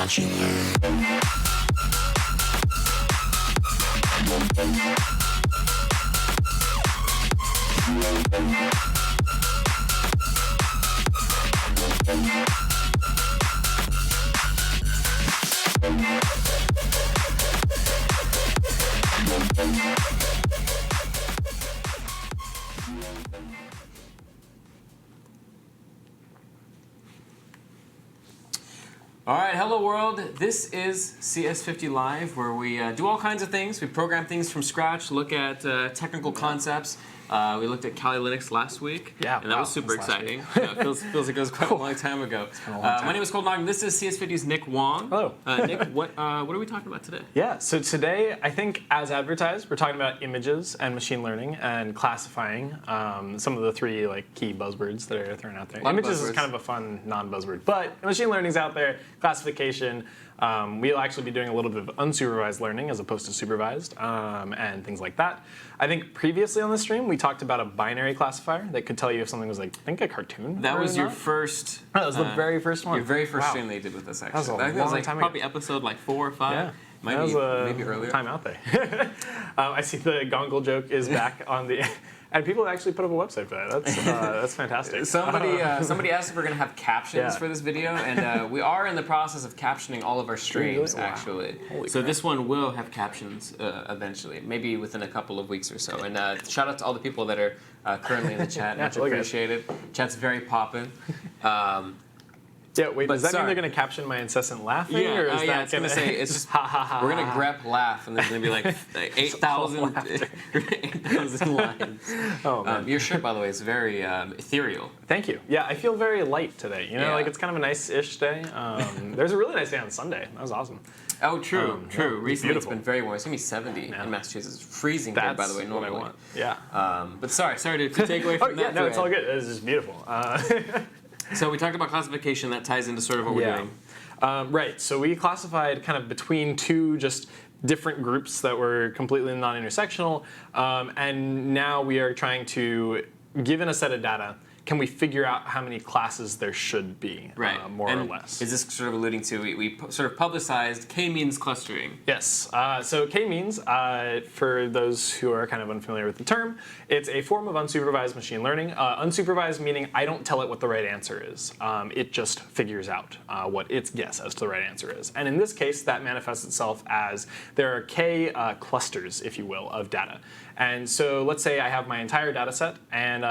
Watch and learn. All right, hello world. This is CS50 Live, where we do all kinds of things. We program things from scratch, look at technical concepts. We looked at Kali Linux last week, and that was super exciting. It feels like it was quite a long time ago. My name is Colton and Nick. This is CS50's Nick Wong. Hello. Nick, what are we talking about today? Yeah, so today, I think as advertised, we're talking about images and machine learning and classifying, some of the three key buzzwords that are thrown out there. Images is kind of a fun non-buzzword, but machine learning's out there, classification. We'll actually be doing a little bit of unsupervised learning as opposed to supervised, and things like that. I think previously on the stream, we talked about a binary classifier that could tell you if something was, I think, a cartoon. That was your first... Oh, that was the very first one. Your very first stream that you did with us, actually. That was a I think it was long time probably ago. episode 4 or 5. Yeah. Maybe earlier. Time out there. I see the gongle joke is back on the... And people actually put up a website for that. That's fantastic. Somebody asked if we're going to have captions for this video, and we are in the process of captioning all of our streams, actually. Holy so crap. this one will have captions eventually, maybe within a couple of weeks or so. And shout out to all the people that are currently in the chat. Much appreciated. Chat's very poppin'. Yeah, wait, does that mean they're going to caption my incessant laughing? Yeah, or is that it's going to say, it's just, we're going to grep laugh, and there's going to be like 8,000 lines. Oh, man. Your shirt, by the way, is very ethereal. Thank you. Yeah, I feel very light today. You know, it's kind of a nice-ish day. There's a really nice day on Sunday. That was awesome. Oh, true. Yeah, Recently it's been very warm. It's going to be 70 in Massachusetts. Freezing here, by the way, normally. What I want. Yeah. But sorry to take away from that. No, it's all good. It's just beautiful. So we talked about classification. That ties into sort of what we're doing. Right. So we classified kind of between two just different groups that were completely non-intersectional. And now we are trying to, given a set of data, can we figure out how many classes there should be, more or less? Is this sort of alluding to, we sort of publicized k-means clustering? Yes. So k-means, for those who are kind of unfamiliar with the term, it's a form of unsupervised machine learning. Unsupervised meaning I don't tell it what the right answer is. It just figures out what its guess as to the right answer is. And in this case, that manifests itself as there are k clusters, if you will, of data. And so let's say I have my entire data set, and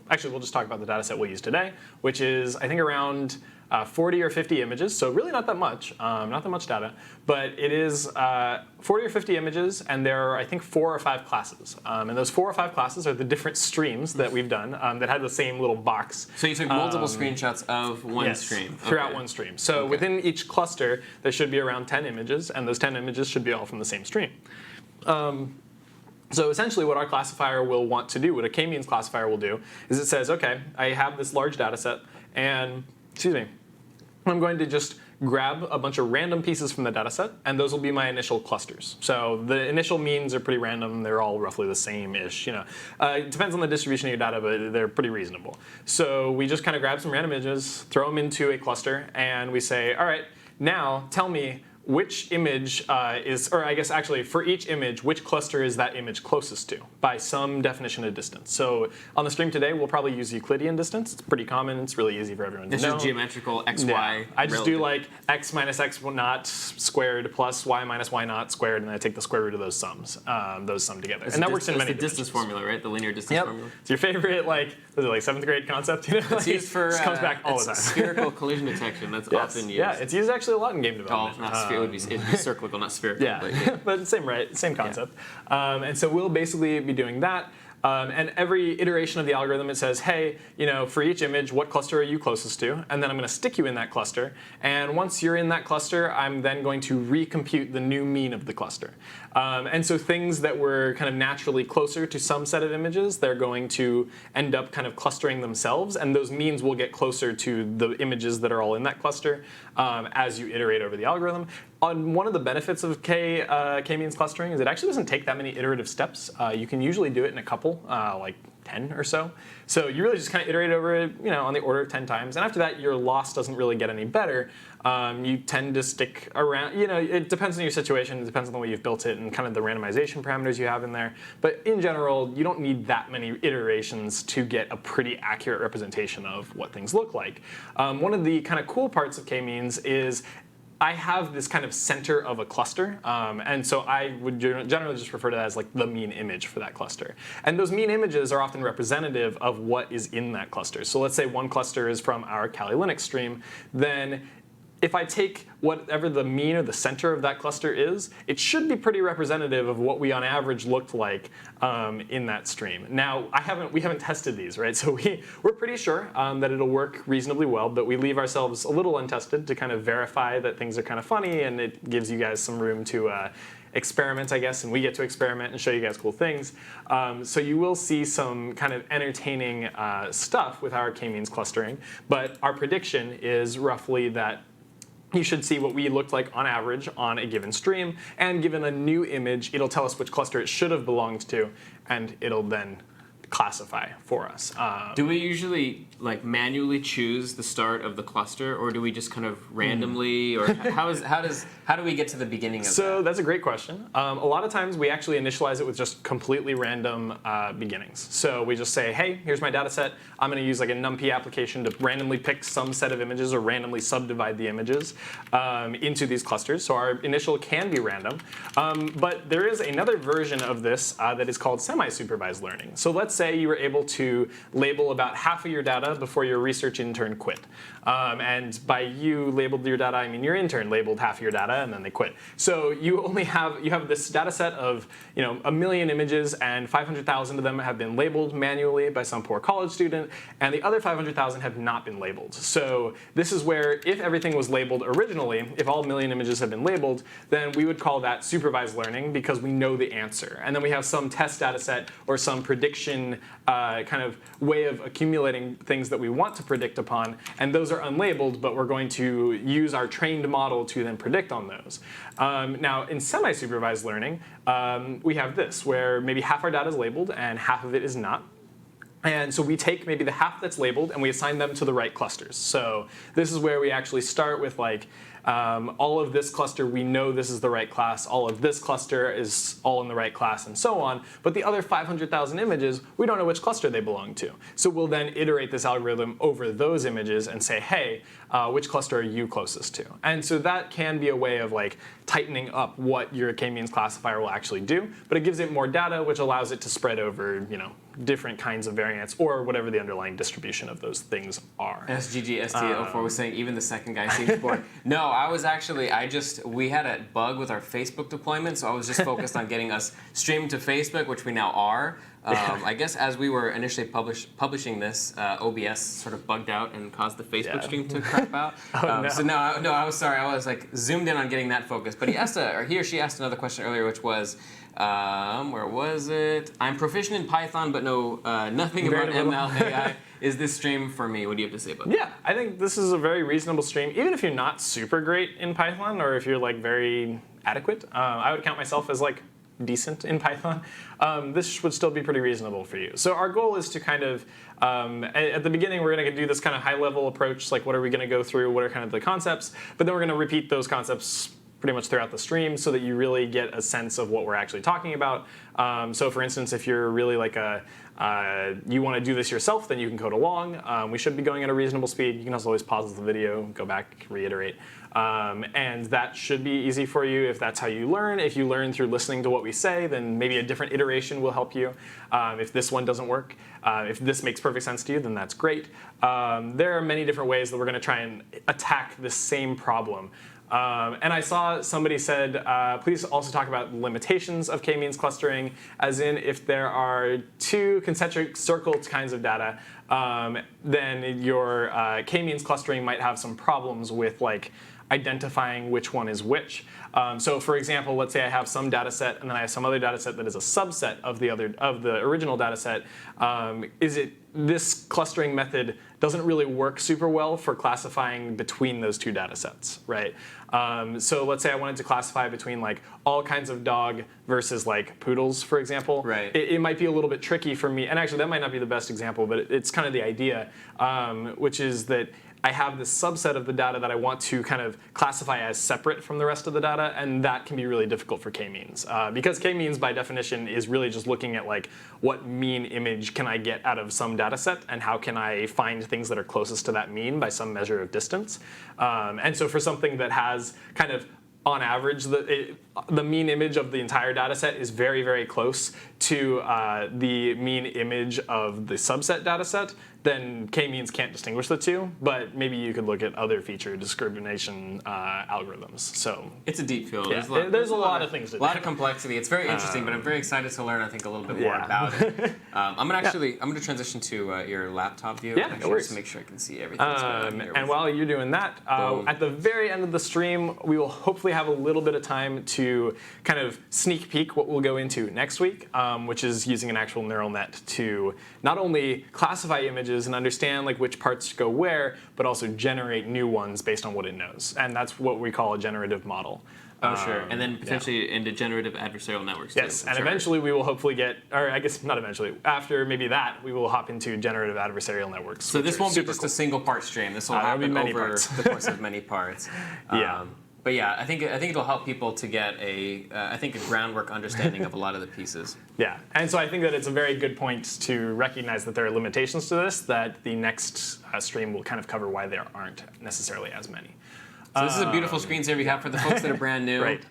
actually, we'll just talk about the data set we'll use today, which is, I think, around 40 or 50 images. So really not that much data. But it is 40 or 50 images, and there are, I think, 4 or 5 classes. And those 4 or 5 classes are the different streams that we've done that had the same little box. So you took multiple screenshots of one stream? Throughout one stream. So within each cluster, there should be around 10 images, and those 10 images should be all from the same stream. So essentially what our classifier will want to do, what a k-means classifier will do, is it says, okay, I have this large data set, and, I'm going to just grab a bunch of random pieces from the data set, and those will be my initial clusters. So the initial means are pretty random. They're all roughly the same-ish. It depends on the distribution of your data, but they're pretty reasonable. So we just kind of grab some random images, throw them into a cluster, and we say, all right, now tell me which image or I guess actually for each image, which cluster is that image closest to by some definition of distance. So on the stream today, we'll probably use Euclidean distance. It's pretty common. It's really easy for everyone to know. This is geometrical x, y. I just do x minus x naught squared plus y minus y naught squared, and then I take the square root of those sums, those sum together. And that works in many distance formula, right? The linear distance formula. It's your favorite, was it 7th grade concept? It's used for it comes back all the time. Spherical collision detection. That's often used. Yeah, it's used actually a lot in game development. It'd be cyclical, not spherical. Yeah, but same concept. And so we'll basically be doing that. And every iteration of the algorithm, it says, hey, for each image, what cluster are you closest to? And then I'm going to stick you in that cluster. And once you're in that cluster, I'm then going to recompute the new mean of the cluster. And so things that were kind of naturally closer to some set of images, they're going to end up kind of clustering themselves. And those means will get closer to the images that are all in that cluster as you iterate over the algorithm. One of the benefits of k-means clustering is it actually doesn't take that many iterative steps. You can usually do it in a couple, like 10 or so. So you really just kind of iterate over it, on the order of 10 times. And after that, your loss doesn't really get any better. You tend to stick around, it depends on your situation, it depends on the way you've built it and kind of the randomization parameters you have in there. But in general, you don't need that many iterations to get a pretty accurate representation of what things look like. One of the kind of cool parts of k-means is I have this kind of center of a cluster, and so I would generally just refer to that as like the mean image for that cluster. And those mean images are often representative of what is in that cluster. So let's say one cluster is from our Kali Linux stream, then if I take whatever the mean or the center of that cluster is, it should be pretty representative of what we on average looked like in that stream. Now, we haven't tested these, right? So we're pretty sure that it'll work reasonably well, but we leave ourselves a little untested to kind of verify that things are kind of funny, and it gives you guys some room to experiment, I guess, and we get to experiment and show you guys cool things. So you will see some kind of entertaining stuff with our k-means clustering, but our prediction is roughly that you should see what we looked like on average on a given stream, and given a new image, it'll tell us which cluster it should have belonged to, and it'll then classify for us. Do we usually manually choose the start of the cluster, or do we just kind of randomly, or how do we get to the beginning of that? So that's a great question. A lot of times we actually initialize it with just completely random beginnings. So we just say, hey, here's my data set. I'm going to use like a NumPy application to randomly pick some set of images or randomly subdivide the images into these clusters. So our initial can be random. But there is another version of this that is called semi-supervised learning. So let's say you were able to label about half of your data before your research intern quit. And by you labeled your data, I mean your intern labeled half of your data and then they quit. So you have this data set of 1 million images, and 500,000 of them have been labeled manually by some poor college student, and the other 500,000 have not been labeled. So this is where, if everything was labeled originally, if all 1 million images have been labeled, then we would call that supervised learning because we know the answer. And then we have some test data set or some prediction kind of way of accumulating things that we want to predict upon, and those are unlabeled, but we're going to use our trained model to then predict on those. Now, in semi-supervised learning, we have this, where maybe half our data is labeled and half of it is not. And so we take maybe the half that's labeled and we assign them to the right clusters. So this is where we actually start with all of this cluster, we know this is the right class. All of this cluster is all in the right class, and so on. But the other 500,000 images, we don't know which cluster they belong to. So we'll then iterate this algorithm over those images and say, hey, which cluster are you closest to? And so that can be a way of tightening up what your k-means classifier will actually do. But it gives it more data, which allows it to spread over different kinds of variants or whatever the underlying distribution of those things are. SGGST04 was saying even the second guy seems bored. No, we had a bug with our Facebook deployment, so I was just focused on getting us streamed to Facebook, which we now are. I guess as we were initially publishing this, OBS sort of bugged out and caused the Facebook stream to crap out. No. So no, I was sorry. I was zoomed in on getting that focus. But he or she asked another question earlier, which was, where was it? I'm proficient in Python, but know nothing about ML AI. Is this stream for me? What do you have to say about that? Yeah, I think this is a very reasonable stream. Even if you're not super great in Python, or if you're very adequate, I would count myself as decent in Python. This would still be pretty reasonable for you. So our goal is to kind of, at the beginning, we're going to do this kind of high-level approach, what are we going to go through, what are kind of the concepts, but then we're going to repeat those concepts pretty much throughout the stream so that you really get a sense of what we're actually talking about. So for instance, if you're really you want to do this yourself, then you can code along. We should be going at a reasonable speed. You can also always pause the video, go back, reiterate. And that should be easy for you if that's how you learn. If you learn through listening to what we say, then maybe a different iteration will help you. If this one doesn't work, if this makes perfect sense to you, then that's great. There are many different ways that we're going to try and attack this same problem. And I saw somebody said, please also talk about limitations of k-means clustering, as in if there are two concentric circle kinds of data, then your k-means clustering might have some problems with identifying which one is which. So for example, let's say I have some data set and then I have some other data set that is a subset of the original data set. This clustering method doesn't really work super well for classifying between those two data sets, right? So let's say I wanted to classify between like all kinds of dog versus like poodles, for example. Right. It might be a little bit tricky for me, and actually that might not be the best example, but it's kind of the idea, which is that I have this subset of the data that I want to kind of classify as separate from the rest of the data, and that can be really difficult for k-means. Because k-means, by definition, is really just looking at like what mean image can I get out of some data set, and how can I find things that are closest to that mean by some measure of distance. And so for something that has kind of, on average, the mean image of the entire data set is very, very close to the mean image of the subset data set, then k-means can't distinguish the two, but maybe you could look at other feature discrimination algorithms. So it's a deep field. Yeah, there's a lot of things to do. A lot of complexity. It's very interesting, but I'm very excited to learn, I think, a little bit more about it. I'm gonna transition to your laptop view. Yeah, no worries. Just to make sure I can see everything that's going on here. And while you're doing that, at the very end of the stream, we will hopefully have a little bit of time to kind of sneak peek what we'll go into next week, which is using an actual neural net to not only classify images and understand like which parts go where, but also generate new ones based on what it knows. And that's what we call a generative model. Oh, sure. And then potentially into generative adversarial networks, too. Yes, and eventually we will hopefully get, or I guess not eventually, after maybe that, we will hop into generative adversarial networks. So this won't be just a single part stream. This will happen over the course of many parts. Yeah. But yeah, I think it'll help people to get a groundwork understanding of a lot of the pieces. Yeah, and so I think that it's a very good point to recognize that there are limitations to this, that the next stream will kind of cover why there aren't necessarily as many. So this is a beautiful screensaver we have for the folks that are brand new. Right.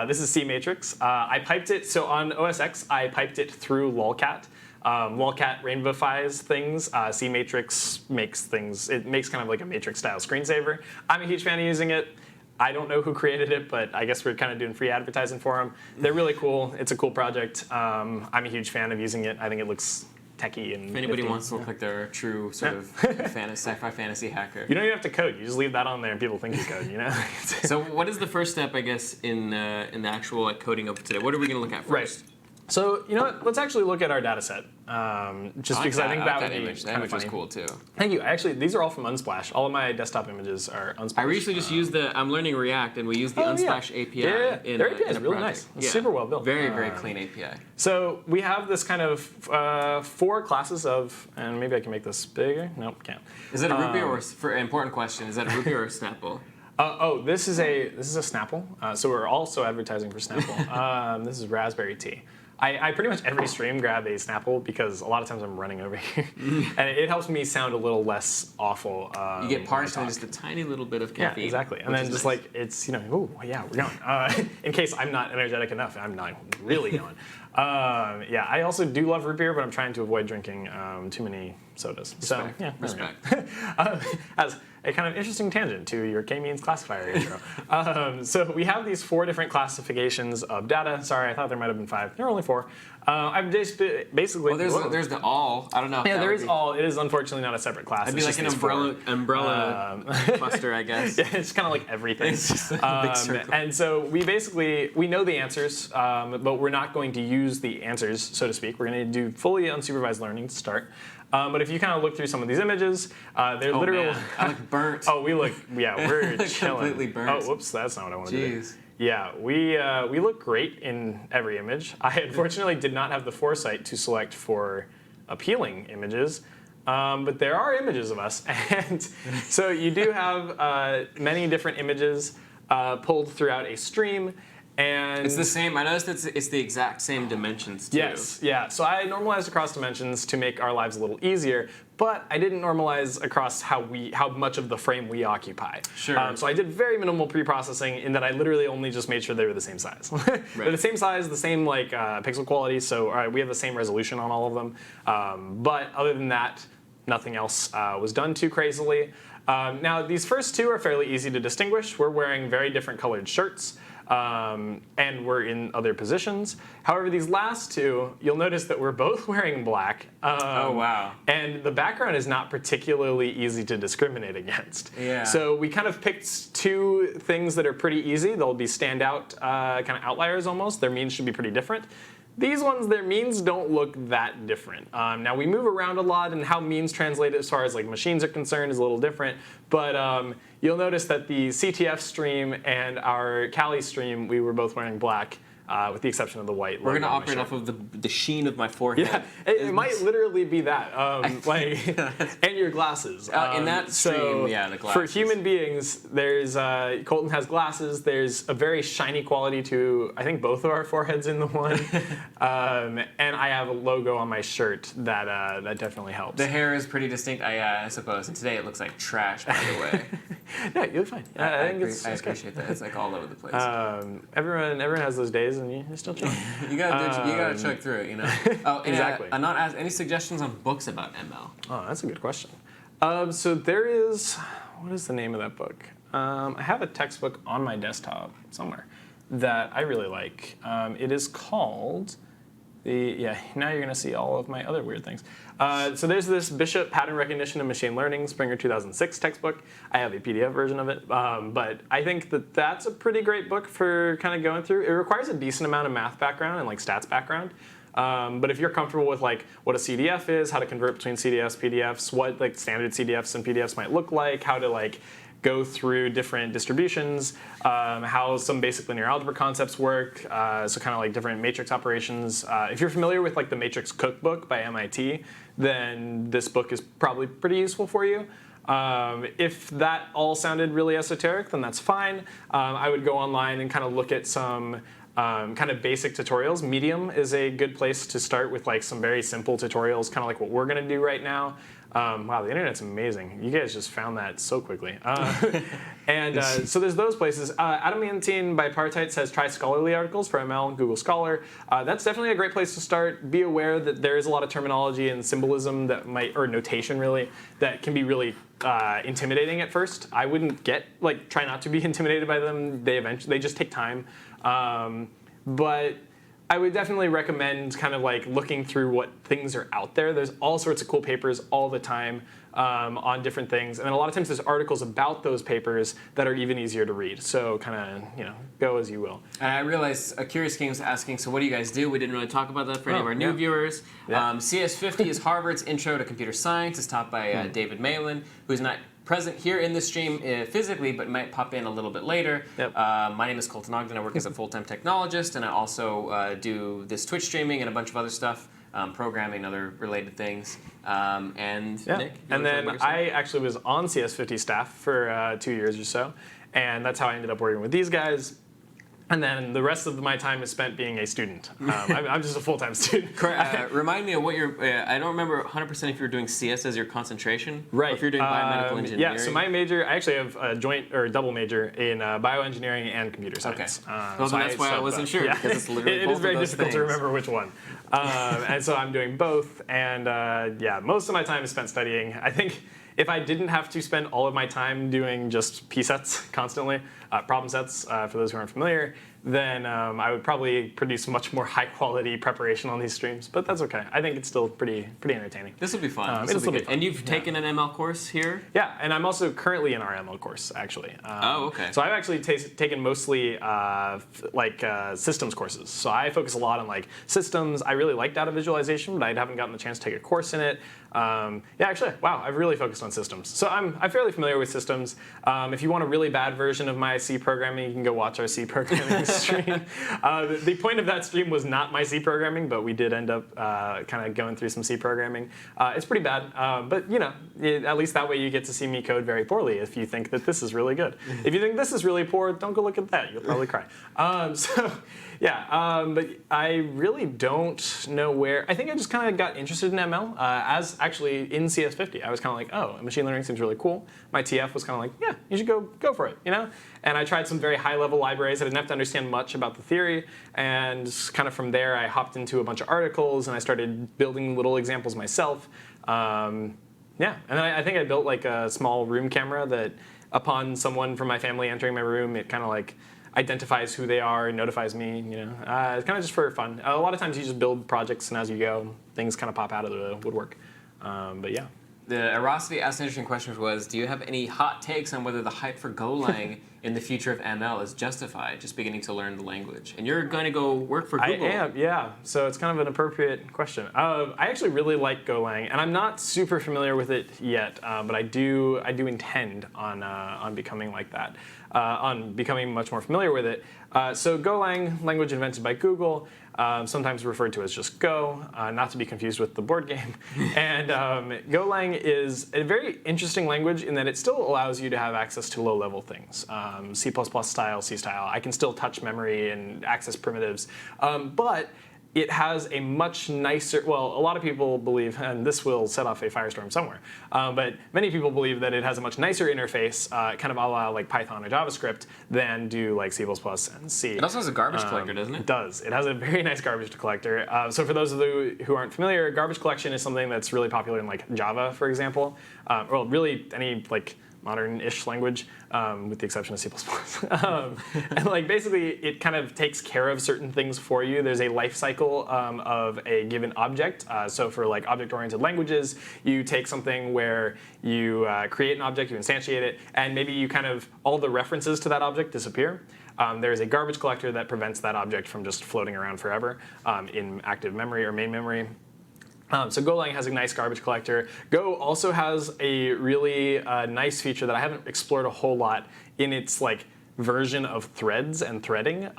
This is C matrix. I piped it, so on OS X, I piped it through lolcat. Lolcat rainbowifies things. C matrix makes things, it makes kind of like a matrix style screensaver. I'm a huge fan of using it. I don't know who created it, but I guess we're kind of doing free advertising for them. They're really cool. It's a cool project. I'm a huge fan of using it. I think it looks techy and if anybody wants to look like they're a true sort of sci-fi fantasy hacker. You don't even have to code. You just leave that on there and people think you code, you know? So what is the first step, I guess, in the actual like, coding of today? What are we going to look at first? Right. So, you know what? Let's actually look at our data set. Just because I think that would be image. That image is cool, too. Thank you. Actually, these are all from Unsplash. All of my desktop images are Unsplash. I recently just used I'm learning React, and we used the Unsplash API. Yeah. Their API is really nice. It's super well built. Very, very clean API. So we have this kind of 4 classes of, and maybe I can make this bigger. Nope, can't. Is it a Ruby or, for an important question, is that a Ruby or a Snapple? This is a Snapple. So we're also advertising for Snapple. This is Raspberry Tea. I pretty much every stream grab a Snapple because a lot of times I'm running over here. And it helps me sound a little less awful. You get parched and just a tiny little bit of caffeine. Yeah, exactly. And then just nice. Like, it's, you know, oh, yeah, we're going. In case I'm not energetic enough, I'm not really going. Yeah, I also do love root beer, but I'm trying to avoid drinking too many sodas. Respect. So, yeah, respect. As a kind of interesting tangent to your k-means classifier intro. So we have these 4 different classifications of data. Sorry, I thought there might have been 5. There are only 4. I've just basically. Well, there's the all. I don't know. Yeah, there is all. It is unfortunately not a separate class. It'd be like an umbrella cluster, I guess. Yeah, it's kind of like everything. It's just a big circle. And so we know the answers, but we're not going to use the answers, so to speak. We're going to do fully unsupervised learning to start. But if you kind of look through some of these images, they're literal. Man. I look burnt. We're chilling. Completely burnt. Oh, whoops, that's not what I wanted to do. Jeez. Yeah, we look great in every image. I unfortunately did not have the foresight to select for appealing images, but there are images of us, and so you do have many different images pulled throughout a stream. And it's the same. I noticed it's the exact same dimensions too. Yes, yeah. So I normalized across dimensions to make our lives a little easier, but I didn't normalize across how much of the frame we occupy. Sure. So I did very minimal pre-processing in that I literally only just made sure they were the same size. Right. They're the same size, the same like pixel quality. So we have the same resolution on all of them. But other than that, nothing else was done too crazily. Now these first 2 are fairly easy to distinguish. We're wearing very different colored shirts. and we're in other positions. However, these last two, you'll notice that we're both wearing black. Oh, wow. And the background is not particularly easy to discriminate against. Yeah. So we kind of picked two things that are pretty easy. They'll be standout kind of outliers almost. Their means should be pretty different. These ones, their means don't look that different. Now we move around a lot, and how means translate as far as like machines are concerned is a little different. But you'll notice that the CTF stream and our Kali stream, we were both wearing black. With the exception of the white. We're going to operate off of the sheen of my forehead. Yeah, it might literally be that. And your glasses. In that stream, yeah, the glasses. For human beings, there's Colton has glasses. There's a very shiny quality to, I think, both of our foreheads in the one. And I have a logo on my shirt that definitely helps. The hair is pretty distinct, I suppose. And today it looks like trash, by the way. No, you look fine. I think I appreciate that. It's like all over the place. Everyone has those days, and you're still chilling. you gotta chug through it, you know. Oh, and, exactly. Not ask any suggestions on books about ML. Oh, that's a good question. So there is, what is the name of that book? I have a textbook on my desktop somewhere that I really like. It is called now you're going to see all of my other weird things. So there's this Bishop Pattern Recognition and Machine Learning Springer 2006 textbook. I have a PDF version of it, but I think that that's a pretty great book for kind of going through. It requires a decent amount of math background and like stats background. But if you're comfortable with like what a CDF is, how to convert between CDFs, PDFs, what like standard CDFs and PDFs might look like, how to like go through different distributions, how some basic linear algebra concepts work, so kind of like different matrix operations. If you're familiar with like the Matrix Cookbook by MIT, then this book is probably pretty useful for you. If that all sounded really esoteric, then that's fine. I would go online and kind of look at some kind of basic tutorials. Medium is a good place to start with like some very simple tutorials, kind of like what we're going to do right now. Wow, the internet's amazing. You guys just found that so quickly. So there's those places. Adamantine Bipartite says try scholarly articles for ML and Google Scholar. That's definitely a great place to start. Be aware that there is a lot of terminology and symbolism that might, or notation really, that can be really intimidating at first. I wouldn't try not to be intimidated by them. They just take time. But I would definitely recommend kind of like looking through what things are out there. There's all sorts of cool papers all the time on different things. And then a lot of times there's articles about those papers that are even easier to read. So kind of, go as you will. And I realized Curious King was asking, so what do you guys do? We didn't really talk about that for any of our new viewers. Yeah. CS50 is Harvard's Intro to Computer Science. It's taught by David Malin, who's not present here in this stream physically, but might pop in a little bit later. Yep. My name is Colton Ogden. I work as a full-time technologist, and I also do this Twitch streaming and a bunch of other stuff, programming, other related things. Nick? And then I actually was on CS50 staff for 2 years or so, and that's how I ended up working with these guys. And then the rest of my time is spent being a student. I'm just a full-time student. Remind me of what you're. I don't remember 100% if you were doing CS as your concentration, right? Or if you're doing biomedical engineering. Yeah. So my major, I actually have a joint or double major in bioengineering and computer science. Okay. Well, so that's why I wasn't sure. Yeah. Because it's literally it both is very of those difficult things. to remember which one. And so I'm doing both. And most of my time is spent studying. I think if I didn't have to spend all of my time doing just P sets constantly, problem sets for those who aren't familiar, then I would probably produce much more high quality preparation on these streams. But that's okay. I think it's still pretty entertaining. This will be fun. It'll be fun. And you've taken an ML course here? Yeah, and I'm also currently in our ML course, actually. Okay. So I've actually taken mostly systems courses. So I focus a lot on like systems. I really like data visualization, but I haven't gotten the chance to take a course in it. I've really focused on systems. So I'm fairly familiar with systems. If you want a really bad version of my C programming, you can go watch our C programming stream. The point of that stream was not my C programming, but we did end up kind of going through some C programming. It's pretty bad, but at least that way you get to see me code very poorly if you think that this is really good. If you think this is really poor, don't go look at that. You'll probably cry. But I really don't know where. I think I just kind of got interested in ML as actually in CS50. I was kind of like, oh, machine learning seems really cool. My TF was kind of like, yeah, you should go for it, And I tried some very high-level libraries. I didn't have to understand much about the theory, and kind of from there, I hopped into a bunch of articles and I started building little examples myself. And then I think I built like a small room camera that, upon someone from my family entering my room, it kind of like identifies who they are, notifies me. It's kind of just for fun. A lot of times you just build projects, and as you go, things kind of pop out of the woodwork. But yeah. The Erosity asked an interesting question, which was, do you have any hot takes on whether the hype for Golang in the future of ML is justified, just beginning to learn the language? And you're going to go work for Google. I am, yeah. So it's kind of an appropriate question. I actually really like Golang, and I'm not super familiar with it yet, but I do intend on becoming like that, on becoming much more familiar with it. So Golang, language invented by Google, sometimes referred to as just Go, not to be confused with the board game. And Golang is a very interesting language in that it still allows you to have access to low-level things. C++ style, C style. I can still touch memory and access primitives. But it has a much nicer, well, a lot of people believe, and this will set off a firestorm somewhere, but many people believe that it has a much nicer interface, kind of a la like Python or JavaScript, than do like C++ and C. It also has a garbage collector, doesn't it? It does. It has a very nice garbage collector. So for those of you who aren't familiar, garbage collection is something that's really popular in like Java, for example, well, really any like modern-ish language, with the exception of C++. And like basically, it kind of takes care of certain things for you. There's a life cycle of a given object. So for like object-oriented languages, you take something where you create an object, you instantiate it, and maybe you kind of all the references to that object disappear. There's a garbage collector that prevents that object from just floating around forever in active memory or main memory. So Golang has a nice garbage collector. Go also has a really nice feature that I haven't explored a whole lot in its like version of threads and threading.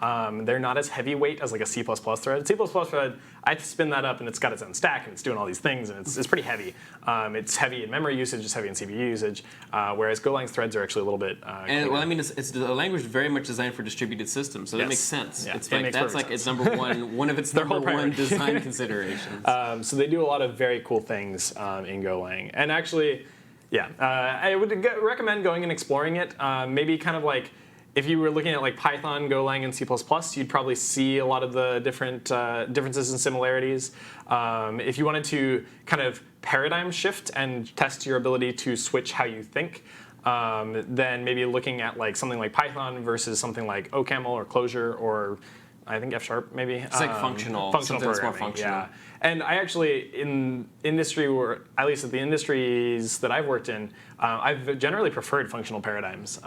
They're not as heavyweight as like a C++ thread. C++ thread, I spin that up and it's got its own stack and it's doing all these things and it's pretty heavy. It's heavy in memory usage, it's heavy in CPU usage, whereas Golang's threads are actually a little bit and well, I mean, it's a language very much designed for distributed systems, so that makes sense. Yeah, it's like, that's like sense. It's number one of its number one design considerations. So they do a lot of very cool things in Golang. And actually, yeah, I would recommend going and exploring it. Maybe kind of like, if you were looking at like Python, Golang, and C++, you'd probably see a lot of the different differences and similarities. If you wanted to kind of paradigm shift and test your ability to switch how you think, then maybe looking at like something like Python versus something like OCaml or Clojure or I think F# maybe. It's like functional programming. That's more functional. Yeah. And I actually, in industry, or at least at the industries that I've worked in, I've generally preferred functional paradigms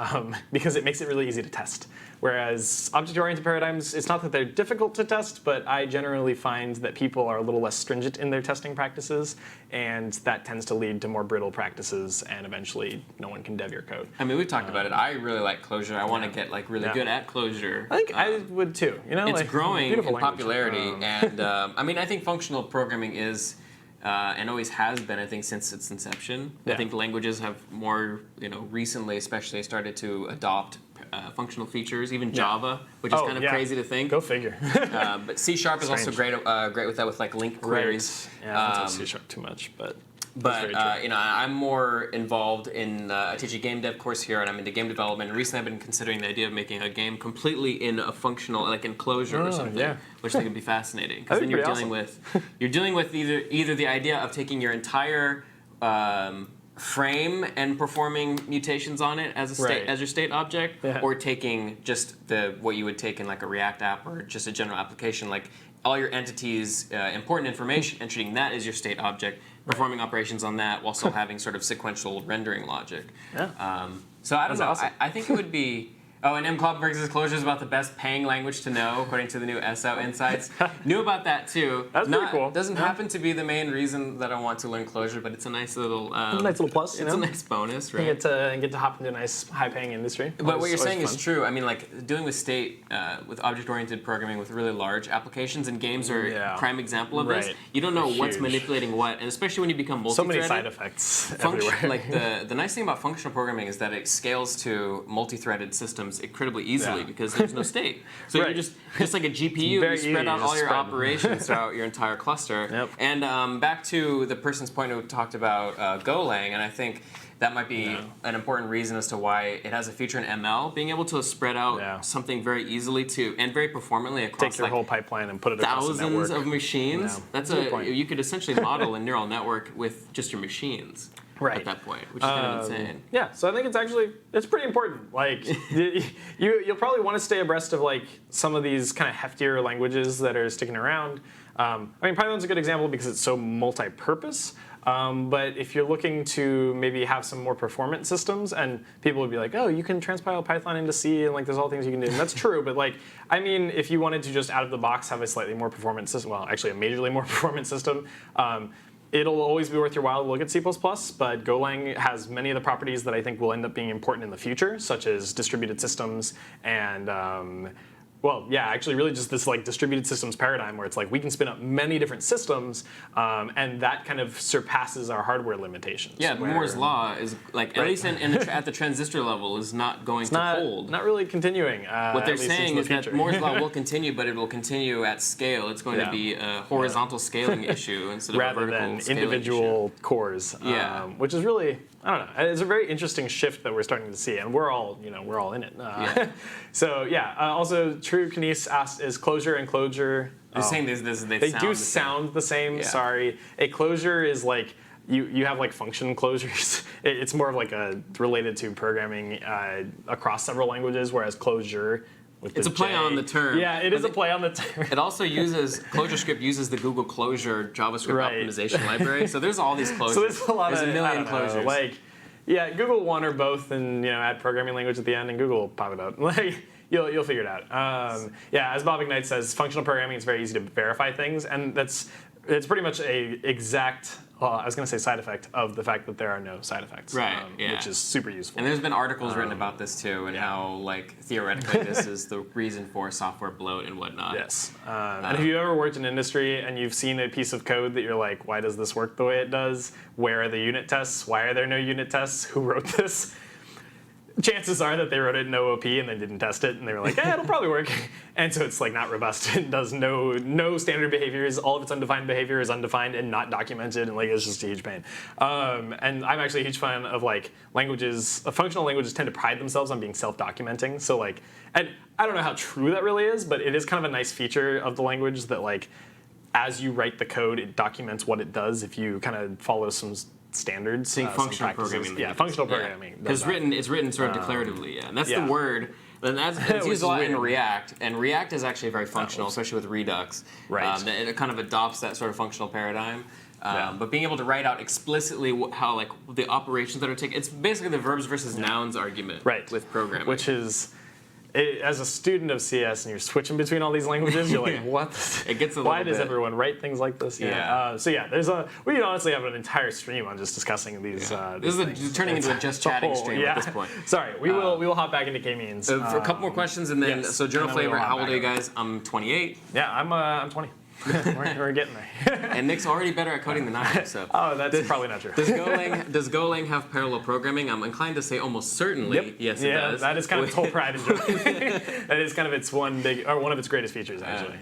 because it makes it really easy to test. Whereas object-oriented paradigms, it's not that they're difficult to test, but I generally find that people are a little less stringent in their testing practices, and that tends to lead to more brittle practices, and eventually no one can dev your code. I mean, we've talked about it. I really like Clojure. I want to get like really good at Clojure. I think I would too. You know, it's like, growing in language. popularity, and I mean, I think functional programming is. And always has been, I think, since its inception. Yeah. I think languages have more, recently especially started to adopt functional features, even Java, which is kind of crazy to think. Go figure. But C# is also great with that, with like link queries. Yeah, I don't C# too much, but. But I'm more involved in I teach a game dev course here, and I'm into game development. And recently, I've been considering the idea of making a game completely in a functional, like in Clojure or something, which I think would be fascinating. Because then you're dealing with either the idea of taking your entire frame and performing mutations on it as a state as your state object, or taking just what you would take in like a React app or just a general application, like all your entities, important information, and treating that as your state object. Performing operations on that while still having sort of sequential rendering logic. Yeah. So I don't know. Awesome. I think it would be. Oh, and M. Kloppenberg's Clojure is about the best paying language to know, according to the new SO Insights. Knew about that too. That's pretty cool. Doesn't happen to be the main reason that I want to learn Clojure, but it's a nice little. It's a nice little plus. It's a nice bonus, right? You get to hop into a nice high-paying industry. But what you're saying is true. I mean, like dealing with state, with object-oriented programming with really large applications, and games are a prime example of this. You don't know what's manipulating what, and especially when you become multi-threaded. So many side effects everywhere. Like the nice thing about functional programming is that it scales to multi-threaded systems incredibly easily because there's no state. So you're just like a GPU, you spread out all your operations throughout your entire cluster. Yep. And back to the person's point who talked about Golang, and I think that might be an important reason as to why it has a feature in ML, being able to spread out something very easily and very performantly across take your whole pipeline and put it across the network. Thousands of machines. Yeah. You could essentially model a neural network with just your machines. right. at that point, which is kind of insane. Yeah, so I think it's pretty important. Like, you'll probably want to stay abreast of like some of these kind of heftier languages that are sticking around. I mean, Python's a good example because it's so multi-purpose. But if you're looking to maybe have some more performant systems, and people would be like, oh, you can transpile Python into C, and like there's all things you can do. And that's true, but like, I mean, if you wanted to just out of the box have a slightly more performant system, well, actually a majorly more performant system, it'll always be worth your while to look at C++, but Golang has many of the properties that I think will end up being important in the future, such as distributed systems and well, yeah, actually really just this like distributed systems paradigm where it's like we can spin up many different systems and that kind of surpasses our hardware limitations. Yeah, Moore's law is like, at least at the transistor level, is not going to hold. Not really continuing. What they're saying is that Moore's law will continue, but it will continue at scale. It's going to be a horizontal scaling issue instead of rather a vertical than scaling individual cores. Which is really, I don't know, it's a very interesting shift that we're starting to see, and we're all in it. So yeah, also True Kanice asked, is closure and closure? They're saying they do sound the same. Yeah. Sorry, a closure is like you have like function closures. It's more of like related to programming across several languages, whereas closure. It's a play on the term. Yeah, it is a play on the term. It also ClojureScript uses the Google Closure JavaScript optimization library. So there's all these closures. So there's a million closures. Like, yeah, Google one or both, and add programming language at the end, and Google will pop it up. Like, you'll figure it out. Yeah, as Bob Ignite says, functional programming is very easy to verify things, and it's pretty much a exact. Well, I was going to say side effect of the fact that there are no side effects, which is super useful. And there's been articles written about this too, and how like theoretically this is the reason for software bloat and whatnot. Yes. And if you've ever worked in industry and you've seen a piece of code that you're like, why does this work the way it does? Where are the unit tests? Why are there no unit tests? Who wrote this? Chances are that they wrote it in OOP and then didn't test it, and they were like, it'll probably work. And so it's like not robust. It does no standard behaviors. All of its undefined behavior is undefined and not documented, and like it's just a huge pain. And I'm actually a huge fan of like languages. Functional languages tend to pride themselves on being self-documenting. So like, and I don't know how true that really is, but it is kind of a nice feature of the language that like, as you write the code, it documents what it does if you kind of follow some standards. Functional programming. Yeah, functional programming. It's written sort of declaratively, and that's the word. And it's used a lot in React, and React is actually very functional, especially with Redux. Right. It kind of adopts that sort of functional paradigm. But being able to write out explicitly how like the operations that are taken, it's basically the verbs versus nouns argument with programming. Which is, as a student of CS and you're switching between all these languages, you're like, what? It gets a little Why does everyone write things like this? So yeah, we could honestly have an entire stream on just discussing these. This is turning into a just chatting stream at this point. Sorry, we will hop back into K-means. For a couple more questions, and then so journal flavor. How old are you guys? I'm 28. Yeah, I'm 20. we're getting there. And Nick's already better at coding than I am. So. That's probably not true. Does Golang have parallel programming? I'm inclined to say almost certainly. Yes, it does. That is kind of its whole pride and joy. That is kind of its one of its greatest features actually.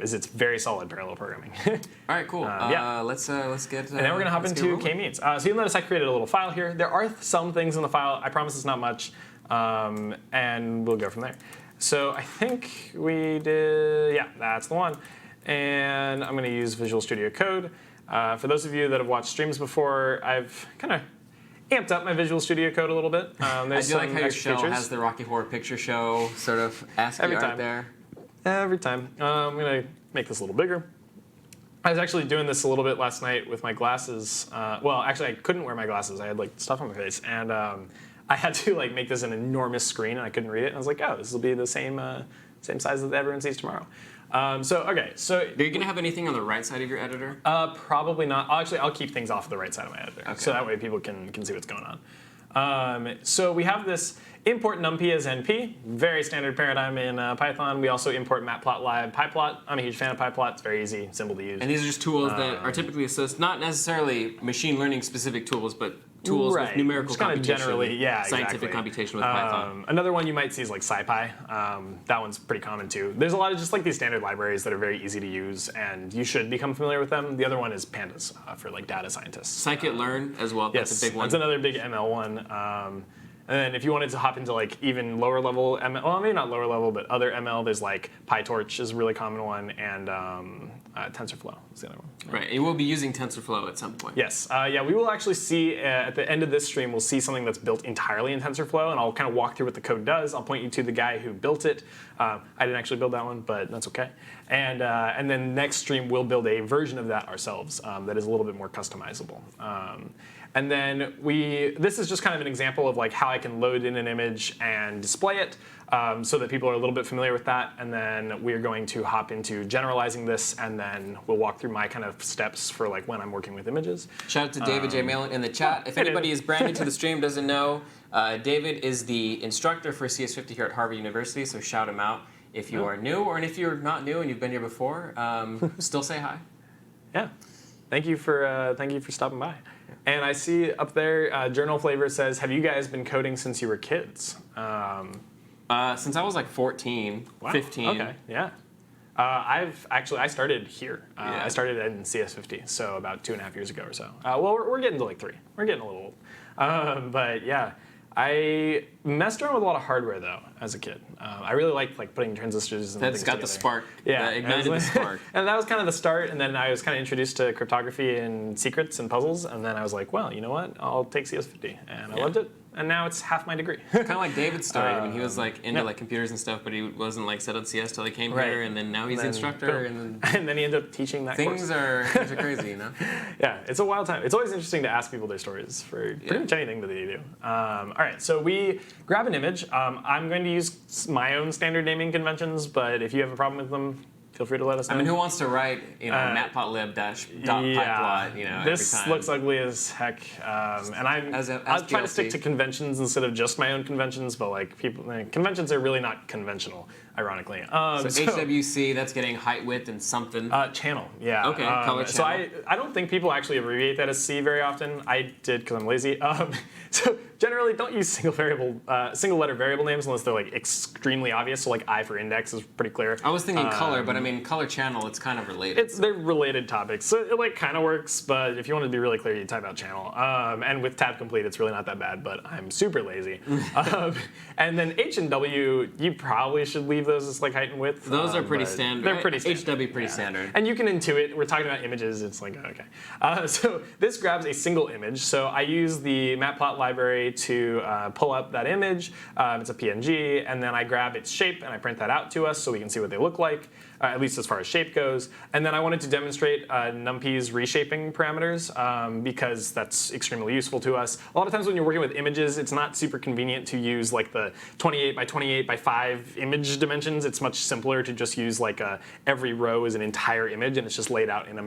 Is its very solid parallel programming. All right, cool. Let's get. And then we're gonna hop into K-means. So you'll notice I created a little file here. There are some things in the file. I promise it's not much, and we'll go from there. So I think we did. Yeah, that's the one. And I'm going to use Visual Studio Code. For those of you that have watched streams before, I've kind of amped up my Visual Studio Code a little bit. I do like how your shell has the Rocky Horror Picture Show sort of ASCII art there. Every time. I'm going to make this a little bigger. I was actually doing this a little bit last night with my glasses. Well, actually, I couldn't wear my glasses. I had like stuff on my face, and I had to like make this an enormous screen, and I couldn't read it. And I was like, oh, this will be the same size that everyone sees tomorrow. So are you gonna have anything on the right side of your editor? Probably not. I'll keep things off of the right side of my editor, so that way people can see what's going on. So we have this import numpy as np, very standard paradigm in Python. We also import matplotlib pyplot. I'm a huge fan of pyplot. It's very easy, simple to use. And these are just tools that are typically associated, not necessarily machine learning specific tools, but tools with numerical computation, generally, scientific computation with Python. Another one you might see is like SciPy. That one's pretty common too. There's a lot of just like these standard libraries that are very easy to use, and you should become familiar with them. The other one is pandas for like data scientists. Scikit-learn as well. Yes, that's a big one. That's another big ML one. And then if you wanted to hop into like even lower level ML, well, maybe not lower level, but other ML, there's like PyTorch is a really common one, and TensorFlow. is the other one. Right, and we'll be using TensorFlow at some point. Yes, yeah, we will actually see at the end of this stream, we'll see something that's built entirely in TensorFlow, and I'll kind of walk through what the code does. I'll point you to the guy who built it. I didn't actually build that one, but that's okay. And then next stream, we'll build a version of that ourselves that is a little bit more customizable. And then this is just kind of an example of like how I can load in an image and display it so that people are a little bit familiar with that. And then we're going to hop into generalizing this, and then we'll walk through my kind of steps for like when I'm working with images. Shout out to David J. Malin in the chat. If anybody is brand new to the stream, doesn't know, David is the instructor for CS50 here at Harvard University, so shout him out if you are new, or if you're not new and you've been here before, still say hi. Yeah, thank you for stopping by. And I see up there, Journal Flavor says, have you guys been coding since you were kids? Since I was like 14, Wow. 15. Okay, yeah. I started here. I started in CS50, so about 2.5 years ago or so. Well, we're getting to like 3. We're getting a little old. But yeah, I messed around with a lot of hardware though as a kid. I really liked like putting transistors and That's things got together. the spark. Yeah, that ignited the spark. And that was kind of the start. And then I was kind of introduced to cryptography and secrets and puzzles. And then I was like, well, you know what? I'll take CS50, and I loved it. And now it's half my degree. Kind of like David's story. I mean, he was like into like computers and stuff, but he wasn't like set on CS till he came here, and then now he's the instructor, and then he ended up teaching that things course. are crazy, you know. Yeah, it's a wild time. It's always interesting to ask people their stories for pretty much anything that they do. All right, so we grab an image. I'm going to use my own standard naming conventions, but if you have a problem with them, feel free to let us know. I mean, who wants to write, matplotlib .pyplot, you know, this every time? looks ugly as heck, and I'm trying to stick to conventions instead of just my own conventions, but like conventions are really not conventional, ironically. So HWC, that's getting height, width, and something. Channel, yeah. Okay, color channel. So I don't think people actually abbreviate that as C very often. I did because I'm lazy. So generally, don't use single letter variable names unless they're like extremely obvious. So like I for index is pretty clear. I was thinking color, but I mean color channel. It's kind of related. They're related topics, so it like kind of works. But if you want to be really clear, you type out channel. And with tab complete, it's really not that bad. But I'm super lazy. And then H and W, you probably should leave those as like height and width. Those are pretty standard. They're pretty standard. HW pretty standard. And you can intuit. We're talking about images. It's like okay. So this grabs a single image. So I use the matplot library to pull up that image. It's a PNG, and then I grab its shape and I print that out to us so we can see what they look like, at least as far as shape goes. And then I wanted to demonstrate NumPy's reshaping parameters because that's extremely useful to us. A lot of times when you're working with images, it's not super convenient to use like the 28 by 28 by 5 image dimensions. It's much simpler to just use like every row is an entire image, and it's just laid out in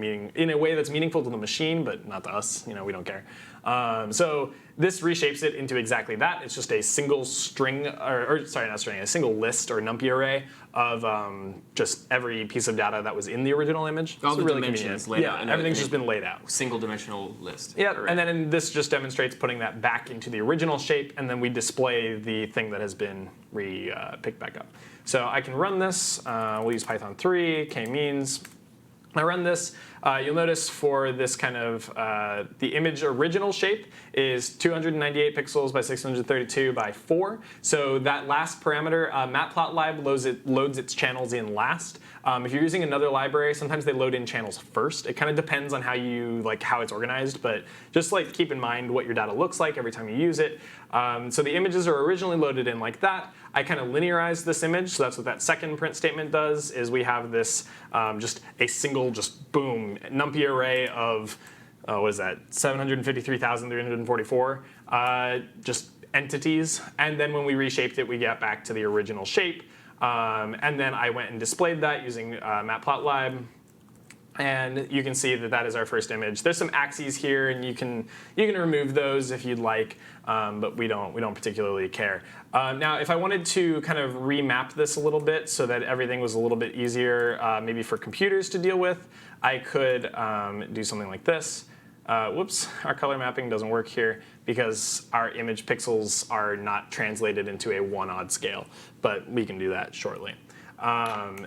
a way that's meaningful to the machine, but not to us. You know, we don't care. So this reshapes it into exactly that. It's just a single string, or sorry, not string, a single list or NumPy array of just every piece of data that was in the original image. All so the really dimensions laid out. Everything's just been laid out. Single dimensional list. Yeah, and then this just demonstrates putting that back into the original shape, and then we display the thing that has been picked back up. So I can run this. We'll use Python 3, k-means. I run this. You'll notice for this kind of, the image original shape is 298 pixels by 632 by 4. So that last parameter, matplotlib loads its channels in last. If you're using another library, sometimes they load in channels first. It kind of depends on how it's organized, but just like keep in mind what your data looks like every time you use it. So the images are originally loaded in like that. I kind of linearize this image, so that's what that second print statement does, is we have this just a single, just boom, NumPy array of, what is that, 753,344 just entities. And then when we reshaped it, we get back to the original shape. And then I went and displayed that using matplotlib. And you can see that that is our first image. There's some axes here, and you can remove those if you'd like, but we don't particularly care. Now, if I wanted to kind of remap this a little bit so that everything was a little bit easier, maybe for computers to deal with, I could do something like this. Whoops, our color mapping doesn't work here because our image pixels are not translated into a 1-odd scale, but we can do that shortly.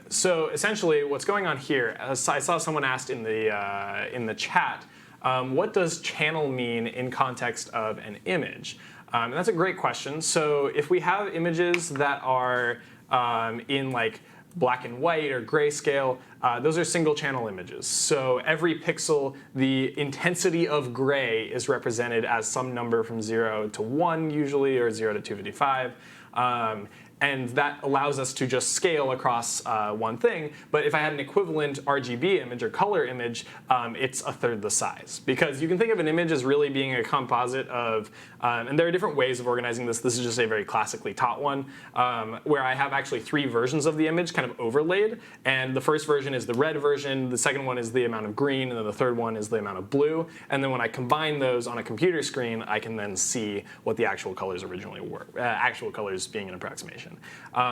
So essentially, what's going on here? I saw someone asked in the chat, what does channel mean in context of an image? And that's a great question. So if we have images that are in like black and white or grayscale, those are single channel images. So every pixel, the intensity of gray is represented as some number from 0 to 1 usually, or 0 to 255. And that allows us to just scale across one thing. But if I had an equivalent RGB image or color image, it's a third the size. Because you can think of an image as really being a composite of, and there are different ways of organizing this. This is just a very classically taught one, where I have actually 3 versions of the image kind of overlaid. And the first version is the red version, the second one is the amount of green, and then the third one is the amount of blue. And then when I combine those on a computer screen, I can then see what the actual colors originally were, actual colors being an approximation.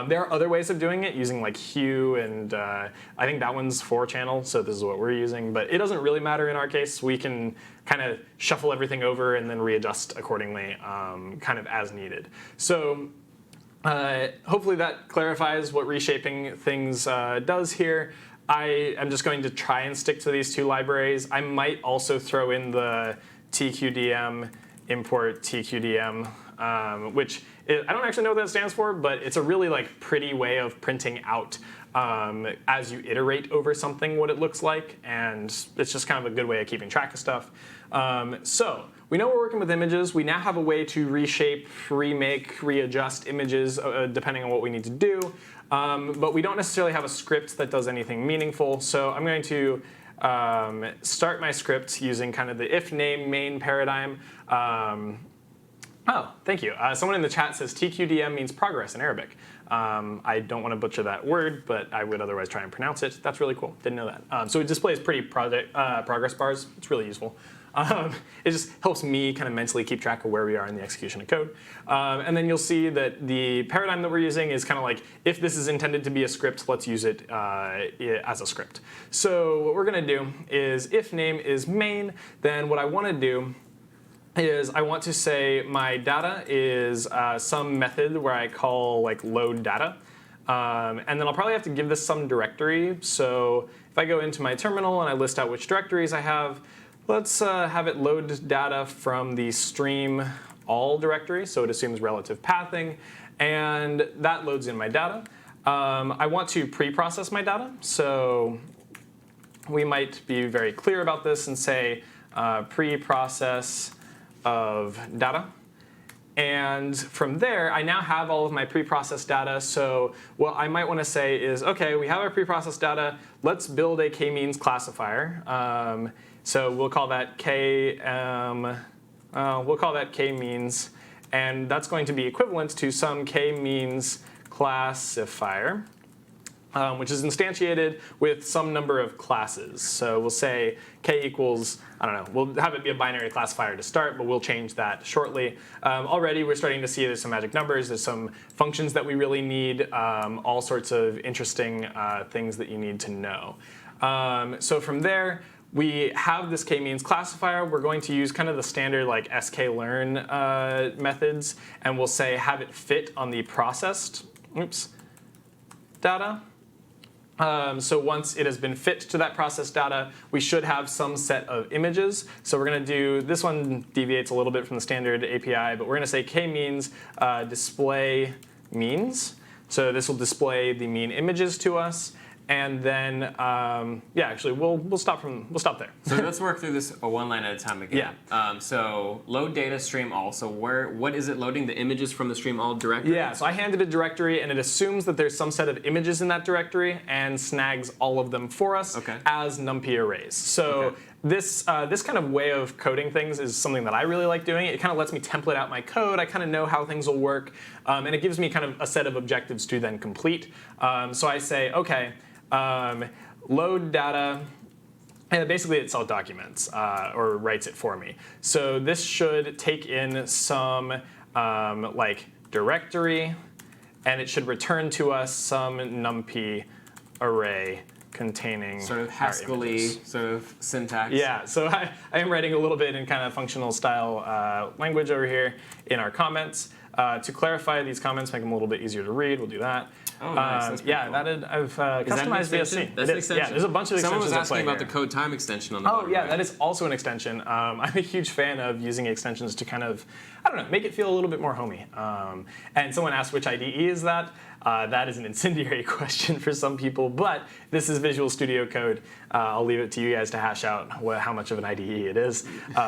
There are other ways of doing it using like hue, and I think that one's 4-channel, so this is what we're using. But it doesn't really matter in our case. We can kind of shuffle everything over and then readjust accordingly, kind of as needed. So hopefully that clarifies what reshaping things does here. I am just going to try and stick to these 2 libraries. I might also throw in the tqdm import tqdm, which I don't actually know what that stands for, but it's a really like pretty way of printing out as you iterate over something what it looks like, and it's just kind of a good way of keeping track of stuff. So we know we're working with images. We now have a way to reshape, remake, readjust images depending on what we need to do, but we don't necessarily have a script that does anything meaningful. So I'm going to start my script using kind of the if name main paradigm. Oh, thank you. Someone in the chat says TQDM means progress in Arabic. I don't want to butcher that word, but I would otherwise try and pronounce it. That's really cool. Didn't know that. So it displays pretty progress bars. It's really useful. It just helps me kind of mentally keep track of where we are in the execution of code. And then you'll see that the paradigm that we're using is kind of like, if this is intended to be a script, let's use it as a script. So what we're going to do is if name is main, then what I want to do is I want to say my data is some method where I call like load data. And then I'll probably have to give this some directory. So if I go into my terminal and I list out which directories I have, let's have it load data from the stream all directory. So it assumes relative pathing. And that loads in my data. I want to pre-process my data. So we might be very clear about this and say pre-process of data. And from there, I now have all of my pre-processed data. So what I might want to say is, OK, we have our pre-processed data. Let's build a k-means classifier. So we'll call that k-means. And that's going to be equivalent to some k-means classifier, which is instantiated with some number of classes. So we'll say k equals, I don't know, we'll have it be a binary classifier to start, but we'll change that shortly. Already we're starting to see there's some magic numbers, there's some functions that we really need, all sorts of interesting things that you need to know. So from there, we have this k-means classifier. We're going to use kind of the standard like sklearn methods, and we'll say have it fit on the processed data. So once it has been fit to that processed data, we should have some set of images. So we're going to do, this one deviates a little bit from the standard API, but we're going to say k-means display means. So this will display the mean images to us. And then, yeah, actually, we'll stop there. So let's work through this one line at a time again. Yeah. So load data stream all. So what is it loading? The images from the stream all directory? Yeah. So I handed a directory, and it assumes that there's some set of images in that directory and snags all of them for us as numpy arrays. So this kind of way of coding things is something that I really like doing. It kind of lets me template out my code. I kind of know how things will work, and it gives me kind of a set of objectives to then complete. So I say, OK. Load data, and basically it self-documents or writes it for me. So this should take in some like directory, and it should return to us some numpy array containing sort of Haskell-y sort of syntax. Yeah, so I am writing a little bit in kind of functional style language over here in our comments. To clarify these comments, make them a little bit easier to read, we'll do that. Oh, nice. Yeah, cool. I've customized VSC. That's an extension? Yeah, there's a bunch of extensions. Someone was asking about here. the code time extension on the bottom. Oh, yeah, right? that is also an extension. I'm a huge fan of using extensions to kind of, I don't know, make it feel a little bit more homey. And someone asked which IDE is that. That is an incendiary question for some people, but this is Visual Studio Code. I'll leave it to you guys to hash out how much of an IDE it is.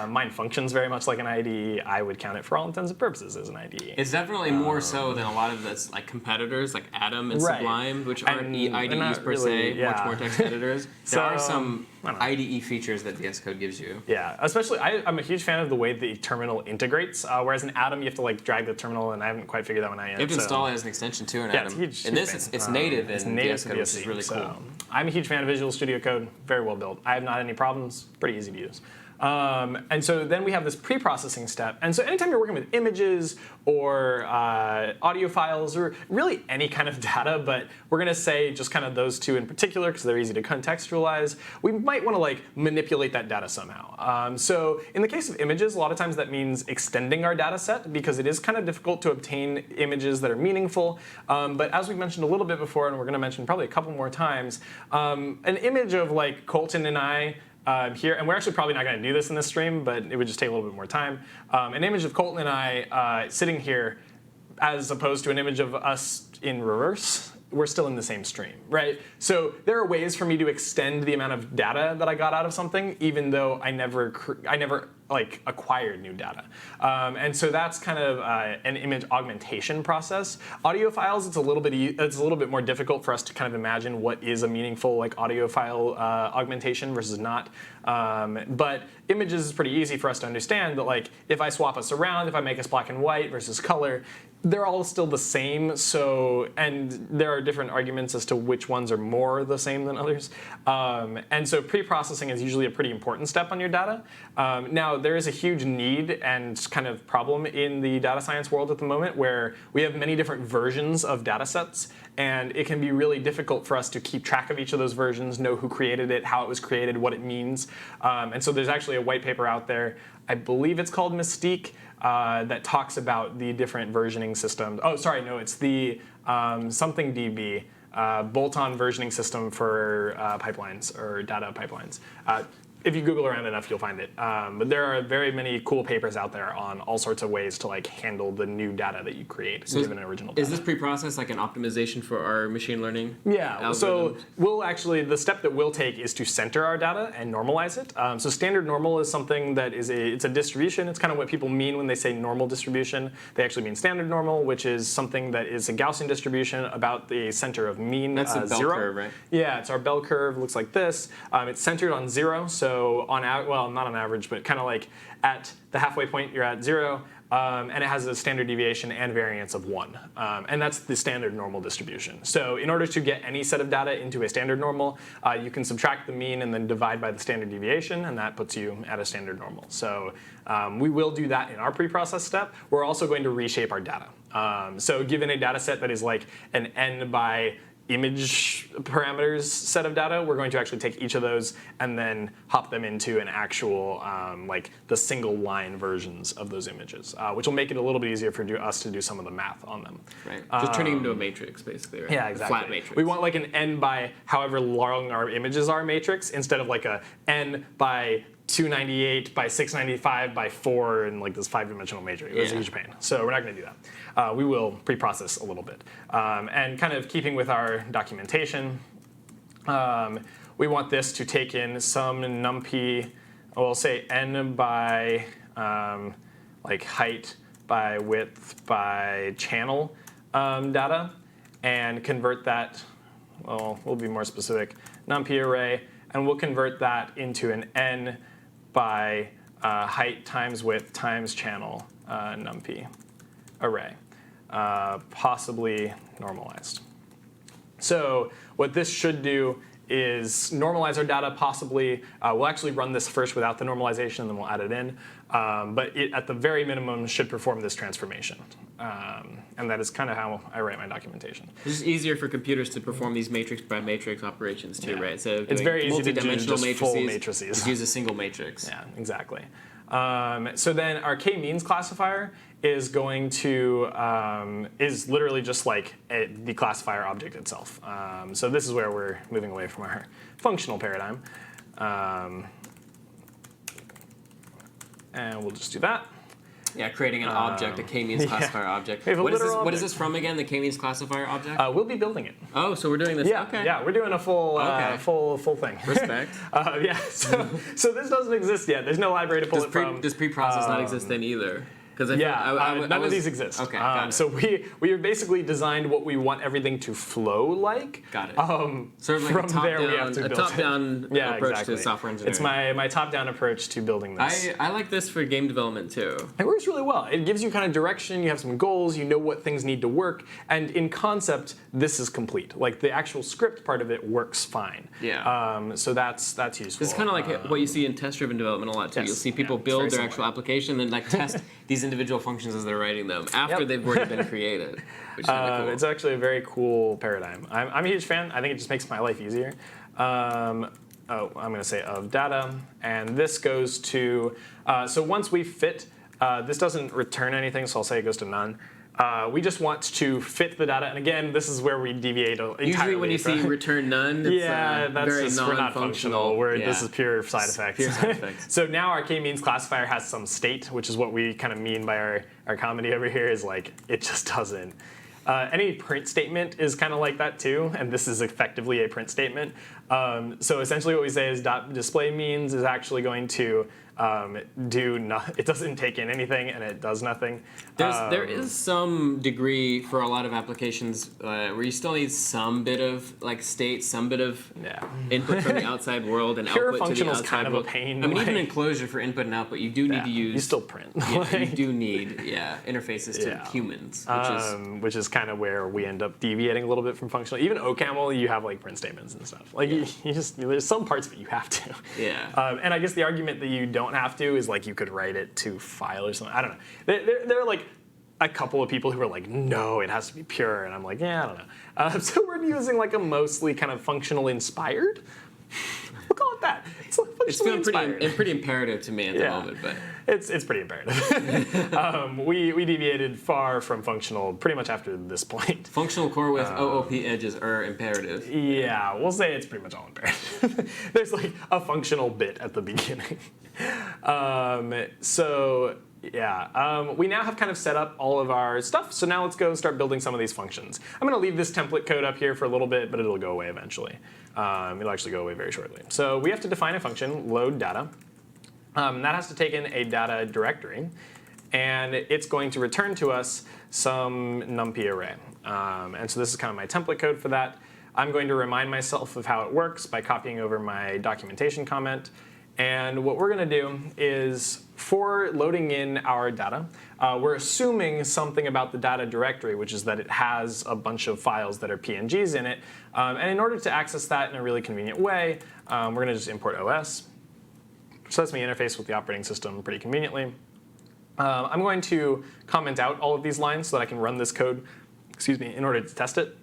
Mine functions very much like an IDE. I would count it for all intents and purposes as an IDE. It's definitely more so than a lot of the like competitors like Atom and Sublime, which aren't IDEs per se, much more text editors. There are some IDE features that VS Code gives you. Yeah, especially I'm a huge fan of the way the terminal integrates. Whereas in Atom, you have to like drag the terminal, and I haven't quite figured that one out yet. You have to install it as an extension too in Atom. It's huge, in this, it's native in VS Code, which is really cool. I'm a huge fan of Visual Studio Code. Very well built. I have not had any problems. Pretty easy to use. And so then we have this pre-processing step. And so anytime you're working with images or audio files or really any kind of data, but we're going to say just kind of those two in particular because they're easy to contextualize, we might want to like manipulate that data somehow. So in the case of images, a lot of times that means extending our data set because it is kind of difficult to obtain images that are meaningful. But as we mentioned a little bit before, and we're going to mention probably a couple more times, an image of like Colton and I here, and we're actually probably not going to do this in this stream, but it would just take a little bit more time. An image of Colton and I sitting here as opposed to an image of us in reverse, we're still in the same stream, right? So there are ways for me to extend the amount of data that I got out of something, even though I never like acquired new data. And so that's kind of an image augmentation process. Audio files, it's a little bit more difficult for us to kind of imagine what is a meaningful like audio file augmentation versus not. But images is pretty easy for us to understand that like if I swap us around, if I make us black and white versus color, they're all still the same. So, and there are different arguments as to which ones are more the same than others. And so pre-processing is usually a pretty important step on your data. Now, there is a huge need and kind of problem in the data science world at the moment where we have many different versions of data sets, and it can be really difficult for us to keep track of each of those versions, know who created it, how it was created, what it means. And so there's actually a white paper out there, I believe it's called Mystique, that talks about the different versioning systems. Oh, sorry, no, it's the something DB, bolt-on versioning system for pipelines or data pipelines. If you Google around enough, you'll find it. But there are very many cool papers out there on all sorts of ways to like handle the new data that you create given an original data. Is this pre-process like an optimization for our machine learning? Yeah, algorithms? So we'll actually, the step that we'll take is to center our data and normalize it. So standard normal is something that is it's a distribution. It's kind of what people mean when they say normal distribution. They actually mean standard normal, which is something that is a Gaussian distribution about the center of mean That's a bell 0. curve, right? Yeah, it's our bell curve. Looks like this. It's centered on 0. So on well, not on average, but kind of like at the halfway point, you're at 0. And it has a standard deviation and variance of 1. And that's the standard normal distribution. So in order to get any set of data into a standard normal, you can subtract the mean and then divide by the standard deviation, and that puts you at a standard normal. So we will do that in our pre-process step. We're also going to reshape our data. So given a data set that is like an n by image parameters set of data, we're going to actually take each of those and then hop them into an actual, like the single line versions of those images, which will make it a little bit easier for us to do some of the math on them. Right, just turning them into a matrix, basically, right? Yeah, exactly. A flat matrix. We want like an n by however long our images are matrix instead of like a n by 298 by 695 by 4 in like this 5-dimensional matrix. It's a huge pain. So we're not going to do that. We will pre-process a little bit. And kind of keeping with our documentation, we want this to take in some numpy, we'll say n by like height by width by channel data, and convert that, well, we'll be more specific, numpy array, and we'll convert that into an n by height times width times channel numpy array, possibly normalized. So what this should do is normalize our data possibly. We'll actually run this first without the normalization, and then we'll add it in. But it, at the very minimum, should perform this transformation. And that is kind of how I write my documentation. It's just easier for computers to perform these matrix by matrix operations too, right? So it's very easy to do multi-dimensional just full matrices. Just use a single matrix. Yeah, exactly. So then our k-means classifier is going to is literally just like the classifier object itself. So this is where we're moving away from our functional paradigm. And we'll just do that. Yeah, creating an object, a k-means classifier object. We have a What is this? literal What is object. this from again? The k-means classifier object? We'll be building it. Oh, so we're doing this. Yeah, Okay. yeah, we're doing a full, Okay. full thing. Respect. Yeah, so this doesn't exist yet. There's no library to pull it from. Does pre-process not exist then either? Because None of these exist. Okay, got it. So we have basically designed what we want everything to flow like. Got it. Sort of like a top-down Yeah, approach exactly. to software engineering. It's my top-down approach to building this. I like this for game development too. It works really well. It gives you kind of direction, you have some goals, you know what things need to work, and in concept, this is complete. Like the actual script part of it works fine. Yeah. So that's useful. This is kind of like what you see in test-driven development a lot too. Yes. You'll see people Yeah, it's build very their actual application and like test these individual functions as they're writing them after they've already been created, which is kind of cool. It's actually a very cool paradigm. I'm a huge fan. I think it just makes my life easier. I'm going to say of data, and this goes to, so once we fit, this doesn't return anything, so I'll say it goes to none. We just want to fit the data, and again, this is where we deviate entirely. Usually when you see return none, it's that's very just, we're not functional. This is pure side effects. Pure side effects. So now our k-means classifier has some state, which is what we kind of mean by our comedy over here, is like, it just doesn't. Any print statement is kind of like that too, and this is effectively a print statement. So essentially what we say is .display means is actually going to it doesn't take in anything and it does nothing. There is some degree for a lot of applications where you still need some bit of like state, some bit of input from the outside world and Pure output to the functional is outside kind of world. a pain. I mean, even enclosure for input and output, you do need to use. You still print. You do need interfaces to humans, which is kind of where we end up deviating a little bit from functional. Even OCaml, you have like print statements and stuff. Like you just there's some parts of it you have to. Yeah. And I guess the argument that you don't have to is like you could write it to file or something. I don't know. There are like a couple of people who are like, no, it has to be pure, and I'm like, yeah, I don't know. So we're using like a mostly kind of functional inspired. We'll call it that. It's feeling pretty imperative to me at the moment, but it's pretty imperative. We deviated far from functional pretty much after this point. Functional core with OOP edges are imperative. Yeah, we'll say it's pretty much all imperative. There's like a functional bit at the beginning. We now have kind of set up all of our stuff. So now let's go start building some of these functions. I'm going to leave this template code up here for a little bit, but it'll go away eventually. It'll actually go away very shortly. So we have to define a function, load data. That has to take in a data directory, and it's going to return to us some numpy array. And so this is kind of my template code for that. I'm going to remind myself of how it works by copying over my documentation comment. And what we're going to do is, for loading in our data, we're assuming something about the data directory, which is that it has a bunch of files that are PNGs in it. And in order to access that in a really convenient way, we're going to just import OS. So lets me interface with the operating system pretty conveniently. I'm going to comment out all of these lines so that I can run this code, in order to test it.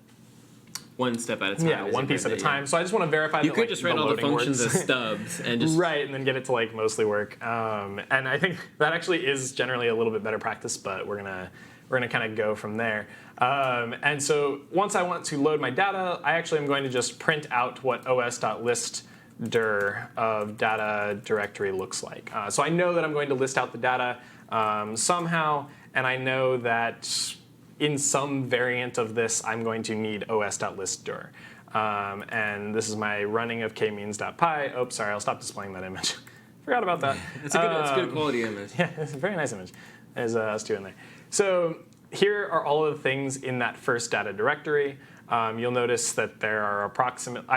One step at a time. Yeah, one piece at a time. So I just want to verify that you could just write all the functions as stubs and just right, and then get it to like mostly work. And I think that actually is generally a little bit better practice, but we're gonna kind of go from there. And so once I want to load my data, I actually am going to just print out what os.list_dir of data directory looks like. So I know that I'm going to list out the data somehow, and I know that in some variant of this, I'm going to need os.list_dir. And this is my running of k-means.py. Oh, sorry, I'll stop displaying that image. Forgot about that. It's a good quality image. Yeah, it's a very nice image. There's us two in there. So here are all of the things in that first data directory. You'll notice that there are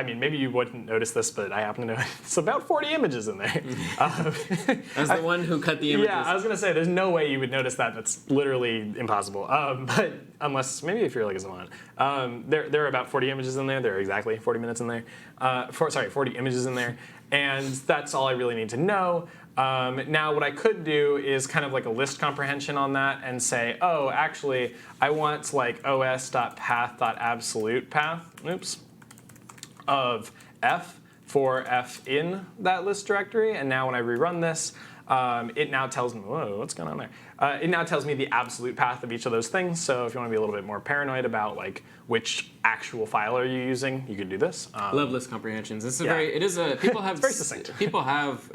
maybe you wouldn't notice this, but I happen to know it's about 40 images in there. As the one who cut the images. Yeah, I was going to say, there's no way you would notice that. That's literally impossible. But unless, maybe if you're like a savant. There are about 40 images in there. There are exactly 40 minutes in there. 40 images in there. And that's all I really need to know. Now what I could do is kind of like a list comprehension on that and say, oh, actually, I want like os.path.absolute path, of f for f in that list directory, and now when I rerun this, it now tells me, whoa, what's going on there? It now tells me the absolute path of each of those things. So if you want to be a little bit more paranoid about like which actual file are you using, you could do this. Love list comprehensions. It's people have very succinct. People have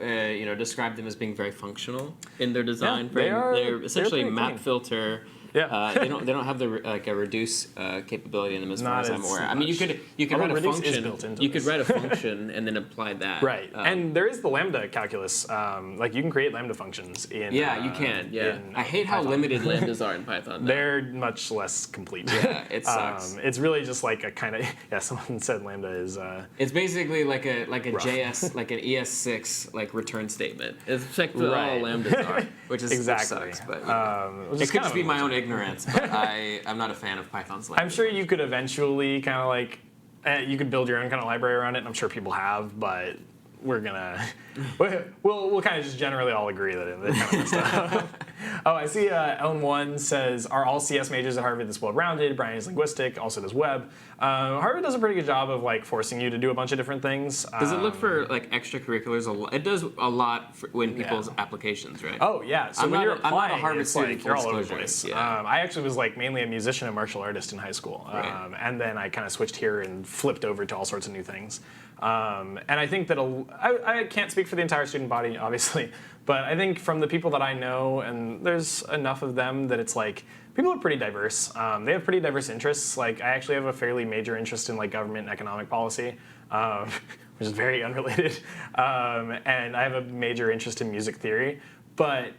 described them as being very functional in their design. Yeah, they're essentially pretty map clean. filter. Yeah. They don't have the a reduce capability in them as far as I'm aware. I mean, you could Although write a reduce is function. built into You could this. write a function and then apply that. Right, and there is the lambda calculus. Like you can create lambda functions in. Yeah, you can. Yeah, I hate how Python. limited lambdas are in Python. They're much less complete. Yeah, it sucks. It's really just like a kind of someone said lambda is. It's basically like a rough. JS like an ES6 like return statement. It's effectively Right. all lambdas are, which is Exactly. which sucks. But Which it could just be my own ignorance. But I'm not a fan of Python's language. I'm sure you could eventually kind of like you could build your own kind of library around it, and I'm sure people have, but we're gonna we'll kind of just generally all agree that it kind of messed up. Oh, I see. Ellen1 says, "Are all CS majors at Harvard this well-rounded? Brian is linguistic, also does web. Harvard does a pretty good job of like forcing you to do a bunch of different things. Does it look for like extracurriculars? It does a lot for when people's applications, right? Oh yeah. So I'm when not you're a- I'm not a applying, Harvard it's student, like full you're all over the disclosure. place. Yeah. I actually was like mainly a musician and martial artist in high school, Right. and then I kind of switched here and flipped over to all sorts of new things. And I think that I can't speak for the entire student body, obviously, but I think from the people that I know, and there's enough of them that it's like people are pretty diverse. They have pretty diverse interests. Like I actually have a fairly major interest in like government and economic policy, which is very unrelated, and I have a major interest in music theory, but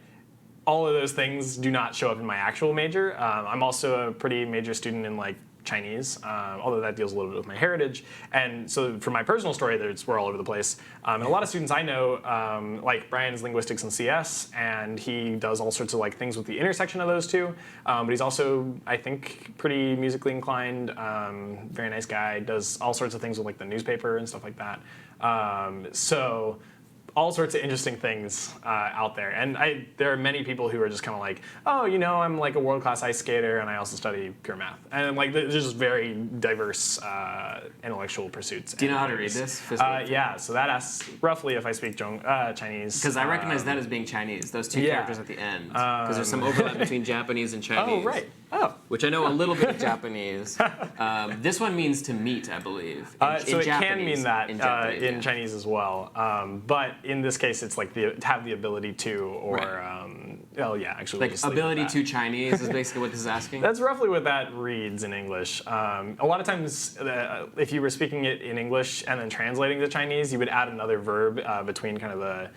all of those things do not show up in my actual major. I'm also a pretty major student in like Chinese, although that deals a little bit with my heritage. And so for my personal story, we're all over the place. And a lot of students I know, like Brian's linguistics and CS, and he does all sorts of like things with the intersection of those two. But he's also, I think, pretty musically inclined, very nice guy, does all sorts of things with like the newspaper and stuff like that. So all sorts of interesting things out there. And there are many people who are just kind of like, oh, I'm like a world-class ice skater and I also study pure math. And like there's just very diverse intellectual pursuits. Do you know how to read this? Yeah, so that asks roughly if I speak Chinese. Because I recognize that as being Chinese, those two characters at the end. Because there's some overlap between Japanese and Chinese. Oh, right. Oh. Which I know a little bit of Japanese. This one means to meet, I believe. So it can mean that in Japanese, in Chinese as well. But in this case, it's like to have the ability to, or actually, like we'll just leave it ability at that. to Chinese is basically what this is asking. That's roughly what that reads in English. A lot of times, if you were speaking it in English and then translating to Chinese, you would add another verb between kind of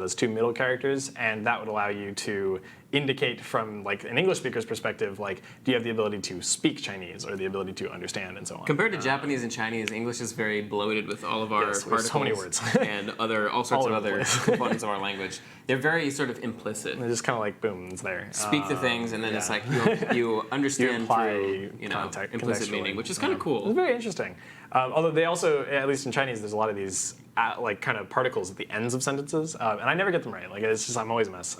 those two middle characters, and that would allow you to indicate from like an English speaker's perspective, like, do you have the ability to speak Chinese or the ability to understand and so on. Compared to Japanese and Chinese, English is very bloated with all of our particles so many words. and all sorts of other components of our language. They're very sort of implicit. They're just kind of like, boom, it's there. Speak the things, and then it's like you understand through implicit meaning, which is kind of cool. It's very interesting. Although they also, at least in Chinese, there's a lot of these like kind of particles at the ends of sentences, and I never get them right. Like it's just I'm always a mess.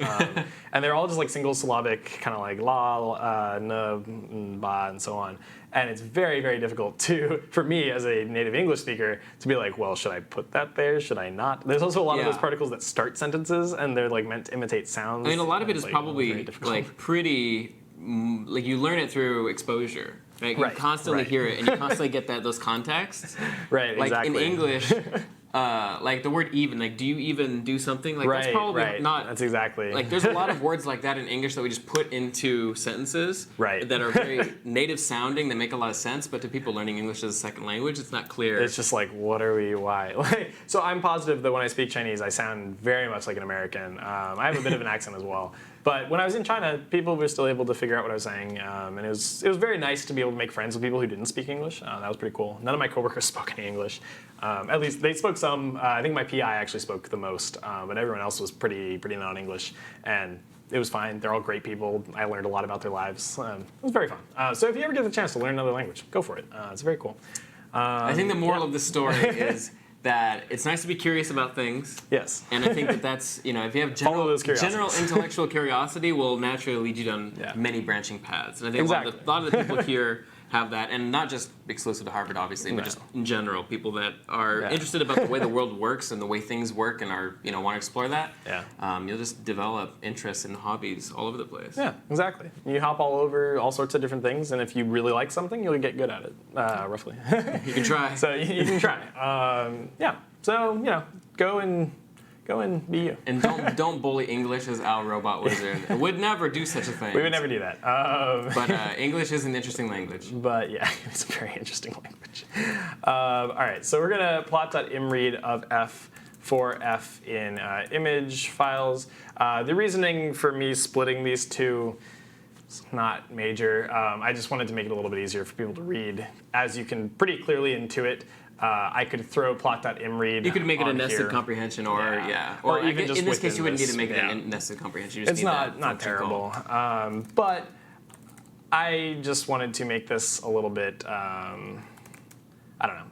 And they're all just like single syllabic, kind of like la, n, ba, and so on. And it's very, very difficult for me as a native English speaker to be like, well, should I put that there? Should I not? There's also a lot of those particles that start sentences, and they're like meant to imitate sounds. I mean, a lot of it is like, probably like pretty, like you learn it through exposure. Right? You constantly hear it, and you constantly get those contexts. Right, like exactly. in English, like the word even, like do you even do something? Like that's probably not. That's exactly. Like there's a lot of words like that in English that we just put into sentences that are very native sounding, that make a lot of sense, but to people learning English as a second language, it's not clear. It's just like, what are we, why? So I'm positive that when I speak Chinese, I sound very much like an American. I have a bit of an accent as well. But when I was in China, people were still able to figure out what I was saying, and it was very nice to be able to make friends with people who didn't speak English. That was pretty cool. None of my coworkers spoke any English. At least they spoke some. I think my PI actually spoke the most, but everyone else was pretty non-English, and it was fine. They're all great people. I learned a lot about their lives. It was very fun. So if you ever get the chance to learn another language, go for it. It's very cool. I think the moral of the story is that it's nice to be curious about things. Yes. And I think that's, if you have general intellectual curiosity will naturally lead you down many branching paths. And I think a lot of the people here have that, and not just exclusive to Harvard, obviously, but just in general, people that are interested about the way the world works and the way things work and are want to explore that. You'll just develop interests and hobbies all over the place. Yeah, exactly. You hop all over all sorts of different things, and if you really like something, you'll get good at it, roughly. You can try. So you can try. So go and be you. And don't bully English as our robot wizard. Would never do such a thing. We would never do that. But English is an interesting language. But yeah, it's a very interesting language. All right, so we're gonna plot.imread of f for f in image files. The reasoning for me splitting these two is not major. I just wanted to make it a little bit easier for people to read. As you can pretty clearly intuit, I could throw plot.imread. You could make it a nested here. comprehension, or or even just in this case, you wouldn't need to make it yeah. a nested comprehension. You just It's need not terrible, but I just wanted to make this a little bit. I don't know.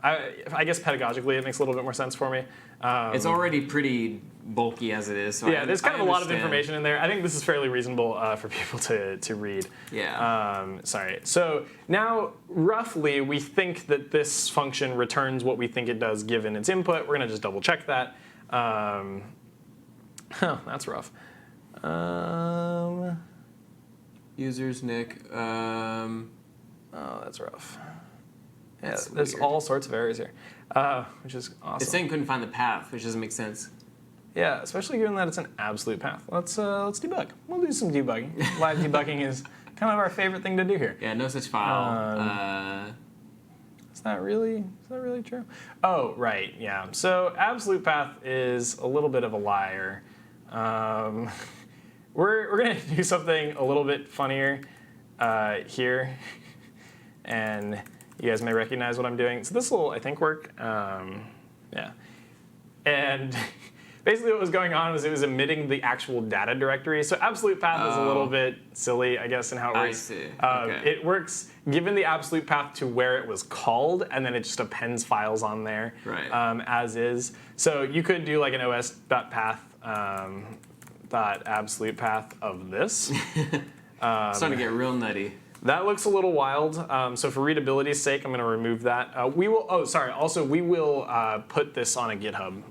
I guess pedagogically, it makes a little bit more sense for me. It's already pretty bulky as it is. So yeah, there's kind of a lot of information in there. I think this is fairly reasonable for people to read. Yeah. Sorry. So now, roughly, we think that this function returns what we think it does given its input. We're going to just double check that. That's rough. Users, Nick. Oh, that's rough. Yeah, That's there's weird. all sorts of errors here, which is awesome. It's saying couldn't find the path, which doesn't make sense. Yeah, especially given that it's an absolute path. Let's debug. We'll do some debugging. Live debugging is kind of our favorite thing to do here. Yeah, no such file. Is that really true? Oh, right. Yeah. So absolute path is a little bit of a liar. We're gonna do something a little bit funnier here, and you guys may recognize what I'm doing. So this will, I think, work. Yeah. And basically what was going on was it was emitting the actual data directory. So absolute path is a little bit silly, I guess, in how it works. I see. Okay. It works given the absolute path to where it was called, and then it just appends files on there as is. So you could do like an os.path dot absolute path of this. Starting to get real nutty. That looks a little wild. So for readability's sake, I'm going to remove that. We will. Oh, sorry. Also, we will put this on a GitHub.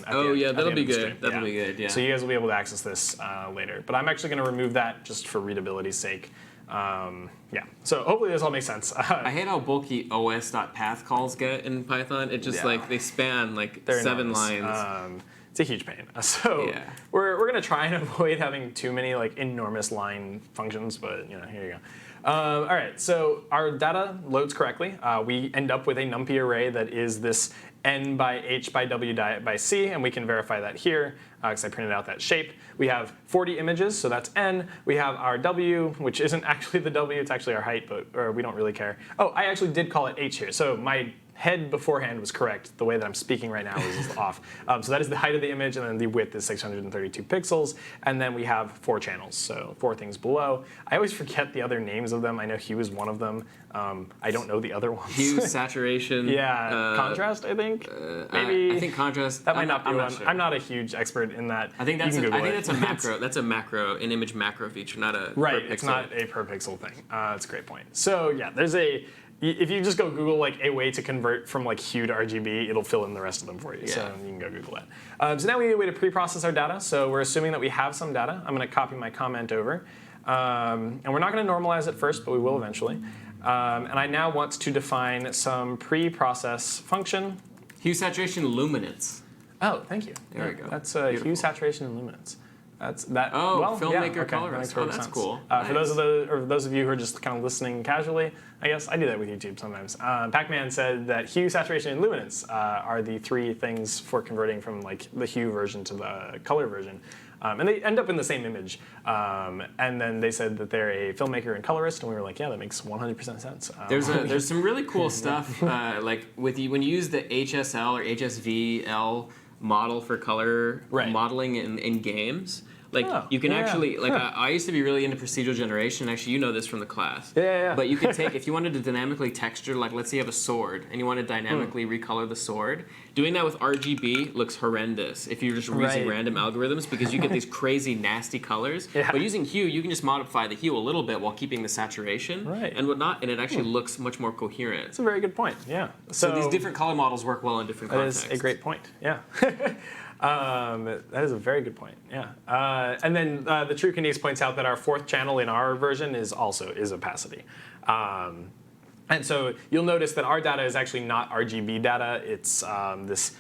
That'll be good. That'll be good. Yeah. So you guys will be able to access this later. But I'm actually going to remove that just for readability's sake. Yeah. So hopefully this all makes sense. I hate how bulky os.path calls get in Python. It just like they span like They're 7 enormous. lines. It's a huge pain. So we're going to try and avoid having too many like enormous line functions. But here you go. All right, so our data loads correctly. We end up with a NumPy array that is this n by h by w by c, and we can verify that here because I printed out that shape. We have 40 images, so that's n. We have our w, which isn't actually the w, it's actually our height, but we don't really care. Oh, I actually did call it h here, so my head beforehand was correct. The way that I'm speaking right now is off. So that is the height of the image, and then the width is 632 pixels. And then we have 4 channels, so 4 things below. I always forget the other names of them. I know hue is one of them. I don't know the other ones. Hue, saturation. Contrast, I think. Maybe. I think contrast. That might not be one. Sure. I'm not a huge expert in that. I think that's a macro. That's a macro, an image macro feature, not a right. per pixel. It's not a per pixel thing. That's a great point. So yeah, if you just go Google like a way to convert from like hue to RGB, it'll fill in the rest of them for you. Yeah. So you can go Google that. So now we need a way to pre-process our data. So we're assuming that we have some data. I'm going to copy my comment over. And we're not going to normalize it first, but we will eventually. And I now want to define some pre-process function. Hue, saturation, luminance. Oh, thank you. There we go. That's hue, saturation, and luminance. That's that. Oh, well, filmmaker, colorist. colorist. Oh, that's cool. For those of you who are just kind of listening casually, I guess I do that with YouTube sometimes. Pac-Man said that hue, saturation, and luminance are the 3 things for converting from like the hue version to the color version. And they end up in the same image. And then they said that they're a filmmaker and colorist, and we were like, yeah, that makes 100% sense. There's some really cool stuff like when you use the HSL or HSVL model for color modeling in games. Like you can actually, like I used to be really into procedural generation. Actually, you know this from the class. Yeah. But you could take, if you wanted to dynamically texture, like let's say you have a sword and you want to dynamically recolor the sword, doing that with RGB looks horrendous if you're just using random algorithms because you get these crazy nasty colors. But using hue, you can just modify the hue a little bit while keeping the saturation and whatnot, and it actually looks much more coherent. That's a very good point. Yeah. So these different color models work well in different contexts. That is a great point. Yeah. That is a very good point. Yeah. And then the True Kinese points out that our fourth channel in our version is opacity. And so you'll notice that our data is actually not RGB data. It's this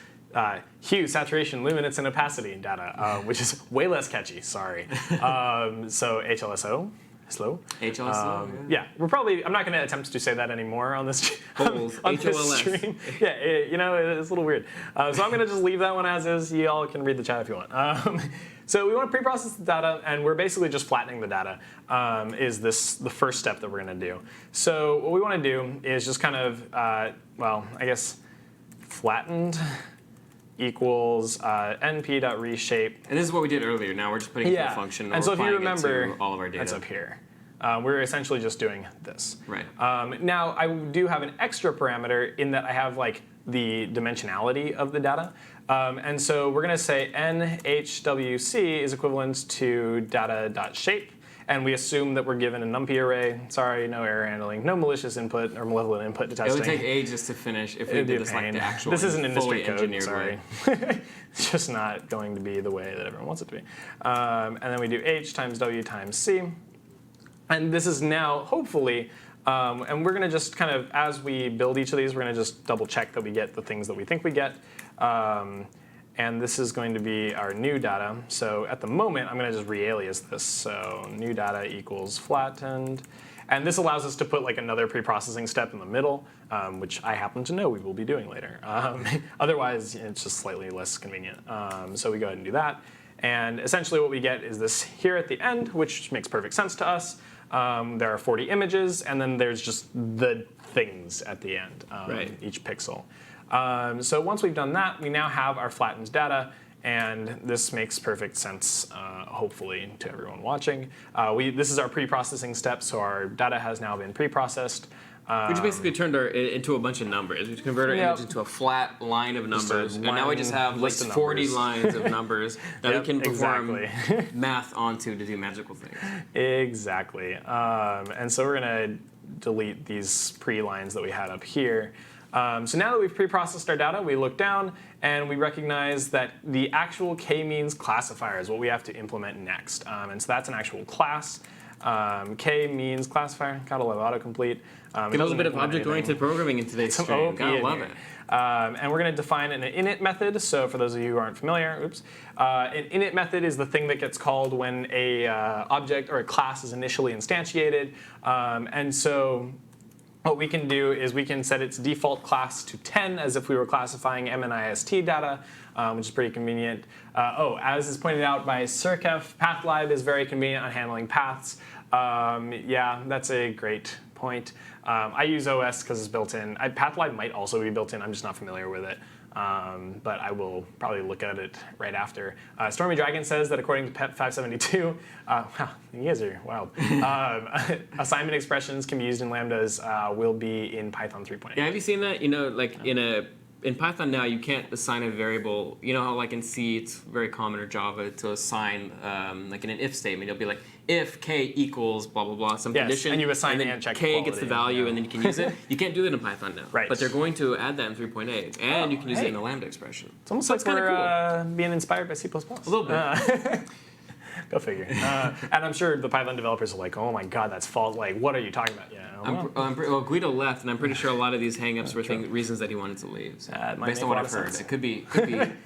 hue, saturation, luminance, and opacity data, which is way less catchy. Sorry. So HLSO. Slow. HLSO. Yeah, I'm not going to attempt to say that anymore on this on this stream. Yeah, it's a little weird. So I'm going to just leave that one as is. You all can read the chat if you want. So we want to pre-process the data, and we're basically just flattening the data. Is this the first step that we're going to do? So what we want to do is just kind of, I guess, flattened equals np.reshape. And this is what we did earlier. Now we're just putting it in a function. And so if you remember, all of our data. it's up here. We're essentially just doing this. Right. Now I do have an extra parameter in that I have like the dimensionality of the data. And so we're going to say nhwc is equivalent to data.shape. And we assume that we're given a numpy array. Sorry, no error handling, no malicious input or malevolent input to testing. It would take ages to finish if we did this like the actual This isn't industry code, sorry. It's just not going to be the way that everyone wants it to be. And then we do h times w times c. And this is now, hopefully, and we're going to just kind of, as we build each of these, we're going to just double check that we get the things that we think we get. And this is going to be our new data. So at the moment, I'm going to just re-alias this. So new data equals flattened. And this allows us to put like another pre-processing step in the middle, which I happen to know we will be doing later. Otherwise, it's just slightly less convenient. So we go ahead and do that. And essentially what we get is this here at the end, which makes perfect sense to us. There are 40 images, and then there's just the things at the end, each pixel. So once we've done that, we now have our flattened data, and this makes perfect sense, hopefully, to everyone watching. This is our pre-processing step, so our data has now been pre-processed. We just basically turned into a bunch of numbers. We converted our image into a flat line of numbers, and now we just have like 40 lines of numbers that we can perform math onto to do magical things. Exactly. And so we're going to delete these pre-lines that we had up here. So now that we've pre-processed our data, we look down and we recognize that the actual k-means classifier is what we have to implement next. And so that's an actual class. K-means classifier. Gotta love autocomplete. Get a little bit of object-oriented programming in today's stream. Gotta love it. And we're going to define an init method. So for those of you who aren't familiar, an init method is the thing that gets called when a object or a class is initially instantiated. And so what we can do is we can set its default class to 10 as if we were classifying MNIST data, which is pretty convenient. As is pointed out by Circef, pathlib is very convenient on handling paths. Yeah, that's a great point. I use OS because it's built in. Pathlib might also be built in. I'm just not familiar with it. But I will probably look at it right after. Stormy Dragon says that according to PEP572, wow, you guys are wild. Assignment expressions can be used in lambdas will be in Python 3.8. Yeah, have you seen that? You know, like in Python now, you can't assign a variable. You know how like in C, it's very common, or Java, to assign like in an if statement, you'll be like, if k equals blah, blah, blah, some condition. And you assign and then check k gets the value, and then you can use it. You can't do that in Python now. Right. But they're going to add that in 3.8, and you can use it in a lambda expression. It's almost like we're being inspired by C++. A little bit. Go figure. And I'm sure the Python developers are like, oh my god, that's false. Like, what are you talking about? Well, Guido left, and I'm pretty sure a lot of these hangups were reasons that he wanted to leave. So based on what I've heard, it could be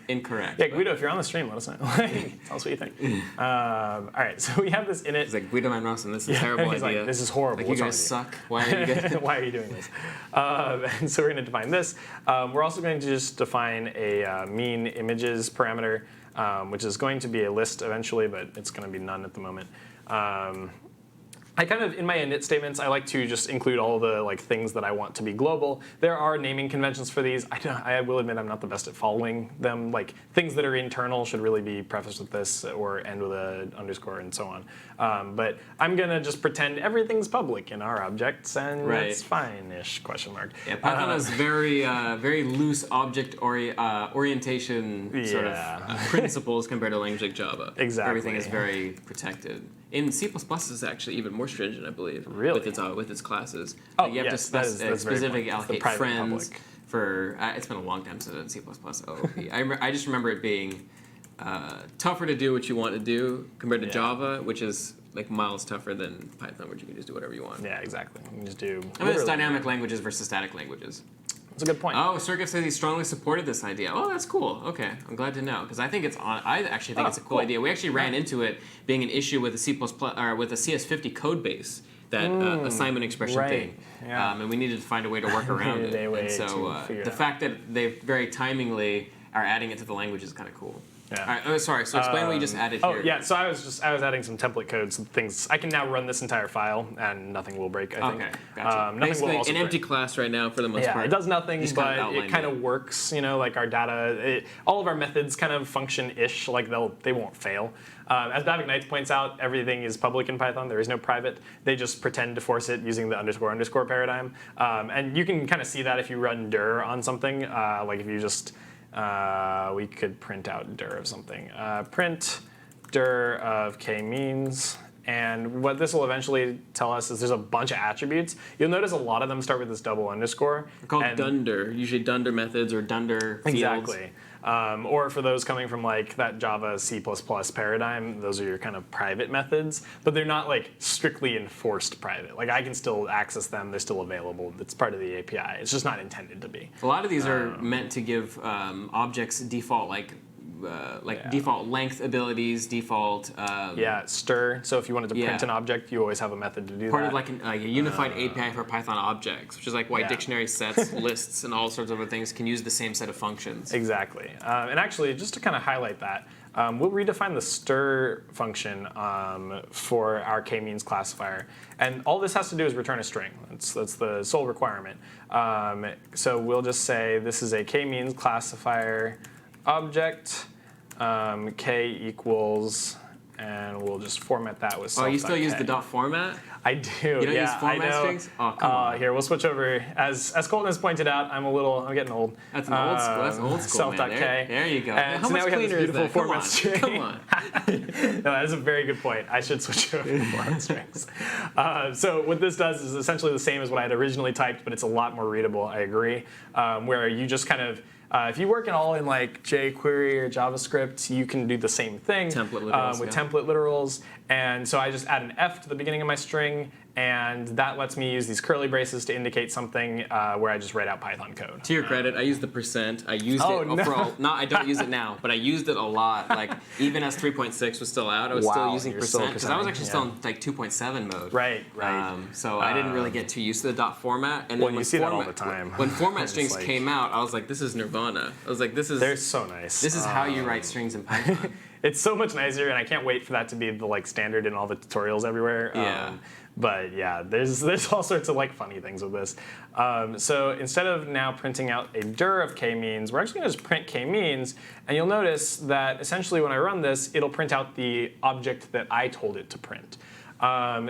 incorrect. Yeah, Guido, if you're on the stream, let us know. Tell us what you think. All right, so we have this init. He's like, Guido Manrossen, this is a terrible idea. Like, this is horrible. Like, you guys suck. Why are you Why are you doing this? And so we're going to define this. We're also going to just define a mean images parameter, which is going to be a list eventually, but it's going to be none at the moment. I kind of, in my init statements, I like to just include all the like things that I want to be global. There are naming conventions for these. I will admit I'm not the best at following them. Like things that are internal should really be prefaced with this or end with an underscore and so on. But I'm gonna just pretend everything's public in our objects and it's fine-ish, question mark. Yeah, Python has very loose object orientation sort of principles compared to language like Java. Exactly. Everything is very protected. In C++ is actually even more stringent, I believe. Really? With its classes. Oh, you have to specifically allocate friends public. For. It's been a long time since I've done C++ OOP. I just remember it being tougher to do what you want to do compared to Java, which is like miles tougher than Python, which you can just do whatever you want. Yeah, exactly. You can just do. I mean, it's dynamic languages versus static languages. That's a good point. Oh, Sergey says he strongly supported this idea. Oh, that's cool. Okay, I'm glad to know because I think it's on. I actually think it's a cool idea. We actually ran into it being an issue with a C++ or with a CS50 code base, that assignment expression thing, and we needed to find a way to work around it. And so the fact that they very timingly are adding it to the language is kind of cool. Yeah. All right, oh, sorry. So explain what you just added here. Oh, yeah. So I was adding some template code, some things. I can now run this entire file, and nothing will break. I think. Okay, gotcha. Nothing will also an empty break. class right now for the most part. Yeah, it does nothing, but it kind it. of works. You know, like our data, all of our methods kind of function-ish. Like they won't fail. As Bhavik Knights points out, everything is public in Python. There is no private. They just pretend to force it using the underscore paradigm. And you can kind of see that if you run dir on something. Like if you just we could print out dir of something. Print dir of k-means. And what this will eventually tell us is there's a bunch of attributes. You'll notice a lot of them start with this double underscore. They're called dunder, usually dunder methods or dunder fields. Exactly. Or for those coming from like that Java C++ paradigm, those are your kind of private methods, but they're not like strictly enforced private. Like I can still access them, they're still available. It's part of the API. It's just not intended to be. A lot of these are meant to give objects default default length abilities, default. Stir. So if you wanted to print an object, you always have a method to do that. Part of like a unified API for Python objects, which is like why dictionary sets, lists, and all sorts of other things can use the same set of functions. Exactly. And actually, just to kind of highlight that, we'll redefine the stir function for our k-means classifier. And all this has to do is return a string. That's the sole requirement. So we'll just say this is a k-means classifier object, k equals, and we'll just format that with self. Oh, you still use the dot format? I do. You don't use format strings? Oh, come on. Here, we'll switch over. As Colton has pointed out, I'm getting old. That's an old school. That's old school. Self.k. There you go. And How so much now we have this cleaner is beautiful that? format string. Come on. No, that is a very good point. I should switch over to format strings. So what this does is essentially the same as what I had originally typed, but it's a lot more readable. I agree. Where you just kind of if you work in like jQuery or JavaScript, you can do the same thing template literals, with template literals. And so I just add an F to the beginning of my string, and that lets me use these curly braces to indicate something where I just write out Python code. To your credit, I used the %. I used it overall. No, I don't use it now, but I used it a lot. Like even as 3.6 was still out, I was still using % because I was actually still in like 2.7 mode. Right. So I didn't really get too used to the dot format. And then you see that all the time. When format strings came out, I was like, this is nirvana. I was like, they're so nice. This is how you write strings in Python. It's so much nicer, and I can't wait for that to be the standard in all the tutorials everywhere. Yeah. But yeah, there's all sorts of funny things with this. So instead of now printing out a dir of k-means, we're actually going to just print k-means, and you'll notice that essentially when I run this, it'll print out the object that I told it to print.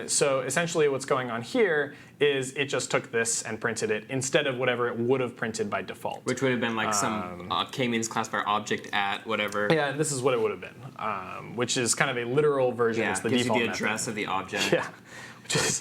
So essentially what's going on here is it just took this and printed it instead of whatever it would have printed by default. Which would have been like some k-means classifier object at whatever. Yeah, this is what it would have been, which is kind of a literal version. Yeah, it's the gives default you the address of the object. Yeah.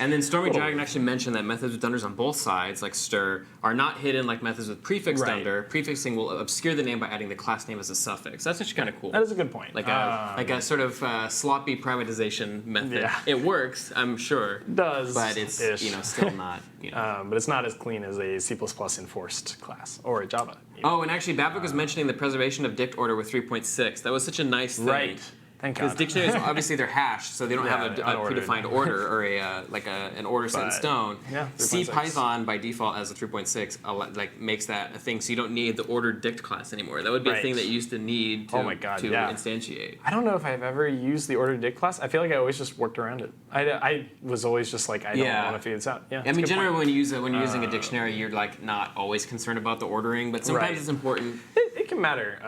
And then Stormy Dragon actually mentioned that methods with dunders on both sides, like stir, are not hidden like methods with prefix dunder. Prefixing will obscure the name by adding the class name as a suffix. That's actually kind of cool. That is a good point. Like a sort of sloppy privatization method. Yeah. It works, I'm sure. It does. But it's still not. But it's not as clean as a C++ enforced class or a Java. Oh, and actually Bhavik was mentioning the preservation of dict order with 3.6. That was such a nice thing. Right. Thank God. Because dictionaries, obviously, they're hashed, so they don't have a unordered. predefined order or an order set in stone. Yeah, C 3.6. Python by default as a 3.6 makes that a thing, so you don't need the ordered dict class anymore. That would be a thing that you used to need to, instantiate. I don't know if I've ever used the ordered dict class. I feel like I always just worked around it. I was always just like, I don't want to figure this out. Yeah. I mean, generally when you're using a dictionary, you're like not always concerned about the ordering, but sometimes it's important. It can matter,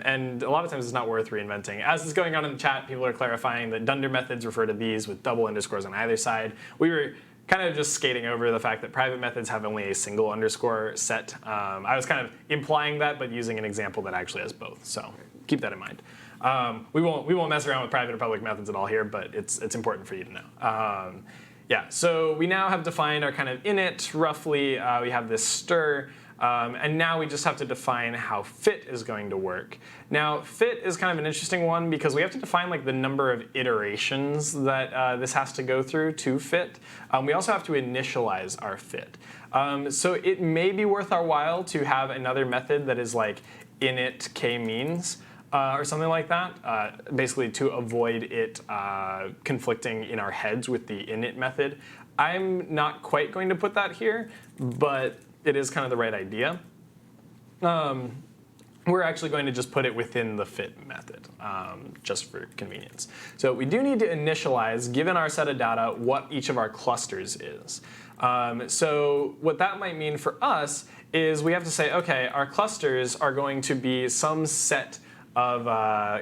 and a lot of times it's not worth reinventing. As is going on in the chat, people are clarifying that dunder methods refer to these with double underscores on either side. We were kind of just skating over the fact that private methods have only a single underscore set. I was kind of implying that, but using an example that actually has both. So keep that in mind. We won't mess around with private and public methods at all here, but it's important for you to know. So we now have defined our kind of init roughly. We have this stir. And now we just have to define how fit is going to work. Now, fit is kind of an interesting one because we have to define like the number of iterations that this has to go through to fit. We also have to initialize our fit. So it may be worth our while to have another method that is like init k-means. Or something like that, basically to avoid it conflicting in our heads with the init method. I'm not quite going to put that here, but it is kind of the right idea. We're actually going to just put it within the fit method, just for convenience. So we do need to initialize, given our set of data, what each of our clusters is. So what that might mean for us is we have to say, okay, our clusters are going to be some set of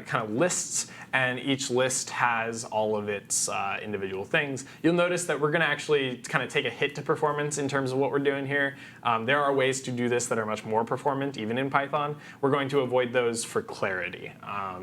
kind of lists, and each list has all of its individual things. You'll notice that we're going to actually kind of take a hit to performance in terms of what we're doing here. There are ways to do this that are much more performant, even in Python. We're going to avoid those for clarity,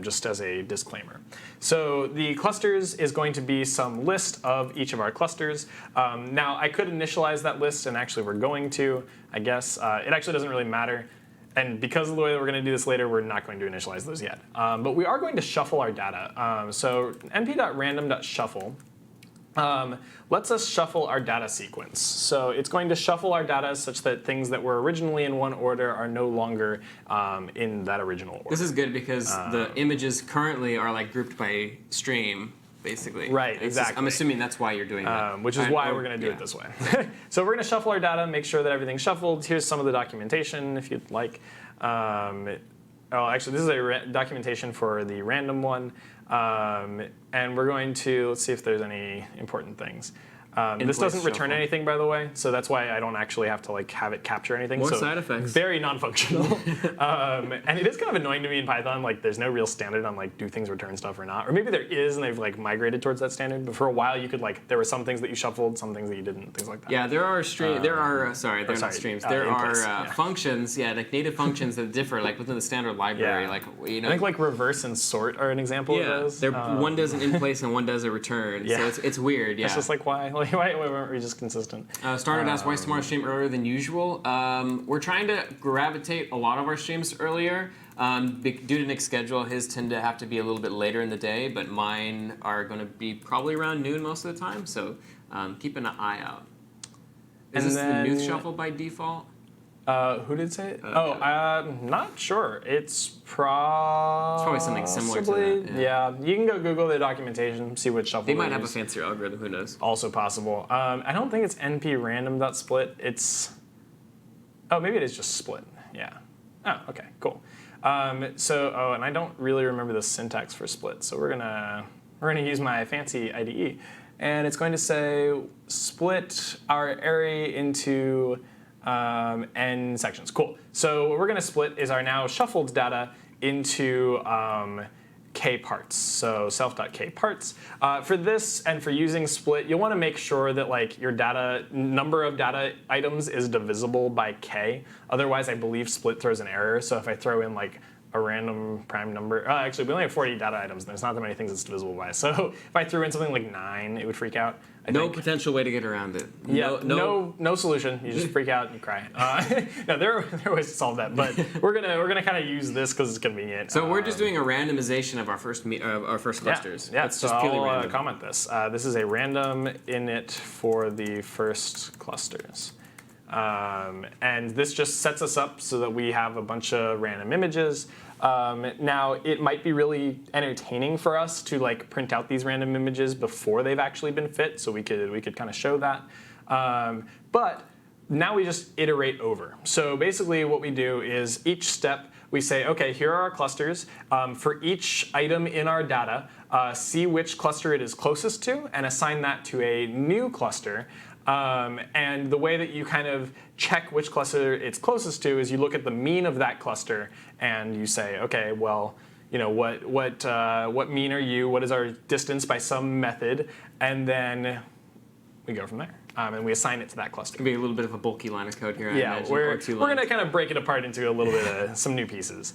just as a disclaimer. So the clusters is going to be some list of each of our clusters. Now, I could initialize that list, and actually we're going to, I guess. It actually doesn't really matter. And because of the way that we're going to do this later, we're not going to initialize those yet. But we are going to shuffle our data. So np.random.shuffle lets us shuffle our data sequence. So it's going to shuffle our data such that things that were originally in one order are no longer in that original order. This is good because the images currently are like grouped by stream. Basically. Right, exactly. I'm assuming that's why you're doing that. Which is why we're going to do it this way. So we're going to shuffle our data, make sure that everything's shuffled. Here's some of the documentation if you'd like. Actually, this is a documentation for the random one. And we're going to, let's see if there's any important things. This doesn't return anything, by the way, so that's why I don't actually have to like have it capture anything. More so side effects. Very non-functional. And it is kind of annoying to me in Python. Like, there's no real standard on like do things return stuff or not, or maybe there is, and they've like migrated towards that standard. But for a while, you could like there were some things that you shuffled, some things that you didn't, things like that. Yeah, there are not streams. There are functions, like native functions that differ, like within the standard library. Like I think like reverse and sort are an example of those. One does an in place and one does a return. So it's weird. Yeah. It's just like why weren't we just consistent? Started asked why tomorrow's stream earlier than usual. We're trying to gravitate a lot of our streams earlier. Due to Nick's schedule, his tend to have to be a little bit later in the day, but mine are going to be probably around noon most of the time. So keep an eye out. Is this the Nuth shuffle by default? Who did say it? Not sure. It's probably something similar to that. Yeah, you can go Google the documentation, see which shuffle they might have a fancier algorithm. Who knows? Also possible. I don't think it's np-random.split. It's maybe it is just split. Yeah. Oh, okay, cool. And I don't really remember the syntax for split, so we're gonna use my fancy IDE, and it's going to say split our array into n sections. Cool. So what we're going to split is our now shuffled data into k parts. So self.k parts. For this and for using split, you'll want to make sure that like your number of data items is divisible by k. Otherwise, I believe split throws an error. So if I throw in like a random prime number. Actually, we only have 40 data items, and there's not that many things it's divisible by. So if I threw in something like 9, it would freak out. No potential way to get around it. Yeah, no solution. You just freak out and cry. No, there are ways to solve that, but we're gonna kind of use this because it's convenient. So we're just doing a randomization of our first clusters. Yeah. That's just purely random. Comment this. This is a random init for the first clusters. And this just sets us up so that we have a bunch of random images. Now, it might be really entertaining for us to like print out these random images before they've actually been fit, so we could kind of show that. But now we just iterate over. So basically what we do is each step we say, OK, here are our clusters. For each item in our data, see which cluster it is closest to and assign that to a new cluster. And the way that you kind of check which cluster it's closest to is you look at the mean of that cluster and you say, OK, well, what mean are you? What is our distance by some method? And then we go from there. And we assign it to that cluster. It could be a little bit of a bulky line of code here. Yeah, we're going to kind of break it apart into a little bit of some new pieces.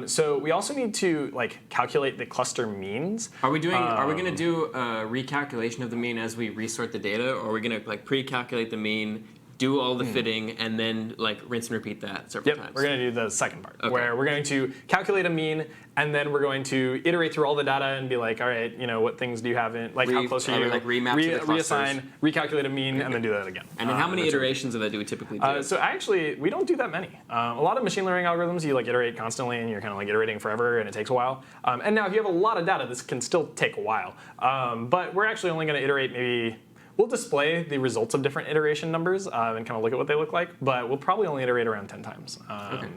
So we also need to like calculate the cluster means. Are we going to do a recalculation of the mean as we resort the data, or are we going to like pre-calculate the mean, do all the fitting, and then like rinse and repeat that several times? We're going to do the second part, where we're going to calculate a mean, and then we're going to iterate through all the data and be like, all right, what things do you have in, like how close are you? Like remap to the clusters. Reassign, recalculate a mean, and then do that again. And then how many iterations of that do we typically do? So actually, we don't do that many. A lot of machine learning algorithms, you like iterate constantly, and you're kind of like iterating forever, and it takes a while. And now, if you have a lot of data, this can still take a while. But we're actually only going to iterate maybe. We'll display the results of different iteration numbers and kind of look at what they look like, but we'll probably only iterate around 10 times.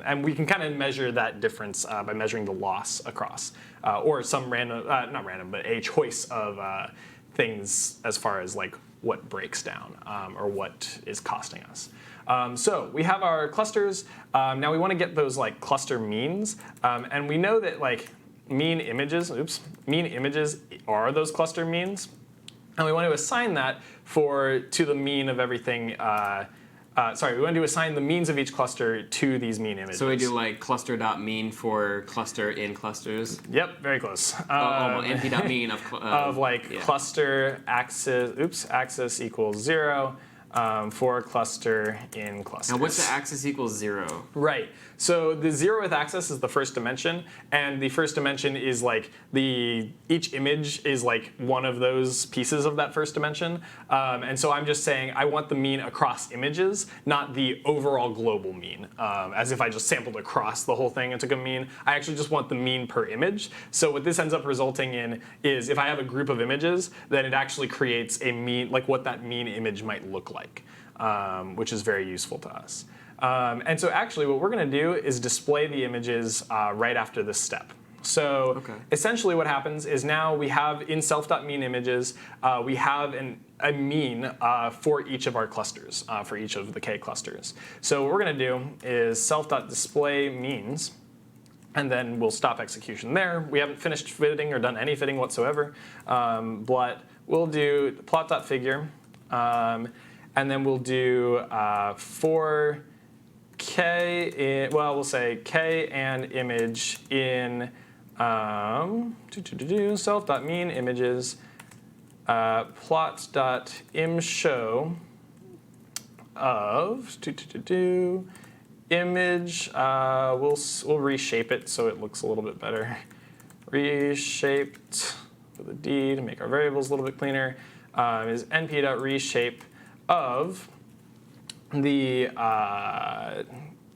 And we can kind of measure that difference by measuring the loss across, or some random, not random, but a choice of things as far as like what breaks down or what is costing us. So we have our clusters. Now we want to get those like cluster means, and we know that like mean images are those cluster means. And we want to assign that to the mean of everything. We want to assign the means of each cluster to these mean images. So we do like cluster.mean for cluster in clusters? Yep, very close. np.mean of cluster axis equals 0 for cluster in clusters. Now what's the axis equals 0? Right. So the 0th axis is the first dimension, and the first dimension is like each image is like one of those pieces of that first dimension. And so I'm just saying I want the mean across images, not the overall global mean. As if I just sampled across the whole thing and took a mean. I actually just want the mean per image. So what this ends up resulting in is if I have a group of images, then it actually creates a mean, like what that mean image might look like, which is very useful to us. And so actually what we're going to do is display the images right after this step. So essentially what happens is now we have in self.mean images, we have a mean for each of our clusters, for each of the k clusters. So what we're going to do is self.display means, and then we'll stop execution there. We haven't finished fitting or done any fitting whatsoever, but we'll do plot.figure, and then we'll do for k, we'll say k and image in self.mean images plot.imshow of image. We'll reshape it so it looks a little bit better. Reshaped with a D to make our variables a little bit cleaner is np.reshape of the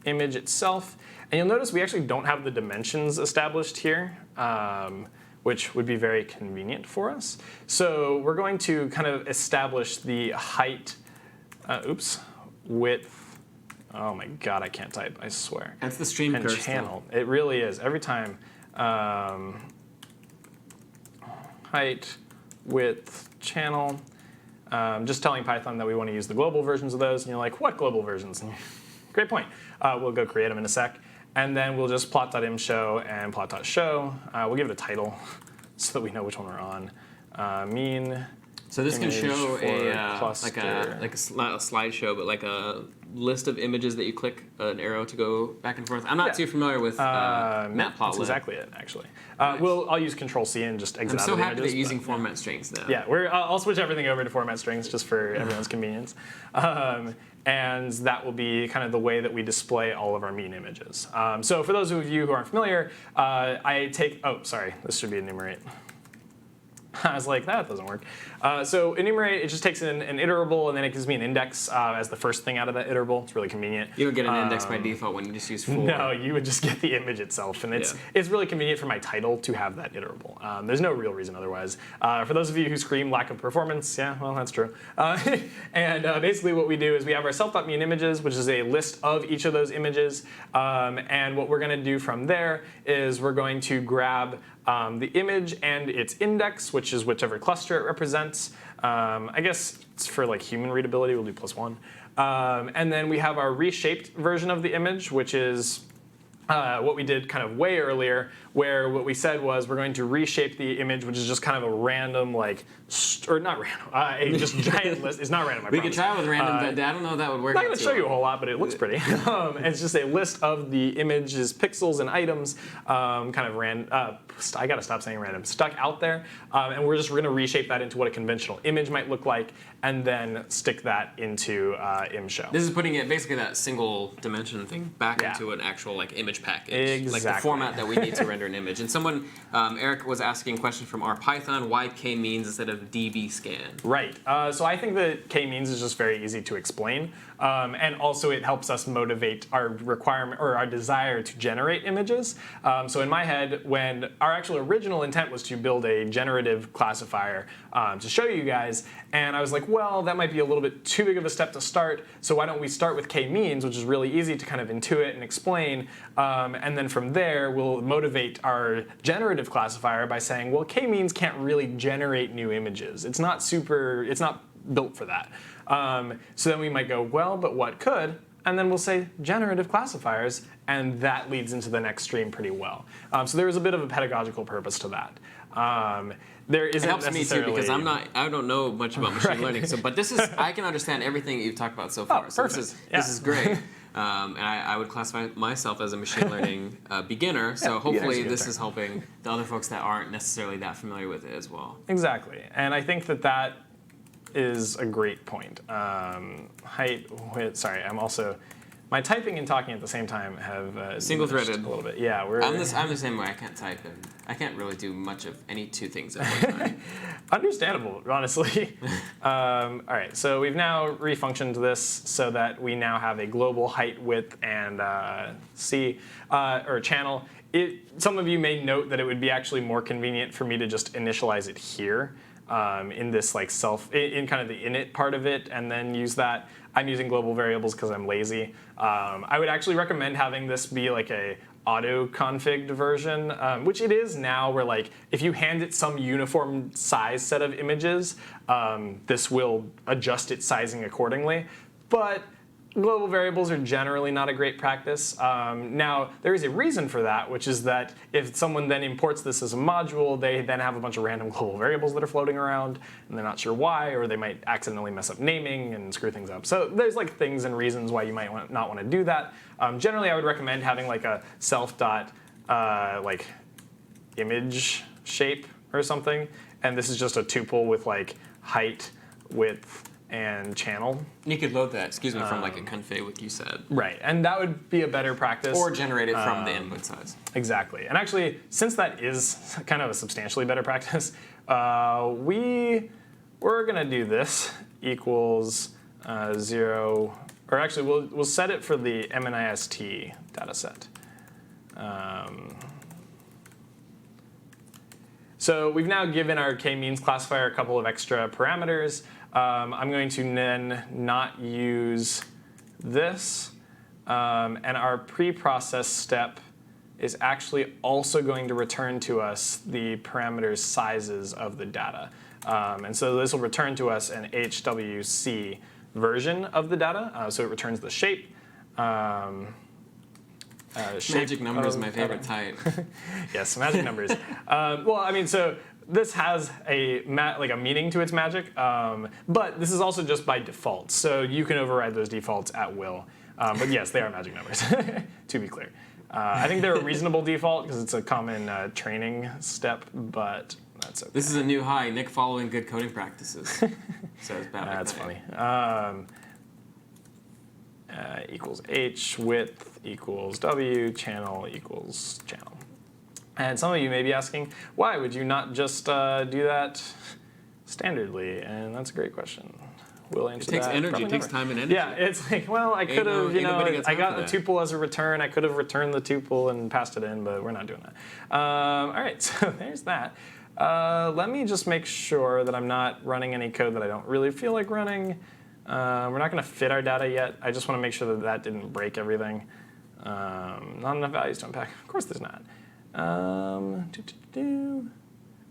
image itself. And you'll notice we actually don't have the dimensions established here, which would be very convenient for us. So we're going to kind of establish the height, width. Oh my God, I can't type, I swear. That's the stream and curse channel. Though. It really is. Every time. Height, width, channel. Just telling Python that we want to use the global versions of those, and you're like, what global versions? Great point. We'll go create them in a sec. And then we'll just plot.imshow and plot.show. We'll give it a title so that we know which one we're on. Mean. So this can show a slideshow, but like a list of images that you click an arrow to go back and forth. I'm not too familiar with matplotlib. That's exactly it, actually. Nice. I'll use Control-C and just exit out of the images. I'm so happy that you're using format strings now. Yeah, I'll switch everything over to format strings just for everyone's convenience. And that will be kind of the way that we display all of our mean images. So for those of you who aren't familiar, this should be enumerate. I was like, that doesn't work. So enumerate, it just takes in an iterable, and then it gives me an index as the first thing out of that iterable. It's really convenient. You don't get an index by default when you just use for. No, you would just get the image itself, and it's really convenient for my title to have that iterable. There's no real reason otherwise. For those of you who scream lack of performance, yeah, well, that's true. And basically what we do is we have our self.mean images, which is a list of each of those images, and what we're going to do from there is we're going to grab the image and its index, which is whichever cluster it represents. I guess it's for like human readability, we'll do +1. And then we have our reshaped version of the image, which is what we did kind of way earlier, where what we said was we're going to reshape the image, which is just kind of a random, like, or not random, just giant list. It's not random, I promise. We could try with random, but I don't know if that would work. I'm not going to show you a whole lot, but it looks pretty. It's just a list of the image's pixels and items, kind of I got to stop saying random, stuck out there. And we're just going to reshape that into what a conventional image might look like, and then stick that into ImShow. This is putting it, basically that single dimension thing, back into an actual like image package. Exactly. Like the format that we need to render an image. And someone, Eric was asking a question from our Python, why k-means instead of dbScan? Right. So I think that k-means is just very easy to explain. And also it helps us motivate our requirement or our desire to generate images. So in my head, when our actual original intent was to build a generative classifier to show you guys, and I was like, well, that might be a little bit too big of a step to start, so why don't we start with k-means, which is really easy to kind of intuit and explain, and then from there we'll motivate our generative classifier by saying, well, k-means can't really generate new images. It's not built for that. So then we might go, well, but what could? And then we'll say generative classifiers, and that leads into the next stream pretty well. So there is a bit of a pedagogical purpose to that. There isn't it helps necessarily... me too because I don't know much about machine learning. So, but I can understand everything you've talked about so far. So perfect. this is great. And I would classify myself as a machine learning beginner. So hopefully this is helping the other folks that aren't necessarily that familiar with it as well. Exactly. And I think that is a great point. Height, width, sorry, I'm also... My typing and talking at the same time have single-threaded a little bit. Yeah, I'm the same way. I can't type and I can't really do much of any two things at one time. Understandable, honestly. All right, so we've now refunctioned this so that we now have a global height, width, and or channel. Some of you may note that it would be actually more convenient for me to just initialize it here in this like in kind of the init part of it, and then use that. I'm using global variables because I'm lazy. I would actually recommend having this be like a auto-configured version, which it is now, where like if you hand it some uniform size set of images, this will adjust its sizing accordingly. But global variables are generally not a great practice. Now, there is a reason for that, which is that if someone then imports this as a module, they then have a bunch of random global variables that are floating around, and they're not sure why, or they might accidentally mess up naming and screw things up. So there's like things and reasons why you might not want to do that. Generally, I would recommend having like a like image shape or something, and this is just a tuple with like height, width, and channel. You could load that, from like a config, like you said. Right, and that would be a better practice. Or generate it from the input size. Exactly, and actually, since that is kind of a substantially better practice, we're gonna do this equals 0, or actually we'll set it for the MNIST data set. So we've now given our k-means classifier a couple of extra parameters. I'm going to then not use this, and our pre-process step is actually also going to return to us the parameters sizes of the data. And so this will return to us an HWC version of the data, so it returns the shape. Magic number is my favorite type. Yes, magic numbers. Well, I mean, so this has a meaning to its magic, but this is also just by default. So you can override those defaults at will. But yes, they are magic numbers, to be clear. I think they're a reasonable default because it's a common training step, but that's okay. This is a new high. Nick following good coding practices. So it's bad. That's funny. Equals H, width equals W, channel equals channel. And some of you may be asking, why would you not just do that standardly? And that's a great question. We'll answer that. It takes energy. Probably It takes never. time and energy. Yeah, it's like, well, I could have, I got the tuple as a return. I could have returned the tuple and passed it in, but we're not doing that. All right, so there's that. Let me just make sure that I'm not running any code that I don't really feel like running. We're not going to fit our data yet. I just want to make sure that that didn't break everything. Not enough values to unpack. Of course there's not.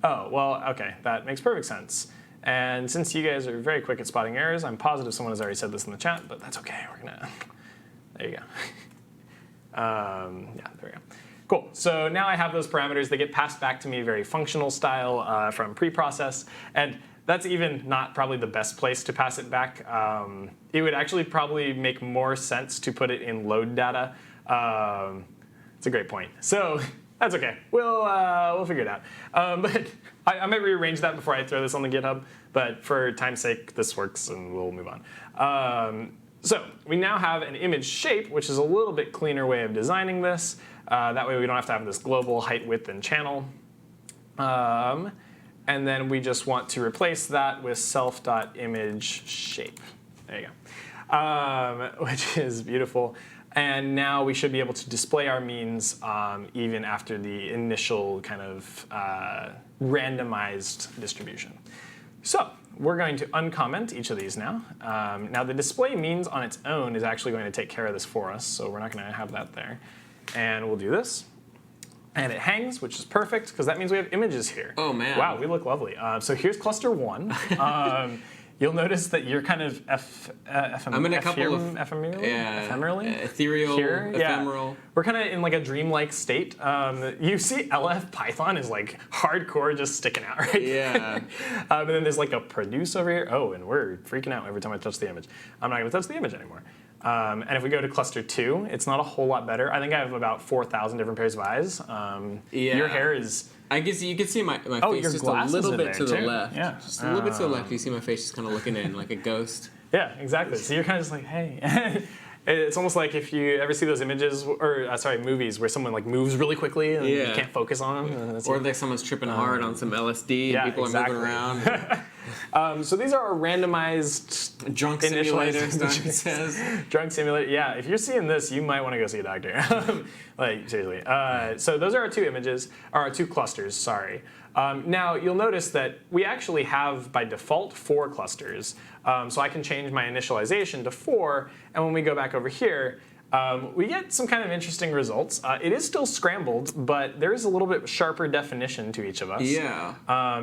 Oh, well, okay, that makes perfect sense. And since you guys are very quick at spotting errors, I'm positive someone has already said this in the chat, but that's okay. We're gonna, there you go. Yeah, there we go. Cool, so now I have those parameters. They get passed back to me very functional style from preprocess. And that's even not probably the best place to pass it back. It would actually probably make more sense to put it in load data. It's a great point. So that's okay. We'll figure it out. But I might rearrange that before I throw this on the GitHub. But for time's sake, this works, and we'll move on. So we now have an image shape, which is a little bit cleaner way of designing this. That way we don't have to have this global height, width, and channel. And then we just want to replace that with self.imageShape. There you go. Which is beautiful. And now we should be able to display our means even after the initial kind of randomized distribution. So we're going to uncomment each of these now. Now the display means on its own is actually going to take care of this for us, so we're not going to have that there. And we'll do this. And it hangs, which is perfect, because that means we have images here. Oh, man. Wow, we look lovely. So here's cluster 1. You'll notice that you're kind of I'm in a couple of ephemerally? Ethereal, here? ephemeral. Yeah. We're kind of in like a dreamlike state. You see LF Python is like hardcore just sticking out right Yeah. But then there's like a produce over here. Oh, and we're freaking out every time I touch the image. I'm not going to touch the image anymore. And if we go to cluster 2, it's not a whole lot better. I think I have about 4,000 different pairs of eyes. Your hair is... You can see my face your just a little bit to the too. left. Yeah. Just a little bit to the left. You see my face just kind of looking in like a ghost. Yeah, exactly. So you're kind of just like, hey. It's almost like if you ever see those images, or movies where someone like moves really quickly and you can't focus on them. Or like someone's tripping hard on some LSD and people are moving around. So these are our randomized drunk simulators, Duncan says. Drunk simulator. Yeah, if you're seeing this, you might want to go see a doctor. Like, seriously. So those are our two images, or our two clusters, sorry. Now, you'll notice that we actually have, by default, 4 clusters. So I can change my initialization to 4, and when we go back over here, we get some kind of interesting results. It is still scrambled, but there is a little bit sharper definition to each of us. Yeah.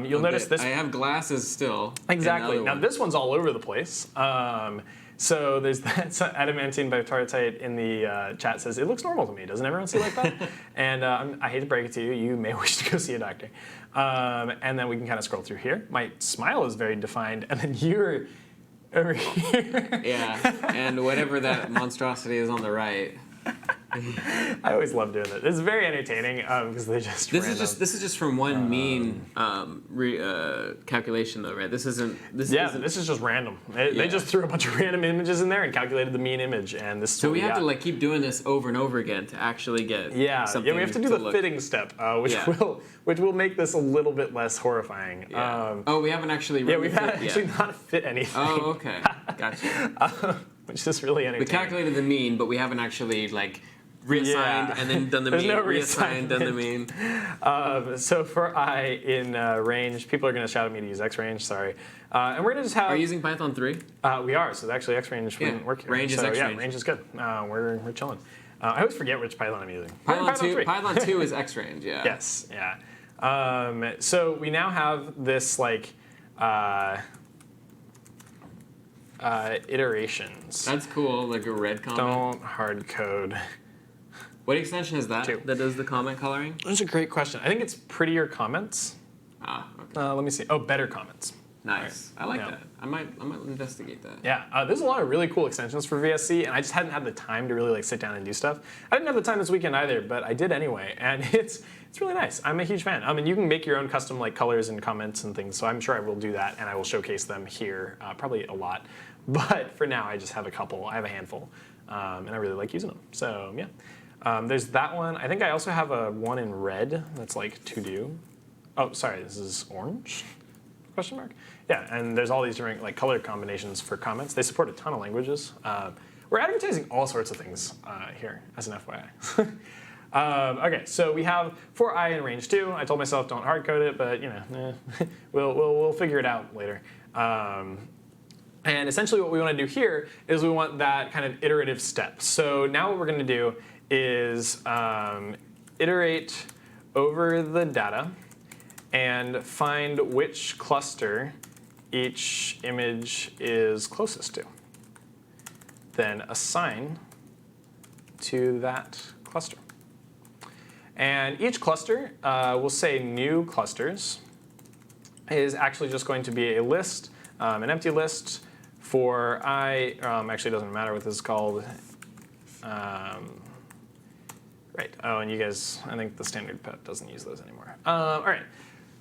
You'll notice this. I have glasses still. Exactly. Now this one's all over the place. So there's that. So Adamantine Bipartite in the chat says, it looks normal to me. Doesn't everyone see like that? And I hate to break it to you, you may wish to go see a doctor. And then we can kind of scroll through here. My smile is very defined, and then you're over here. Yeah, and whatever that monstrosity is on the right. I always love doing it. It's very entertaining because they just. This is just from one mean calculation though, right? This isn't. This is just random. They just threw a bunch of random images in there and calculated the mean image, and this. So we have to like keep doing this over and over again to actually get. Something we have to do the fitting step, which will make this a little bit less horrifying. Yeah. We haven't actually. We've actually not fit anything. Oh, okay, gotcha. Which is really entertaining. We calculated the mean, but we haven't actually like reassigned and then done the mean. No reassigned, done the mean. So for I in range, people are going to shout at me to use xrange. Sorry, and we're going to just have. Are you using Python 3? We are. So actually, xrange wouldn't work here. Range is xrange. Yeah, range is good. We're chilling. I always forget which Python I'm using. Python 2 is xrange. Yeah. Yes. Yeah. So we now have this like. Iterations. That's cool, like a red comment. Don't hard code. What extension is that? 2. That does the comment coloring? That's a great question. I think it's prettier comments. Okay. Let me see. Oh, better comments. Nice. Right. I like that. I might investigate that. Yeah. There's a lot of really cool extensions for VSC, and I just hadn't had the time to really like sit down and do stuff. I didn't have the time this weekend either, but I did anyway, and it's really nice. I'm a huge fan. I mean, you can make your own custom like colors and comments and things, so I'm sure I will do that, and I will showcase them here probably a lot. But for now, I just have a couple. I have a handful, and I really like using them. So yeah. There's that one. I think I also have a one in red that's like to do. Oh, sorry, this is orange? Question mark? Yeah, and there's all these different like color combinations for comments. They support a ton of languages. We're advertising all sorts of things here as an FYI. Okay, so we have for I in range 2. I told myself don't hard code it, but you know, we'll figure it out later. And essentially what we want to do here is we want that kind of iterative step. So now what we're going to do is iterate over the data and find which cluster each image is closest to. Then assign to that cluster. And each cluster, we'll say new clusters, is actually just going to be a list, an empty list for I. Actually, it doesn't matter what this is called. Right. Oh, and you guys, I think the standard pet doesn't use those anymore. All right.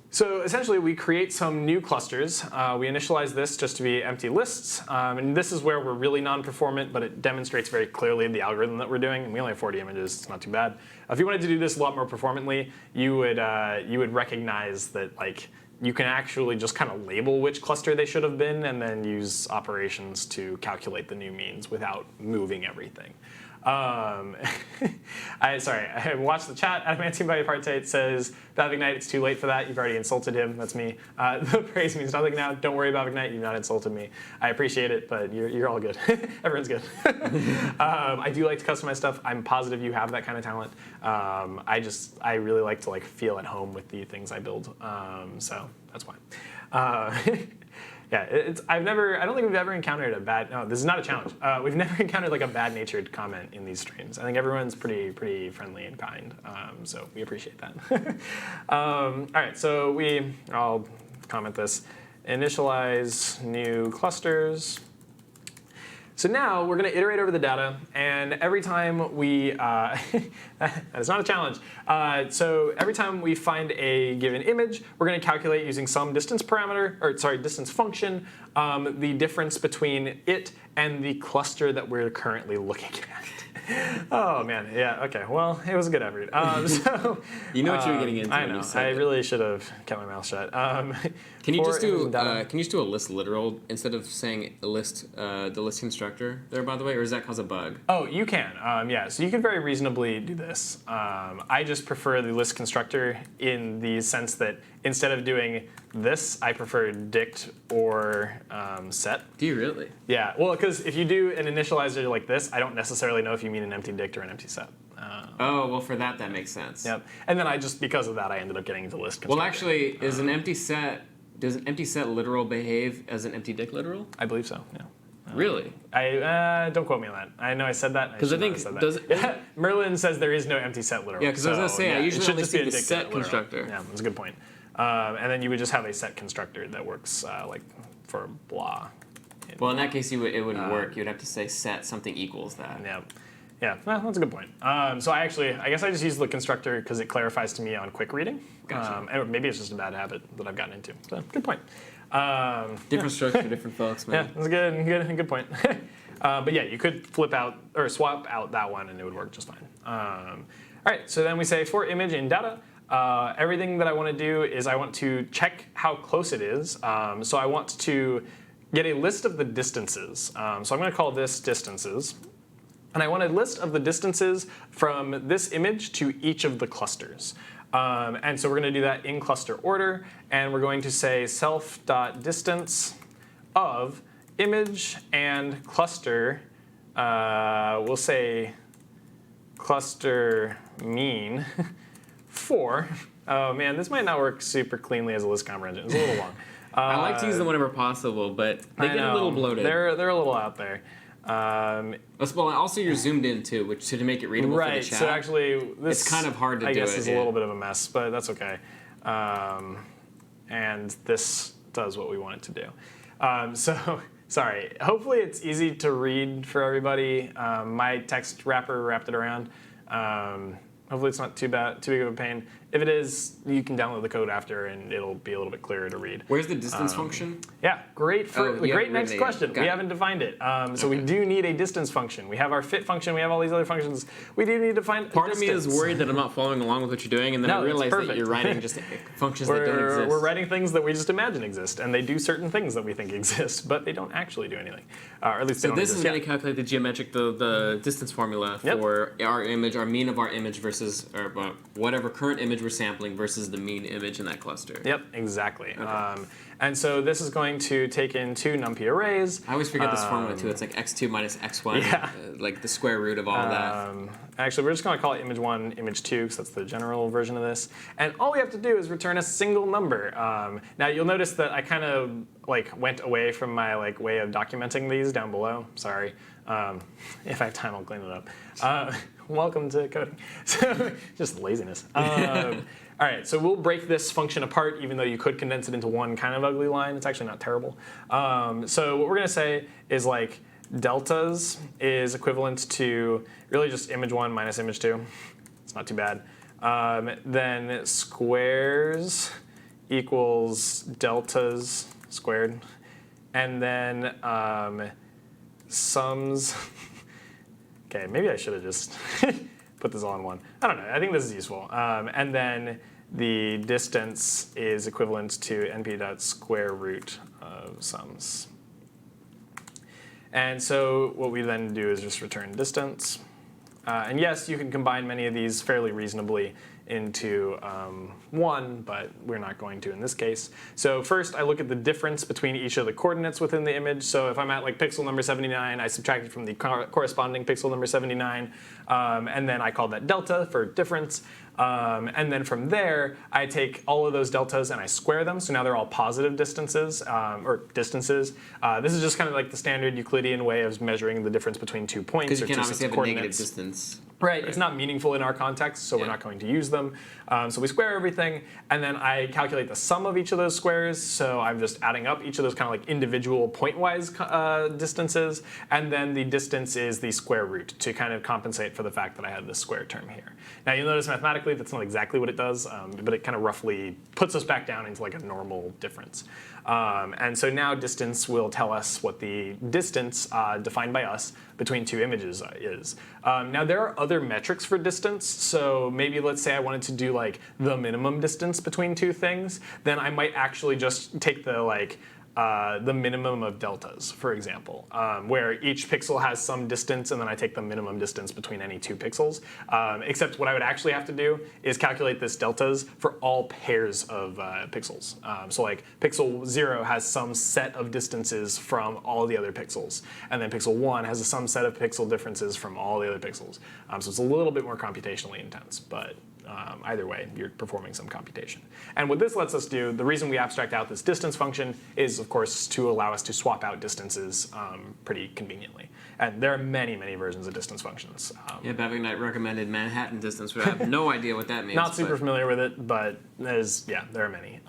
So essentially, we create some new clusters. We initialize this just to be empty lists. And this is where we're really non-performant, but it demonstrates very clearly the algorithm that we're doing. And we only have 40 images. It's not too bad. If you wanted to do this a lot more performantly, you would recognize that like you can actually just kind of label which cluster they should have been and then use operations to calculate the new means without moving everything. Sorry, I watched the chat. Adamantium by Apartheid says, Bavignite, it's too late for that. You've already insulted him. That's me. The praise means nothing now. Don't worry, Bavignite. You've not insulted me. I appreciate it, but you're all good. Everyone's good. I do like to customize stuff. I'm positive you have that kind of talent. I really like to like feel at home with the things I build. So that's why. Yeah, I don't think we've ever encountered a bad, no, this is not a challenge. We've never encountered like a bad-natured comment in these streams. I think everyone's pretty friendly and kind, so we appreciate that. All right, so I'll comment this, initialize new clusters. So now we're going to iterate over the data, and every time we, that's not a challenge. So every time we find a given image, we're going to calculate using some distance parameter, or sorry, distance function, the difference between it and the cluster that we're currently looking at. Oh man, yeah, okay. Well, it was a good effort. So you know what you're getting into. I know. I really should have kept my mouth shut. Can you just do a list literal instead of saying a list, the list constructor there, by the way, or does that cause a bug? Oh, you can. Yeah, so you can very reasonably do this. I just prefer the list constructor in the sense that instead of doing this, I prefer dict or set. Do you really? Yeah. Well, because if you do an initializer like this, I don't necessarily know if you mean an empty dict or an empty set. Oh, well, for that makes sense. Yep. And then because of that, I ended up getting into list constructor. Well, actually, does an empty set literal behave as an empty dict literal? I believe so, yeah. Really? Don't quote me on that. I know I said that. Because I think Merlin says there is no empty set literal. Yeah, because I was gonna say I usually only see the set constructor. Yeah, that's a good point. And then you would just have a set constructor that works like for blah. Well, in that case, it wouldn't work. You'd have to say set something equals that. Yeah. Yeah, well, that's a good point. So I guess I just use the constructor because it clarifies to me on quick reading. Gotcha. And maybe it's just a bad habit that I've gotten into. So good point. Different strokes for different folks, man. Yeah, that's a good point. But yeah, you could flip out or swap out that one and it would work just fine. All right, so then we say for image in data, everything that I want to do is I want to check how close it is. So I want to get a list of the distances. So I'm going to call this distances. And I want a list of the distances from this image to each of the clusters. And so we're going to do that in cluster order. And we're going to say self.distance of image and cluster. We'll say cluster mean for. Oh man, this might not work super cleanly as a list comprehension. It's a little long. I like to use them whenever possible, but they get a little bloated. They're a little out there. Well, also you're zoomed in too, which to make it readable for the chat. So actually, this it's kind of hard to I do. guess is a little bit of a mess, but that's okay. And this does what we want it to do. So sorry. Hopefully, it's easy to read for everybody. My text wrapper wrapped it around. Hopefully, it's not too big of a pain. If it is, you can download the code after, and it'll be a little bit clearer to read. Where's the distance function? Yeah, great next question. We it. haven't defined it. So we do need a distance function. We have our fit function. We have all these other functions. We do need to find Part a of me is worried that I'm not following along with what you're doing, and then I realize that you're writing just functions that don't exist. We're writing things that we just imagine exist, and they do certain things that we think exist, but they don't actually do anything. Or at least they don't this exist is going yet. to calculate the geometric, the distance formula for our image, our mean of our image versus or whatever current image we're sampling versus the mean image in that cluster. Yep, exactly. Okay. And so this is going to take in two NumPy arrays. I always forget this formula too. It's like x2 minus x1, like the square root of all of that. Actually, we're just going to call it image1, image2, because that's the general version of this. And all we have to do is return a single number. Now you'll notice that I kind of went away from my way of documenting these down below. Sorry. If I have time, I'll clean it up. Welcome to coding. So just laziness. All right, so we'll break this function apart, even though you could condense it into one kind of ugly line. It's actually not terrible. So what we're going to say is deltas is equivalent to really just image1 minus image2. It's not too bad. Then squares equals deltas squared. And then sums. Okay, maybe I should have just put this all in one. I don't know. I think this is useful. And then the distance is equivalent to np.square root of sums. And so what we then do is just return distance. And yes, you can combine many of these fairly reasonably into one, but we're not going to in this case. So first, I look at the difference between each of the coordinates within the image. So if I'm at pixel number 79, I subtract it from the corresponding pixel number 79, and then I call that delta for difference. And then from there, I take all of those deltas and I square them. So now they're all positive distances, or distances. This is just kind of the standard Euclidean way of measuring the difference between 2 points Because you or can two obviously sets have of a negative coordinates. distance. Right, it's not meaningful in our context, so we're not going to use them. So we square everything, and then I calculate the sum of each of those squares. So I'm just adding up each of those kind of individual point-wise distances, and then the distance is the square root to kind of compensate for the fact that I had this square term here. Now you'll notice mathematically that's not exactly what it does, but it kind of roughly puts us back down into a normal difference. And so now distance will tell us what the distance defined by us between two images is. Now there are other metrics for distance, so maybe let's say I wanted to do the minimum distance between two things, then I might actually just take the minimum of deltas, for example, where each pixel has some distance, and then I take the minimum distance between any two pixels. Except what I would actually have to do is calculate this deltas for all pairs of pixels. So pixel 0 has some set of distances from all the other pixels, and then pixel 1 has some set of pixel differences from all the other pixels. So it's a little bit more computationally intense, but either way, you're performing some computation. And what this lets us do, the reason we abstract out this distance function is, of course, to allow us to swap out distances pretty conveniently. And there are many, many versions of distance functions. Baving Knight recommended Manhattan distance, but I have no idea what that means. Not super familiar with it, but there are many.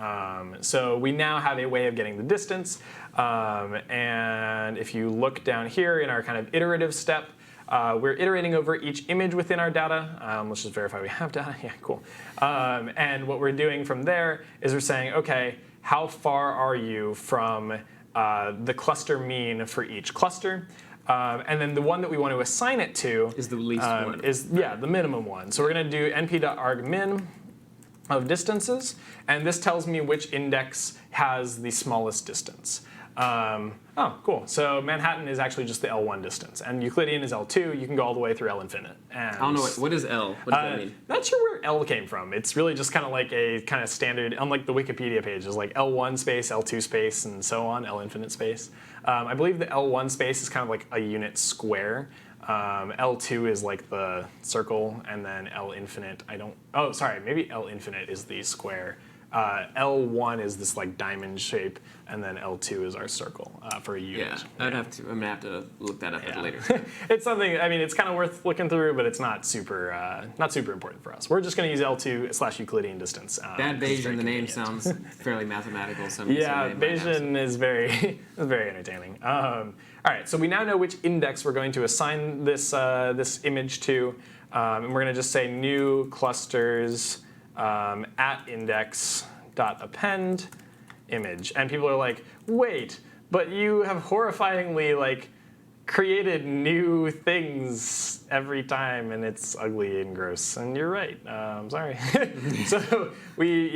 So we now have a way of getting the distance. And if you look down here in our kind of iterative step, we're iterating over each image within our data. Let's just verify we have data. Yeah, cool. And what we're doing from there is we're saying, OK, how far are you from the cluster mean for each cluster? And then the one that we want to assign it to is the least one. Is the minimum one. So we're going to do np.argmin of distances. And this tells me which index has the smallest distance. Oh, cool. So Manhattan is actually just the L1 distance, and Euclidean is L2. You can go all the way through L infinite. And, I don't know what is L. What does that mean? Not sure where L came from. It's really just kind of a kind of standard, unlike the Wikipedia page. There's L1 space, L2 space, and so on, L infinite space. I believe the L1 space is kind of a unit square. L2 is the circle, and then L infinite, oh, sorry, maybe L infinite is the square. L1 is this diamond shape, and then L2 is our circle for a unit. Yeah, I'm gonna have to look that up later. It's something. It's kind of worth looking through, but it's not super important for us. We're just going to use L2/Euclidean distance. Bad Bayesian, the name sounds fairly mathematical. Bayesian is very very entertaining. All right, so we now know which index we're going to assign this this image to, and we're going to just say new clusters. at index.append image. And people are like, wait, but you have horrifyingly like created new things every time, and it's ugly and gross. And you're right. I'm sorry. So we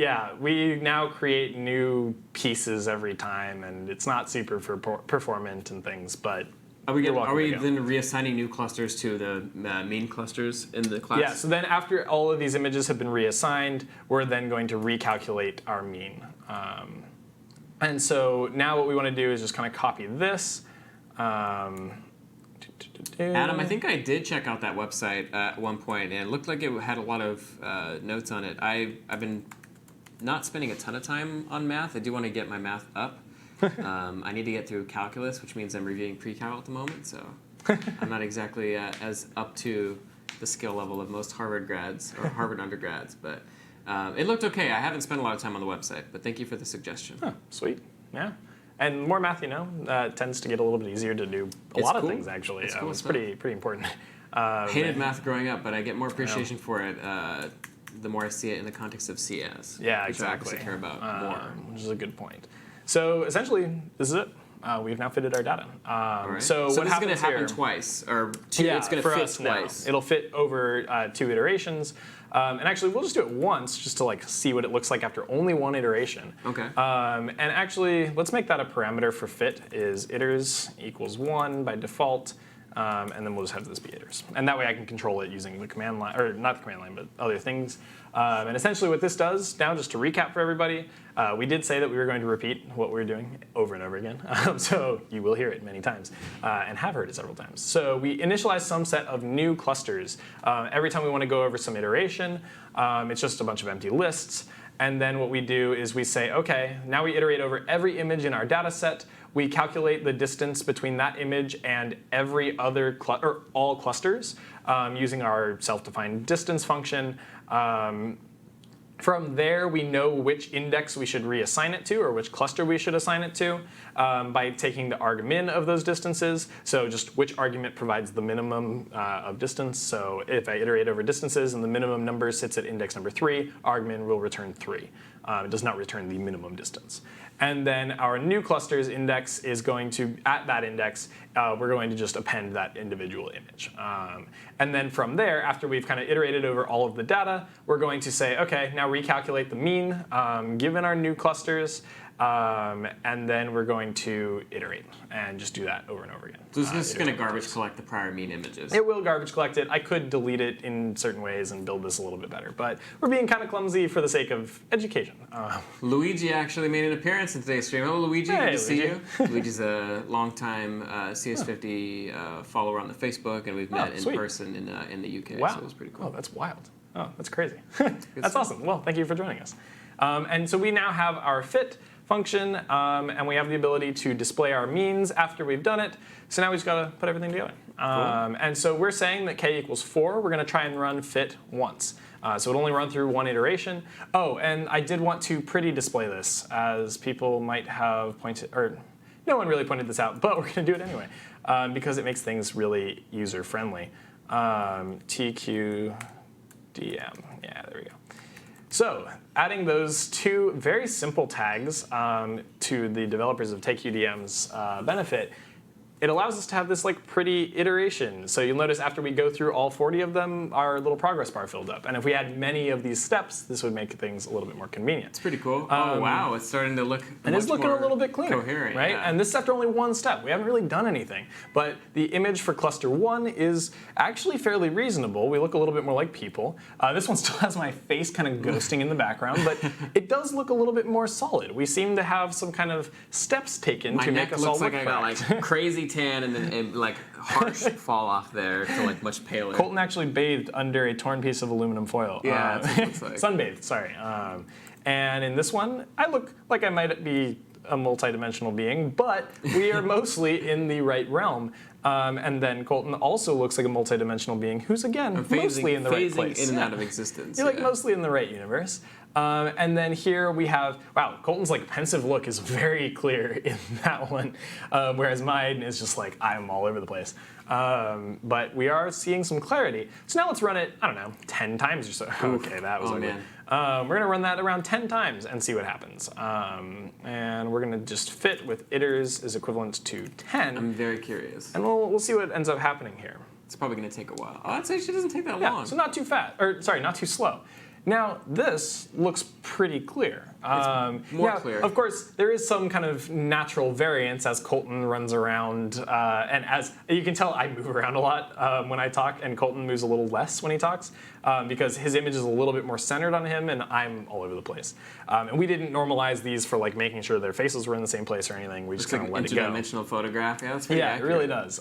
now create new pieces every time, and it's not super performant and things, but are we then reassigning new clusters to the mean clusters in the class? Yeah, so then after all of these images have been reassigned, we're then going to recalculate our mean. And so now what we want to do is just kind of copy this. Adam, I think I did check out that website at one point, and it looked like it had a lot of notes on it. I've been not spending a ton of time on math. I do want to get my math up. I need to get through calculus, which means I'm reviewing pre-cal at the moment, so I'm not exactly as up to the skill level of most Harvard grads or Harvard undergrads, but it looked okay. I haven't spent a lot of time on the website, but thank you for the suggestion. Oh, sweet. Yeah. And the more math you know, tends to get a little bit easier to do a lot of things, actually. It's cool it's pretty important. Hated math growing up, but I get more appreciation for it the more I see it in the context of CS. Yeah, which exactly. I care about more. Which is a good point. So essentially, this is it. We've now fitted our data. Right. So this what is going to happen here, twice, or two? Yeah, it's going to fit twice. Now. It'll fit over 2 iterations. And actually, we'll just do it once, just to like see what it looks like after only 1 iteration. Okay. And actually, let's make that a parameter for fit. Is iters equals 1 by default, and then we'll just have this be iters. And that way, I can control it using the command line, or not the command line, but other things. And essentially, what this does now, just to recap for everybody, we did say that we were going to repeat what we were doing over and over again. So you will hear it many times, and have heard it several times. So we initialize some set of new clusters. Every time we want to go over some iteration, it's just a bunch of empty lists. And then what we do is we say, OK, now we iterate over every image in our data set. We calculate the distance between that image and every other or all clusters using our self-defined distance function. From there, we know which index we should reassign it to, or which cluster we should assign it to, by taking the argmin of those distances. So just which argument provides the minimum of distance. So if I iterate over distances and the minimum number sits at index number 3, argmin will return 3. It does not return the minimum distance. And then our new clusters index is going to, at that index, we're going to just append that individual image. And then from there, after we've kind of iterated over all of the data, we're going to say, OK, now recalculate the mean given our new clusters. And then we're going to iterate and just do that over and over again. So this is going to garbage collect the prior mean images. It will garbage collect it. I could delete it in certain ways and build this a little bit better. But we're being kind of clumsy for the sake of education. Luigi actually made an appearance in today's stream. Hello, Luigi. Hey, good to see Luigi. you. Luigi's a longtime CS50 follower on the Facebook, and we've met in person in the UK. Wow. So it was pretty cool. Oh, that's wild. Oh, that's crazy. That's awesome. Well, thank you for joining us. And so we now have our fit function, and we have the ability to display our means after we've done it. So now we just got to put everything together. Cool. And so we're saying that k equals 4. We're going to try and run fit once. So it'll only run through 1 iteration. Oh, and I did want to pretty display this, as people might have pointed, or no one really pointed this out, but we're going to do it anyway, because it makes things really user-friendly. TQDM. Yeah, there we go. So adding those 2 very simple tags to the developers of TakeUDM's benefit, it allows us to have this like pretty iteration. So you'll notice after we go through all 40 of them, our little progress bar filled up. And if we had many of these steps, this would make things a little bit more convenient. It's pretty cool. Oh wow, it's starting to look and it's looking a little bit cleaner, coherent, right? Yeah. And this is after only 1 step. We haven't really done anything. But the image for cluster 1 is actually fairly reasonable. We look a little bit more like people. This one still has my face kind of ghosting in the background, but it does look a little bit more solid. We seem to have some kind of steps taken to make us all look like I got like crazy tan and then like harsh fall off there to like much paler. Colton actually bathed under a torn piece of aluminum foil. Yeah, that's what it looks like. Sunbathed, sorry. And in this one, I look like I might be a multidimensional being, but we are mostly in the right realm. And then Colton also looks like a multidimensional being who's, again, mostly in the right place. In and out of existence. You're like mostly in the right universe. And then here we have, wow, Colton's like pensive look is very clear in that one, whereas mine is just like I'm all over the place. But we are seeing some clarity. So now let's run it, I don't know, 10 times or so. Okay, that was ugly. We're going to run that around 10 times and see what happens. And we're going to just fit with iters is equivalent to 10. I'm very curious. And we'll see what ends up happening here. It's probably going to take a while. Oh, I'd say she doesn't take that long. So not too fast, or sorry, not too slow. Now, this looks pretty clear. It's more clear. Of course, there is some kind of natural variance as Colton runs around, and as you can tell, I move around a lot when I talk, and Colton moves a little less when he talks, because his image is a little bit more centered on him, and I'm all over the place. And we didn't normalize these for like making sure their faces were in the same place or anything. We just kind of let it go. Interdimensional photograph. Yeah, that's pretty accurate. It really does.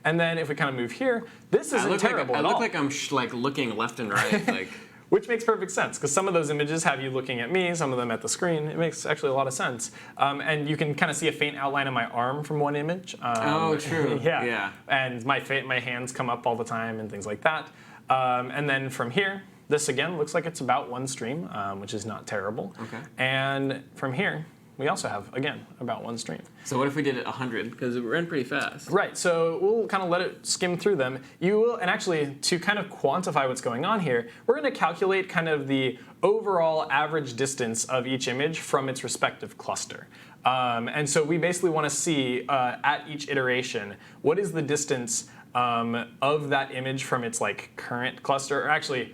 And then if we kind of move here, this isn't terrible at all. I look like I'm like looking left and right, like. Which makes perfect sense, because some of those images have you looking at me, some of them at the screen. It makes actually a lot of sense. And you can kind of see a faint outline of my arm from one image. Oh, true. Yeah. And my hands come up all the time and things like that. And then from here, this again looks like it's about one stream, which is not terrible. Okay. And from here, we also have, again, about one stream. So what if we did it 100? Because it ran pretty fast. Right, so we'll kind of let it skim through them. You will, and actually, to kind of quantify what's going on here, we're going to calculate kind of the overall average distance of each image from its respective cluster. And so we basically want to see, at each iteration, what is the distance of that image from its like current cluster, or actually,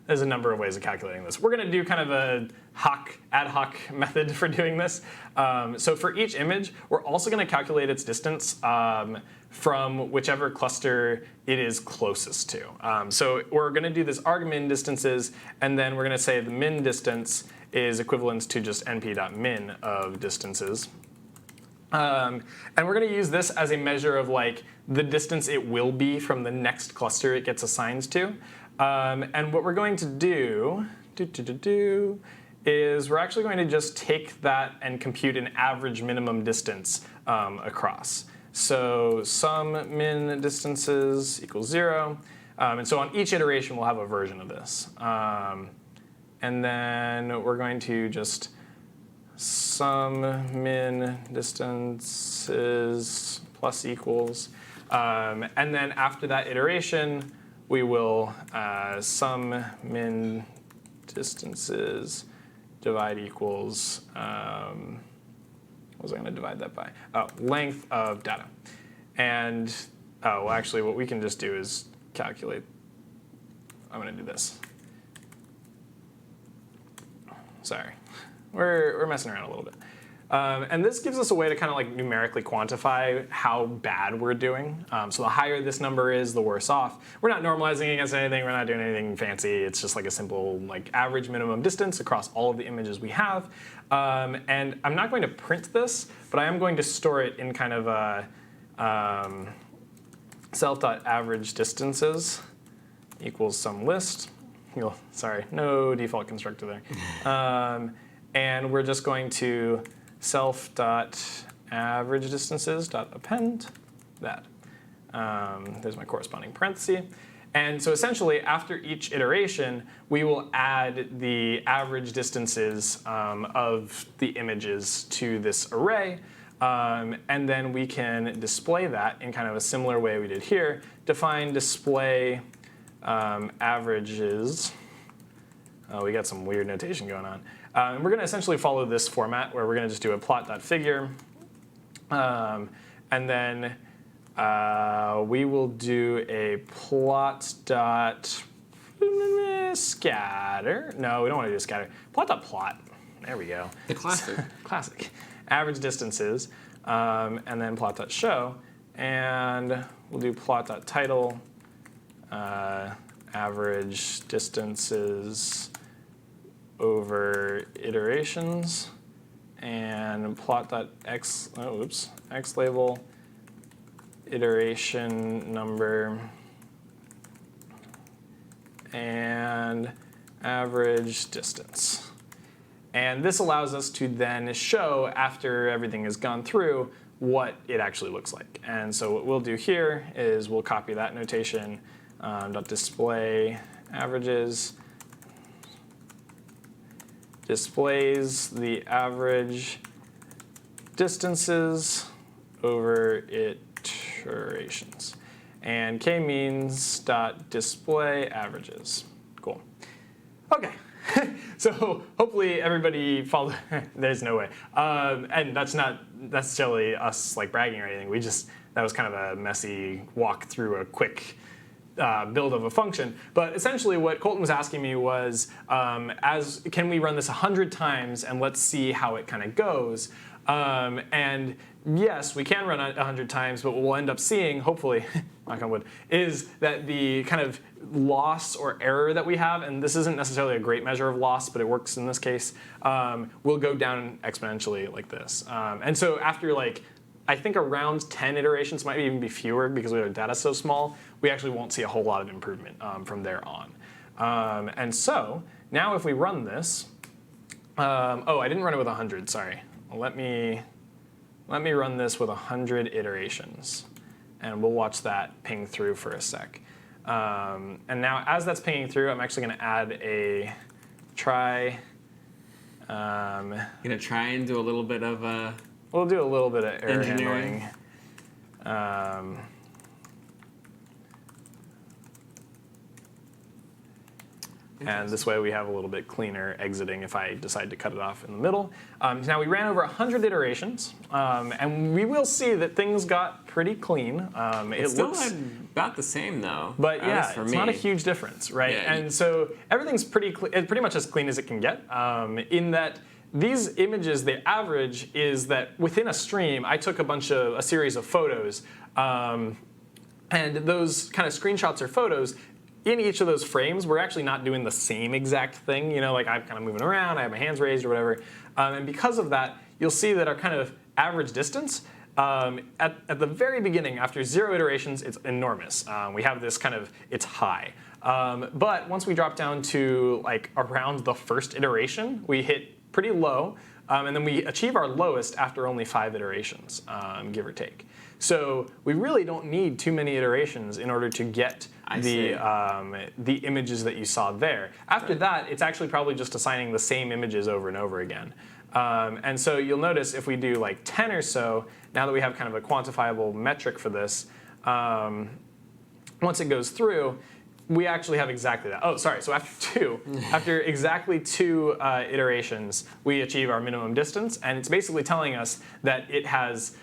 there's a number of ways of calculating this. We're going to do kind of a ad hoc method for doing this. So for each image, we're also going to calculate its distance from whichever cluster it is closest to. So we're going to do this argmin distances, and then we're going to say the min distance is equivalent to just np.min of distances. And we're going to use this as a measure of like the distance it will be from the next cluster it gets assigned to. And what we're going to do is we're actually going to just take that and compute an average minimum distance across. So sum min distances equals 0. And so on each iteration, we'll have a version of this. And then we're going to just sum min distances plus equals. And then after that iteration, we will sum min distances divide equals, what was I going to divide that by? Oh, length of data. And, well, actually, what we can just do is calculate. I'm going to do this. Sorry. We're messing around a little bit. And this gives us a way to kind of like numerically quantify how bad we're doing. So the higher this number is, the worse off. We're not normalizing against anything. We're not doing anything fancy. It's just like a simple like average minimum distance across all of the images we have. And I'm not going to print this, but I am going to store it in kind of a self.average distances equals some list. Sorry, no default constructor there. And we're just going to self.averageDistances.append that. There's my corresponding parenthesis. And so essentially, after each iteration, we will add the average distances of the images to this array. And then we can display that in kind of a similar way we did here. Define display averages. Oh, we got some weird notation going on. And we're going to essentially follow this format where we're going to just do a plot.figure. And then we will do a plot.scatter. No, we don't want to do scatter. Plot.plot. There we go. The classic. Classic. Average distances. And then plot.show. And we'll do plot.title. Average distances over iterations, and plot.x label iteration number and average distance. And this allows us to then show, after everything has gone through, what it actually looks like. And so what we'll do here is we'll copy that notation, .display averages, displays the average distances over iterations. And k-means dot display averages. Cool. Okay. So hopefully everybody followed. There's no way. And that's not necessarily us like bragging or anything. That was kind of a messy walk through a quick build of a function. But essentially what Colton was asking me was, can we run this 100 times and let's see how it kind of goes? And yes, we can run it 100 times, but what we'll end up seeing, hopefully, knock on wood, is that the kind of loss or error that we have, and this isn't necessarily a great measure of loss, but it works in this case, will go down exponentially like this. And so after I think around 10 iterations, might even be fewer because our data's so small, we actually won't see a whole lot of improvement from there on. And so now if we run this, oh, I didn't run it with 100, sorry. Let me run this with 100 iterations, and we'll watch that ping through for a sec. And now as that's pinging through, I'm actually going to add a try. You're going to try and do a little bit of we'll do a little bit of error engineering. Handling. And this way we have a little bit cleaner exiting if I decide to cut it off in the middle. Now we ran over 100 iterations, and we will see that things got pretty clean. It still had about the same though. But yeah, it's not a huge difference, right? Yeah. And so everything's pretty much as clean as it can get, in that these images, the average is that within a stream, I took a series of photos, and those kind of screenshots or photos, in each of those frames, we're actually not doing the same exact thing. You know, like I'm kind of moving around, I have my hands raised or whatever. And because of that, you'll see that our kind of average distance, at the very beginning, after 0 iterations, it's enormous. We have this kind of, it's high. But once we drop down to around the first iteration, we hit pretty low. And then we achieve our lowest after only 5 iterations, give or take. So we really don't need too many iterations in order to get the images that you saw there. After that, it's actually probably just assigning the same images over and over again. And so you'll notice if we do 10 or so, now that we have kind of a quantifiable metric for this, once it goes through, we actually have exactly that. Oh, sorry. So after exactly 2 iterations, we achieve our minimum distance, and it's basically telling us that it has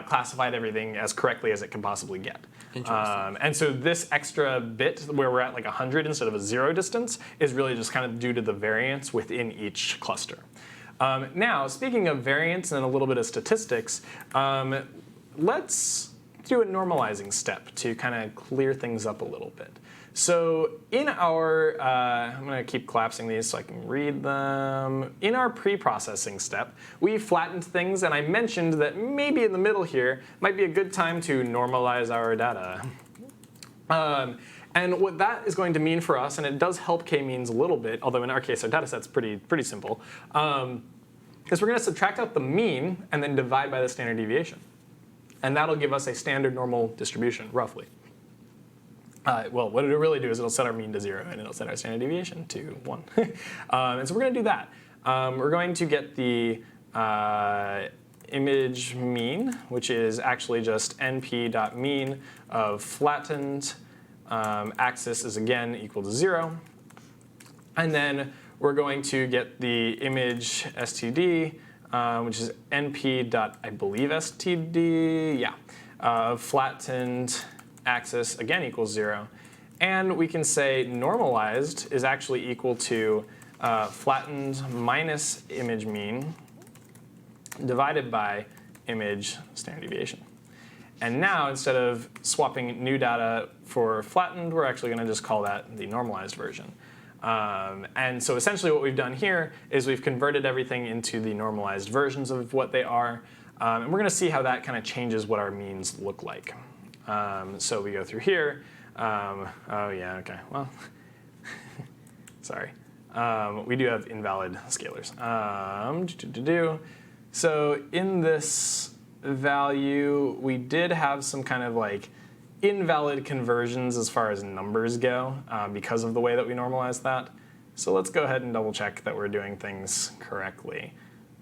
classified everything as correctly as it can possibly get. Interesting. And so this extra bit where we're at 100 instead of a 0 distance is really just kind of due to the variance within each cluster. Now, speaking of variance and a little bit of statistics, let's do a normalizing step to kind of clear things up a little bit. So in our, I'm going to keep collapsing these so I can read them. In our pre-processing step, we flattened things, and I mentioned that maybe in the middle here might be a good time to normalize our data. And what that is going to mean for us, and it does help k-means a little bit, although in our case our data set's pretty simple, is we're going to subtract out the mean and then divide by the standard deviation. And that'll give us a standard normal distribution, roughly. Well, what it'll really do is it'll set our mean to 0, and it'll set our standard deviation to 1. And so we're going to do that. We're going to get the image mean, which is actually just np.mean of flattened axis is again equal to 0. And then we're going to get the image std, which is np. I believe std, yeah, of flattened axis again equals 0. And we can say normalized is actually equal to flattened minus image mean divided by image standard deviation. And now, instead of swapping new data for flattened, we're actually going to just call that the normalized version. And so essentially what we've done here is we've converted everything into the normalized versions of what they are. And we're going to see how that kind of changes what our means look like. So we go through here. Oh, yeah, OK. Well, sorry. We do have invalid scalars. So in this value, we did have some kind of invalid conversions as far as numbers go because of the way that we normalized that. So let's go ahead and double check that we're doing things correctly.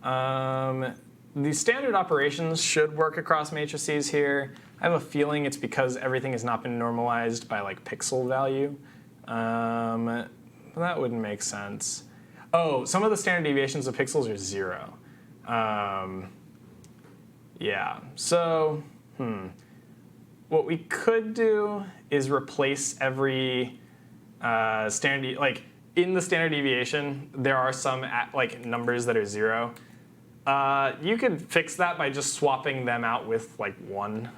The standard operations should work across matrices here. I have a feeling it's because everything has not been normalized by like pixel value. That wouldn't make sense. Oh, some of the standard deviations of pixels are 0. Yeah, so what we could do is replace every standard, like in the standard deviation, there are some like numbers that are 0. You could fix that by just swapping them out with like 1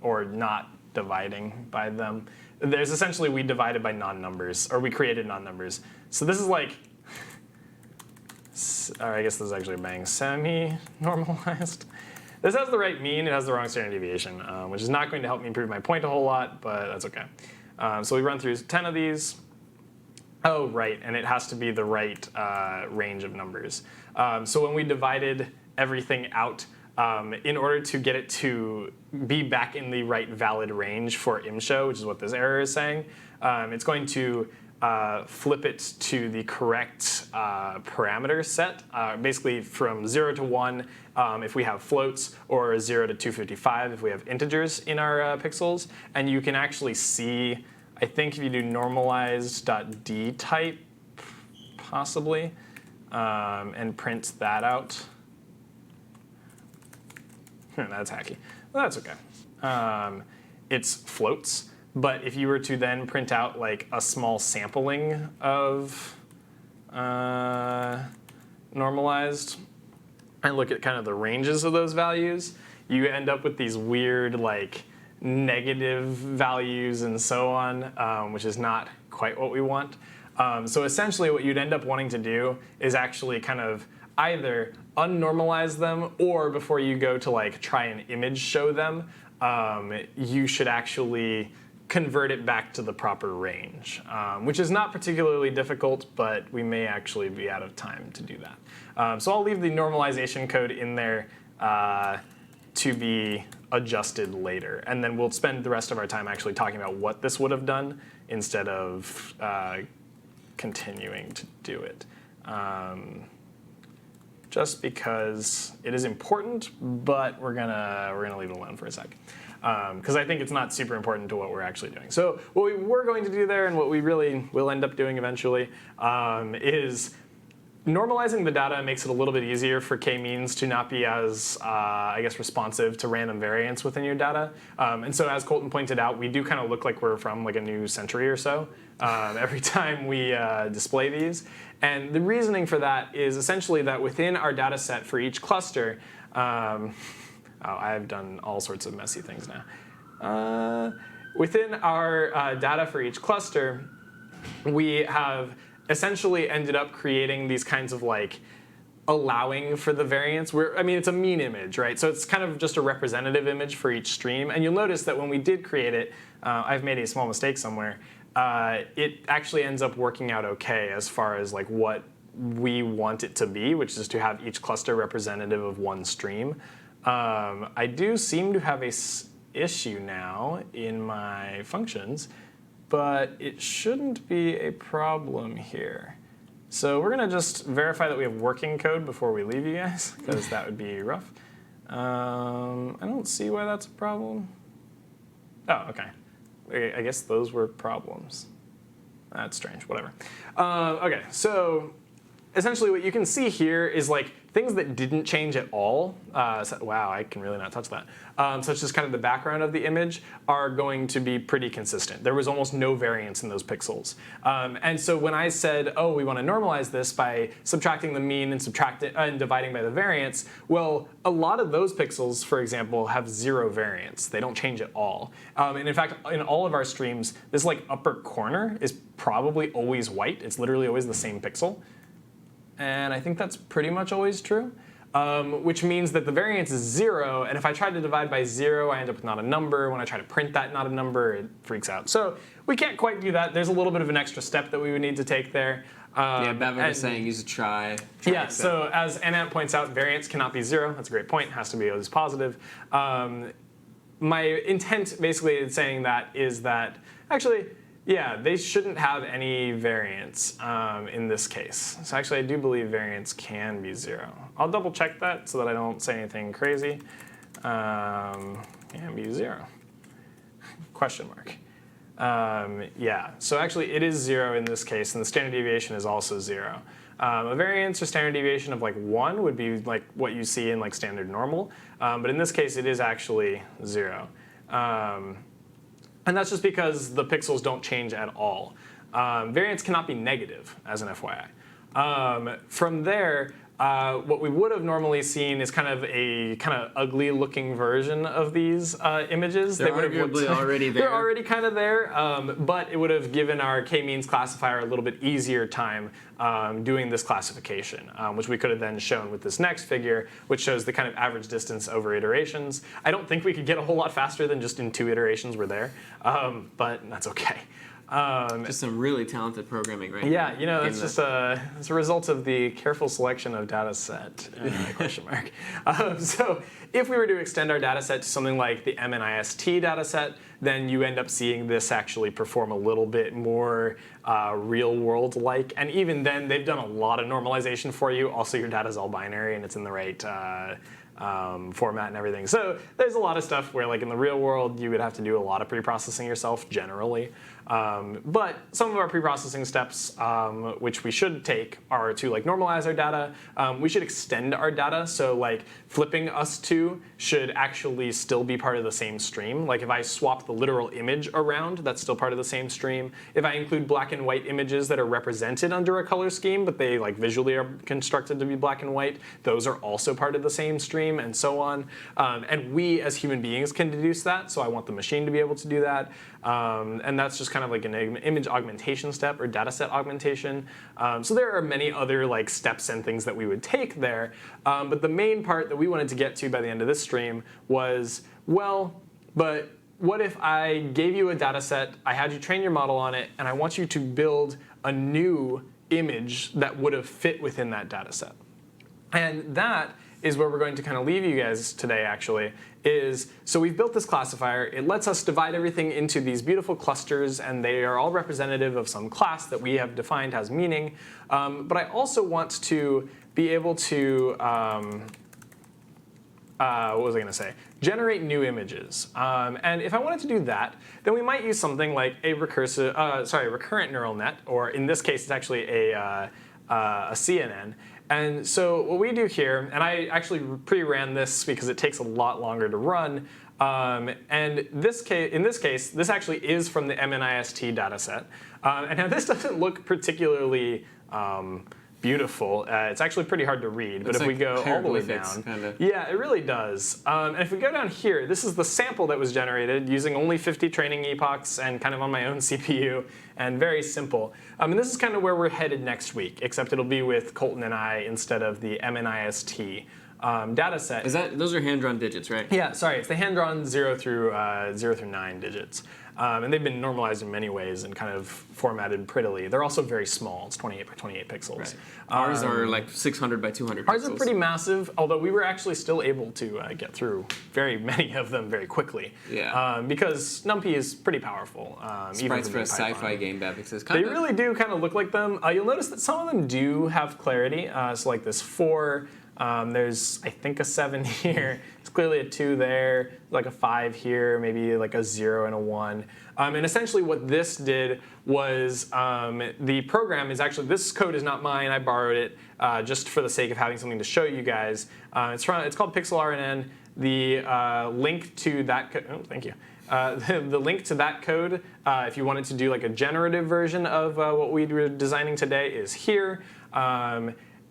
or not dividing by them. There's essentially we divided by non-numbers, or we created non-numbers. So this is like, or I guess this is actually bang semi-normalized. This has the right mean, it has the wrong standard deviation, which is not going to help me prove my point a whole lot, but that's okay. So we run through 10 of these. Oh, right, and it has to be the right range of numbers. So when we divided everything out, in order to get it to be back in the right valid range for imshow, which is what this error is saying, it's going to flip it to the correct parameter set, basically from 0 to 1 if we have floats, or 0 to 255 if we have integers in our pixels. And you can actually see, I think if you do normalized.dtype, possibly, and print that out. That's hacky. Well, that's okay. It's floats. But if you were to then print out like a small sampling of normalized and look at kind of the ranges of those values, you end up with these weird like negative values and so on, which is not quite what we want. So essentially what you'd end up wanting to do is actually kind of either unnormalize them, or before you go to like try and image show them, you should actually convert it back to the proper range, which is not particularly difficult, but we may actually be out of time to do that. So I'll leave the normalization code in there to be adjusted later, and then we'll spend the rest of our time actually talking about what this would have done instead of continuing to do it. Just because it is important, but we're gonna leave it alone for a sec. Because I think it's not super important to what we're actually doing. So what we were going to do there, and what we really will end up doing eventually, is normalizing the data makes it a little bit easier for k-means to not be as, I guess, responsive to random variance within your data. And so as Colton pointed out, we do kind of look like we're from like a new century or so every time we display these. And the reasoning for that is essentially that within our data set for each cluster, I've done all sorts of messy things now. Within our data for each cluster, we have essentially ended up creating these kinds of like allowing for the variance. I mean, it's a mean image, right? So it's kind of just a representative image for each stream. And you'll notice that when we did create it, I've made a small mistake somewhere. It actually ends up working out okay as far as like what we want it to be, which is to have each cluster representative of one stream. I do seem to have a issue now in my functions, but it shouldn't be a problem here. So we're gonna just verify that we have working code before we leave you guys, because that would be rough. I don't see why that's a problem. Oh, okay. I guess those were problems. That's strange, whatever. Okay, so essentially what you can see here is like things that didn't change at all. Wow, I can really not touch that. Such as kind of the background of the image are going to be pretty consistent. There was almost no variance in those pixels. And so when I said, oh, we want to normalize this by subtracting the mean and and dividing by the variance, well, a lot of those pixels, for example, have 0 variance. They don't change at all. And in fact, in all of our streams, this like upper corner is probably always white. It's literally always the same pixel. And I think that's pretty much always true, which means that the variance is 0, and if I try to divide by 0, I end up with not a number. When I try to print that not a number, it freaks out. So we can't quite do that. There's a little bit of an extra step that we would need to take there. Yeah, Bevan was saying use a try. Yeah, so as Anant points out, variance cannot be 0. That's a great point. It has to be always positive. My intent basically in saying that is that, actually, Yeah, they shouldn't have any variance in this case. So actually, I do believe variance can be 0. I'll double check that so that I don't say anything crazy. Can be 0. Question mark. Yeah, so actually it is 0 in this case, and the standard deviation is also 0. A variance or standard deviation of like 1 would be like what you see in like standard normal, but in this case it is actually 0. And that's just because the pixels don't change at all. Variance cannot be negative, as an FYI. From there, what we would have normally seen is kind of a ugly looking version of these images. They're arguably already there. They're already kind of there, but it would have given our k-means classifier a little bit easier time doing this classification, which we could have then shown with this next figure, which shows the kind of average distance over iterations. I don't think we could get a whole lot faster than just in 2 iterations we're there, but that's okay. Just some really talented programming, right? Yeah, you know, that's just it's a result of the careful selection of data set, question mark. So if we were to extend our data set to something like the MNIST data set, then you end up seeing this actually perform a little bit more real world like. And even then, they've done a lot of normalization for you. Also, your data is all binary and it's in the right format and everything. So there's a lot of stuff where like in the real world, you would have to do a lot of pre-processing yourself generally. But some of our pre-processing steps, which we should take, are to like normalize our data. We should extend our data, so like flipping us2 should actually still be part of the same stream. Like if I swap the literal image around, that's still part of the same stream. If I include black and white images that are represented under a color scheme, but they like visually are constructed to be black and white, those are also part of the same stream, and so on. And we as human beings can deduce that, so I want the machine to be able to do that. And that's just kind of like an image augmentation step or data set augmentation. So there are many other like steps and things that we would take there. But the main part that we wanted to get to by the end of this stream was, well, but what if I gave you a data set, I had you train your model on it, and I want you to build a new image that would have fit within that data set? And that is where we're going to kind of leave you guys today, actually, is so we've built this classifier. It lets us divide everything into these beautiful clusters, and they are all representative of some class that we have defined has meaning. But I also want to be able to, what was I going to say? Generate new images. And if I wanted to do that, then we might use something like a recurrent neural net, or in this case, it's actually a CNN. And so what we do here, and I actually pre-ran this because it takes a lot longer to run, and in this case, this actually is from the MNIST dataset. And now this doesn't look particularly beautiful. It's actually pretty hard to read, but if we go all the way down, yeah, it really does. And if we go down here, this is the sample that was generated using only 50 training epochs and kind of on my own CPU, and very simple. And this is kind of where we're headed next week, except it'll be with Colton and I instead of the MNIST data set. Those are hand-drawn digits, right? Yeah, sorry, it's the hand-drawn 0 through 9 digits. And they've been normalized in many ways and kind of formatted prettily. They're also very small. It's 28 by 28 pixels. Right. Ours are like 600 by 200 pixels. Ours are pretty massive, although we were actually still able to get through very many of them very quickly. Yeah. Because NumPy is pretty powerful. Sprites for a sci-fi game that exists. They really do kind of look like them. You'll notice that some of them do have clarity. So like this 4. There's, I think, a 7 here. It's clearly a 2 there, like a 5 here, maybe like a 0 and a 1. And essentially what this did was the program is actually, this code is not mine. I borrowed it just for the sake of having something to show you guys. It's called PixelRNN. The link to that code, oh, thank you. The link to that code, if you wanted to do like a generative version of what we were designing today, is here.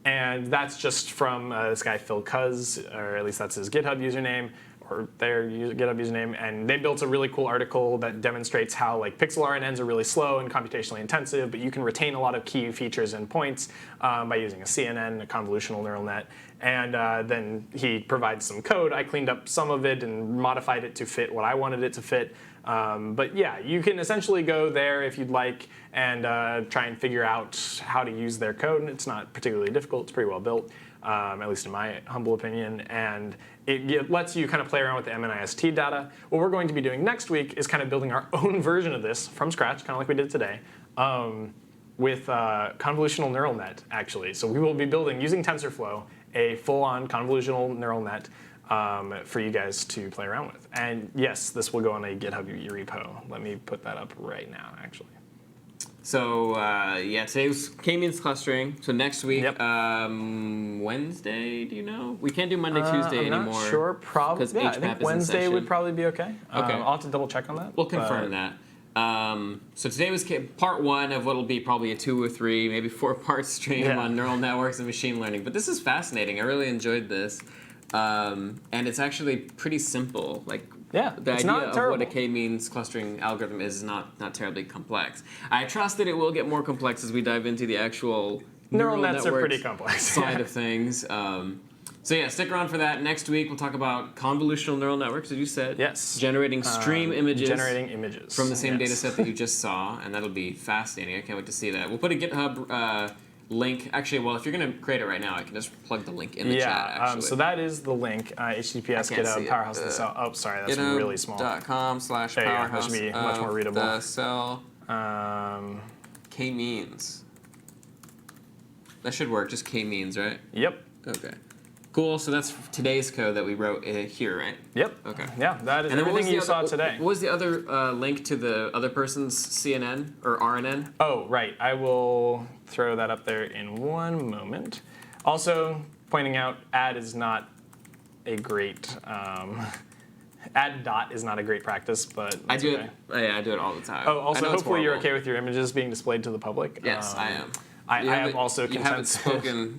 And that's just from this guy, Phil Cuz, or at least that's his GitHub username, or their GitHub username. And they built a really cool article that demonstrates how like pixel RNNs are really slow and computationally intensive, but you can retain a lot of key features and points by using a CNN, a convolutional neural net. And then he provides some code. I cleaned up some of it and modified it to fit what I wanted it to fit. But yeah, you can essentially go there if you'd like and try and figure out how to use their code. And it's not particularly difficult. It's pretty well built, at least in my humble opinion. And it lets you kind of play around with the MNIST data. What we're going to be doing next week is kind of building our own version of this from scratch, kind of like we did today, with convolutional neural net, actually. So we will be building, using TensorFlow, a full-on convolutional neural net for you guys to play around with. And yes, this will go on a GitHub repo. Let me put that up right now, actually. So yeah, today was k-means clustering. So next week, Wednesday, do you know? We can't do Monday, Tuesday anymore. I'm not sure. Probably. Yeah, I think Wednesday would probably be okay. Okay. I'll have to double check on that. We'll confirm that. So today was part 1 of what will be probably a 2 or 3, maybe 4-part stream on neural networks and machine learning. But this is fascinating. I really enjoyed this. And it's actually pretty simple. Like, the idea of what a k-means clustering algorithm is not terribly complex. I trust that it will get more complex as we dive into the actual neural nets are pretty complex side of things. So yeah, stick around for that. Next week we'll talk about convolutional neural networks, as you said. Yes. Generating stream images. Generating images from the same data set that you just saw, and that'll be fascinating. I can't wait to see that. We'll put a GitHub link. Actually, well, if you're going to create it right now, I can just plug the link in the chat, actually. So that is the link, HTTPS GitHub powerhouse the cell. Oh, sorry, that's really small. GitHub.com/powerhouse. That should be much more readable. The cell. K-means. That should work. Just K-means, right? Yep. Okay. Cool. So that's today's code that we wrote here, right? Yep. Okay. Yeah, that is everything you saw today. What was the other link to the other person's CNN or RNN? Oh, right. I will throw that up there in one moment. Also, pointing out, add is not a great add dot is not a great practice, but I do it. Yeah, I do it all the time. Oh, also, hopefully you're okay with your images being displayed to the public. Yes, I am. I have also consent.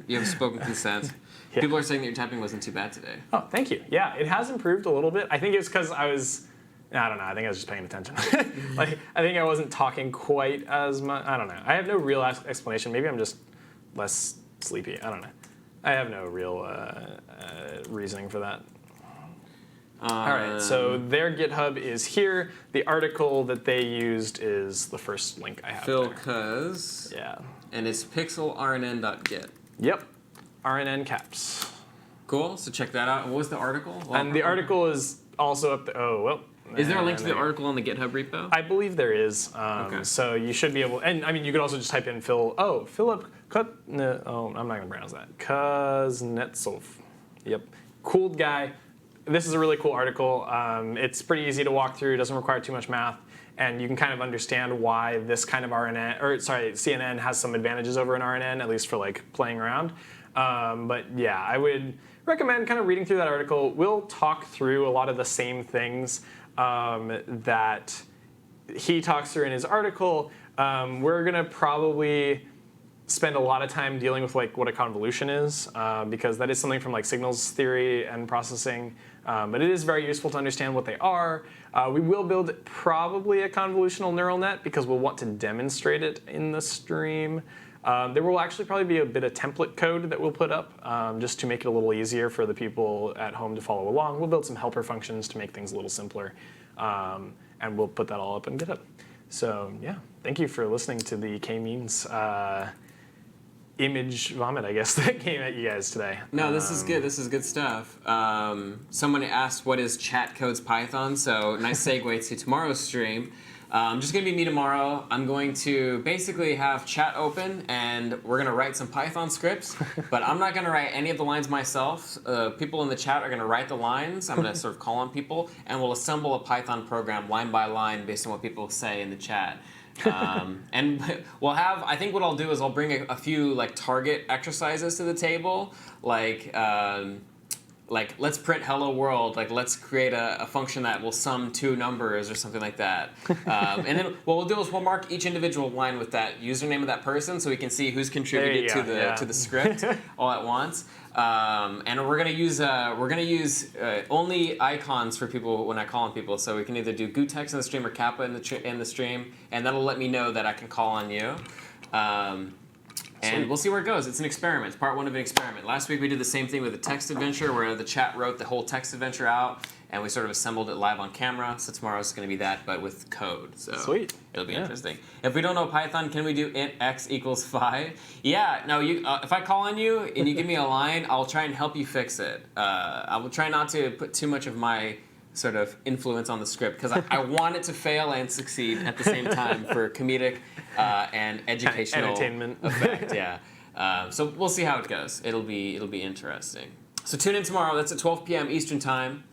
You have spoken consent. Yeah. People are saying that your typing wasn't too bad today. Oh, thank you. Yeah, it has improved a little bit. I think it's because I don't know. I think I was just paying attention. Like, I think I wasn't talking quite as much. I don't know. I have no real explanation. Maybe I'm just less sleepy. I don't know. I have no real reasoning for that. All right, so their GitHub is here. The article that they used is the first link I have Phil Cuz. Yeah. And it's pixelrnn.git. Yep. RNN caps. Cool. So check that out. And what was the article? And the article is also up there. Oh, well. Is there a link to the article on the GitHub repo? I believe there is. Okay. So you should be able. And I mean, you could also just type in Philip I'm not going to pronounce that. Kuznetsov. Yep. Cool guy. This is a really cool article. It's pretty easy to walk through. It doesn't require too much math. And you can kind of understand why this kind of CNN has some advantages over an RNN, at least for like playing around. But yeah, I would recommend kind of reading through that article. We'll talk through a lot of the same things that he talks through in his article. We're going to probably spend a lot of time dealing with like what a convolution is, because that is something from like signals theory and processing. But it is very useful to understand what they are. We will build probably a convolutional neural net because we'll want to demonstrate it in the stream. There will actually probably be a bit of template code that we'll put up just to make it a little easier for the people at home to follow along. We'll build some helper functions to make things a little simpler. And we'll put that all up in GitHub. So yeah, thank you for listening to the k-means image vomit, I guess, that came at you guys today. No, this is good. This is good stuff. Someone asked, what is chat codes Python? So nice segue to tomorrow's stream. Just going to be me tomorrow. I'm going to basically have chat open, and we're going to write some Python scripts. But I'm not going to write any of the lines myself. People in the chat are going to write the lines. I'm going to sort of call on people, and we'll assemble a Python program line by line based on what people say in the chat. And we'll have, I think what I'll do is I'll bring a few like target exercises to the table, like let's print hello world, like let's create a function that will sum 2 numbers or something like that. And then what we'll do is we'll mark each individual line with that username of that person so we can see who's contributed to the script all at once. And we're gonna use only icons for people when I call on people. So we can either do gutex in the stream or kappa in the stream, and that'll let me know that I can call on you. And we'll see where it goes. It's an experiment. It's part 1 of an experiment. Last week we did the same thing with a text adventure where the chat wrote the whole text adventure out, and we sort of assembled it live on camera. So tomorrow's going to be that, but with code. So sweet. It'll be interesting. If we don't know Python, can we do int x equals 5? Yeah. No. If I call on you and you give me a line, I'll try and help you fix it. I will try not to put too much of my sort of influence on the script because I want it to fail and succeed at the same time for comedic and educational entertainment effect. Yeah. So we'll see how it goes. It'll be interesting. So tune in tomorrow. That's at 12 p.m. Eastern time.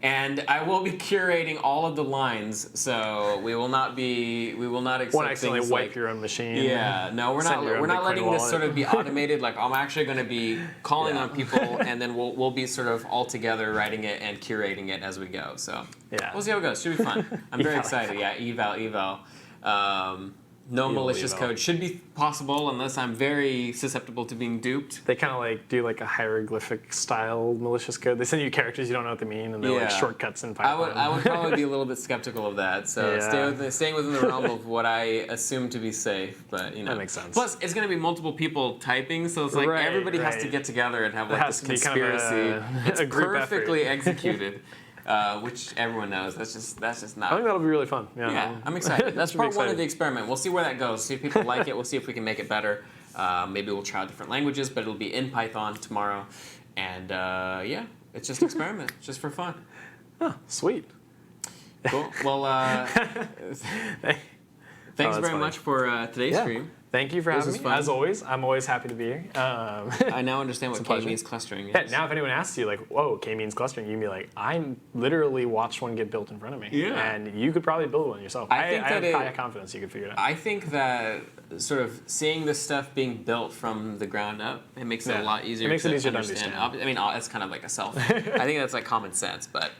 And I will be curating all of the lines, so we will not accept won't accidentally things wipe like, your own machine. Yeah, no, we're not letting this sort of be automated. Like I'm actually going to be calling on people, and then we'll be sort of all together writing it and curating it as we go. So we'll see how it goes. Should be fun. I'm very excited. Yeah, eval. No malicious code should be possible unless I'm very susceptible to being duped. They kind of like do like a hieroglyphic style malicious code. They send you characters you don't know what they mean, and they're like shortcuts in Python. I would probably be a little bit skeptical of that. So staying within the realm of what I assume to be safe. But that makes sense. Plus, it's going to be multiple people typing, so it's like everybody has to get together and have like this conspiracy. It's perfectly executed. Which everyone knows. That's just not. I think that'll be really fun. Yeah, I'm excited. That's part one of the experiment. We'll see where that goes. See if people like it. We'll see if we can make it better. Maybe we'll try different languages, but it'll be in Python tomorrow. And it's just experiment, just for fun. Oh, sweet. Cool. Well, thanks very much for today's stream. Thank you for having me. As always, I'm always happy to be here. I now understand what K means clustering is. Yeah, now if anyone asks you, like, whoa, K means clustering, you can be like, I literally watched one get built in front of me. Yeah. And you could probably build one yourself. I have high confidence you could figure it out. I think that sort of seeing this stuff being built from the ground up, it makes it a lot easier to understand. I mean, it's kind of like a self. I think that's like common sense, but...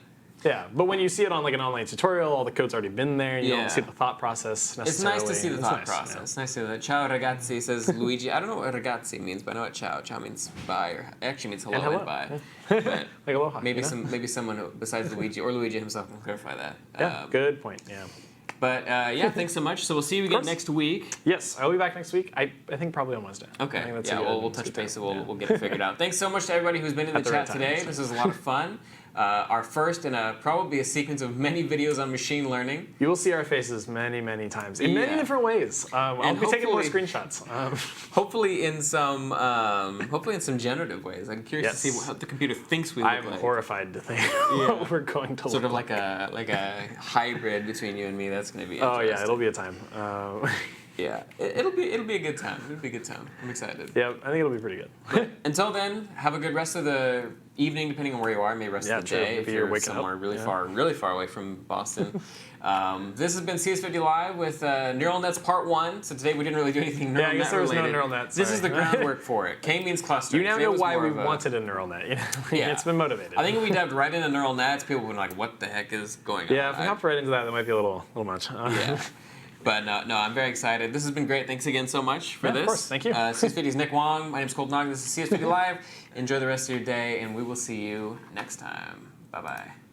Yeah, but when you see it on like an online tutorial, all the code's already been there. You don't see the thought process necessarily. It's nice to see the thought process. It's nice to see that. Ciao ragazzi, says Luigi. I don't know what ragazzi means, but I know what ciao. Ciao means bye, or it actually means hello and bye. But like aloha. Maybe someone besides Luigi or Luigi himself can clarify that. Yeah, good point. Yeah. But thanks so much. So we'll see you again next week. Yes, I'll be back next week. I think probably on Wednesday. Okay. We'll touch base and we'll get it figured out. Thanks so much to everybody who's been in the chat today. This was a lot of fun. Our first in probably a sequence of many videos on machine learning. You will see our faces many, many times in many different ways. I'll be taking more screenshots. Hopefully in some generative ways. I'm curious to see what the computer thinks we look like. I'm horrified to think what we're going to look like. Sort of like a hybrid between you and me. That's going to be interesting. Oh yeah, it'll be a time. Yeah, it'll be a good time. It'll be a good time. I'm excited. Yeah, I think it'll be pretty good. But until then, have a good rest of the evening, depending on where you are. Maybe rest of the day if you're somewhere really far away from Boston. This has been CS50 Live with Neural Nets Part 1. So today we didn't really do anything neural net related. I guess there was no neural net. This is the groundwork for it. K means cluster. You now know why we wanted a neural net. It's been motivated. I think if we dived right into neural nets, people would be like, "What the heck is going on?" Yeah, if we hopped right into that might be a little much. Yeah. But no, I'm very excited. This has been great. Thanks again so much for this. Of course, thank you. CS50's Nick Wong. My name's Colton and Nick. This is CS50 Live. Enjoy the rest of your day, and we will see you next time. Bye-bye.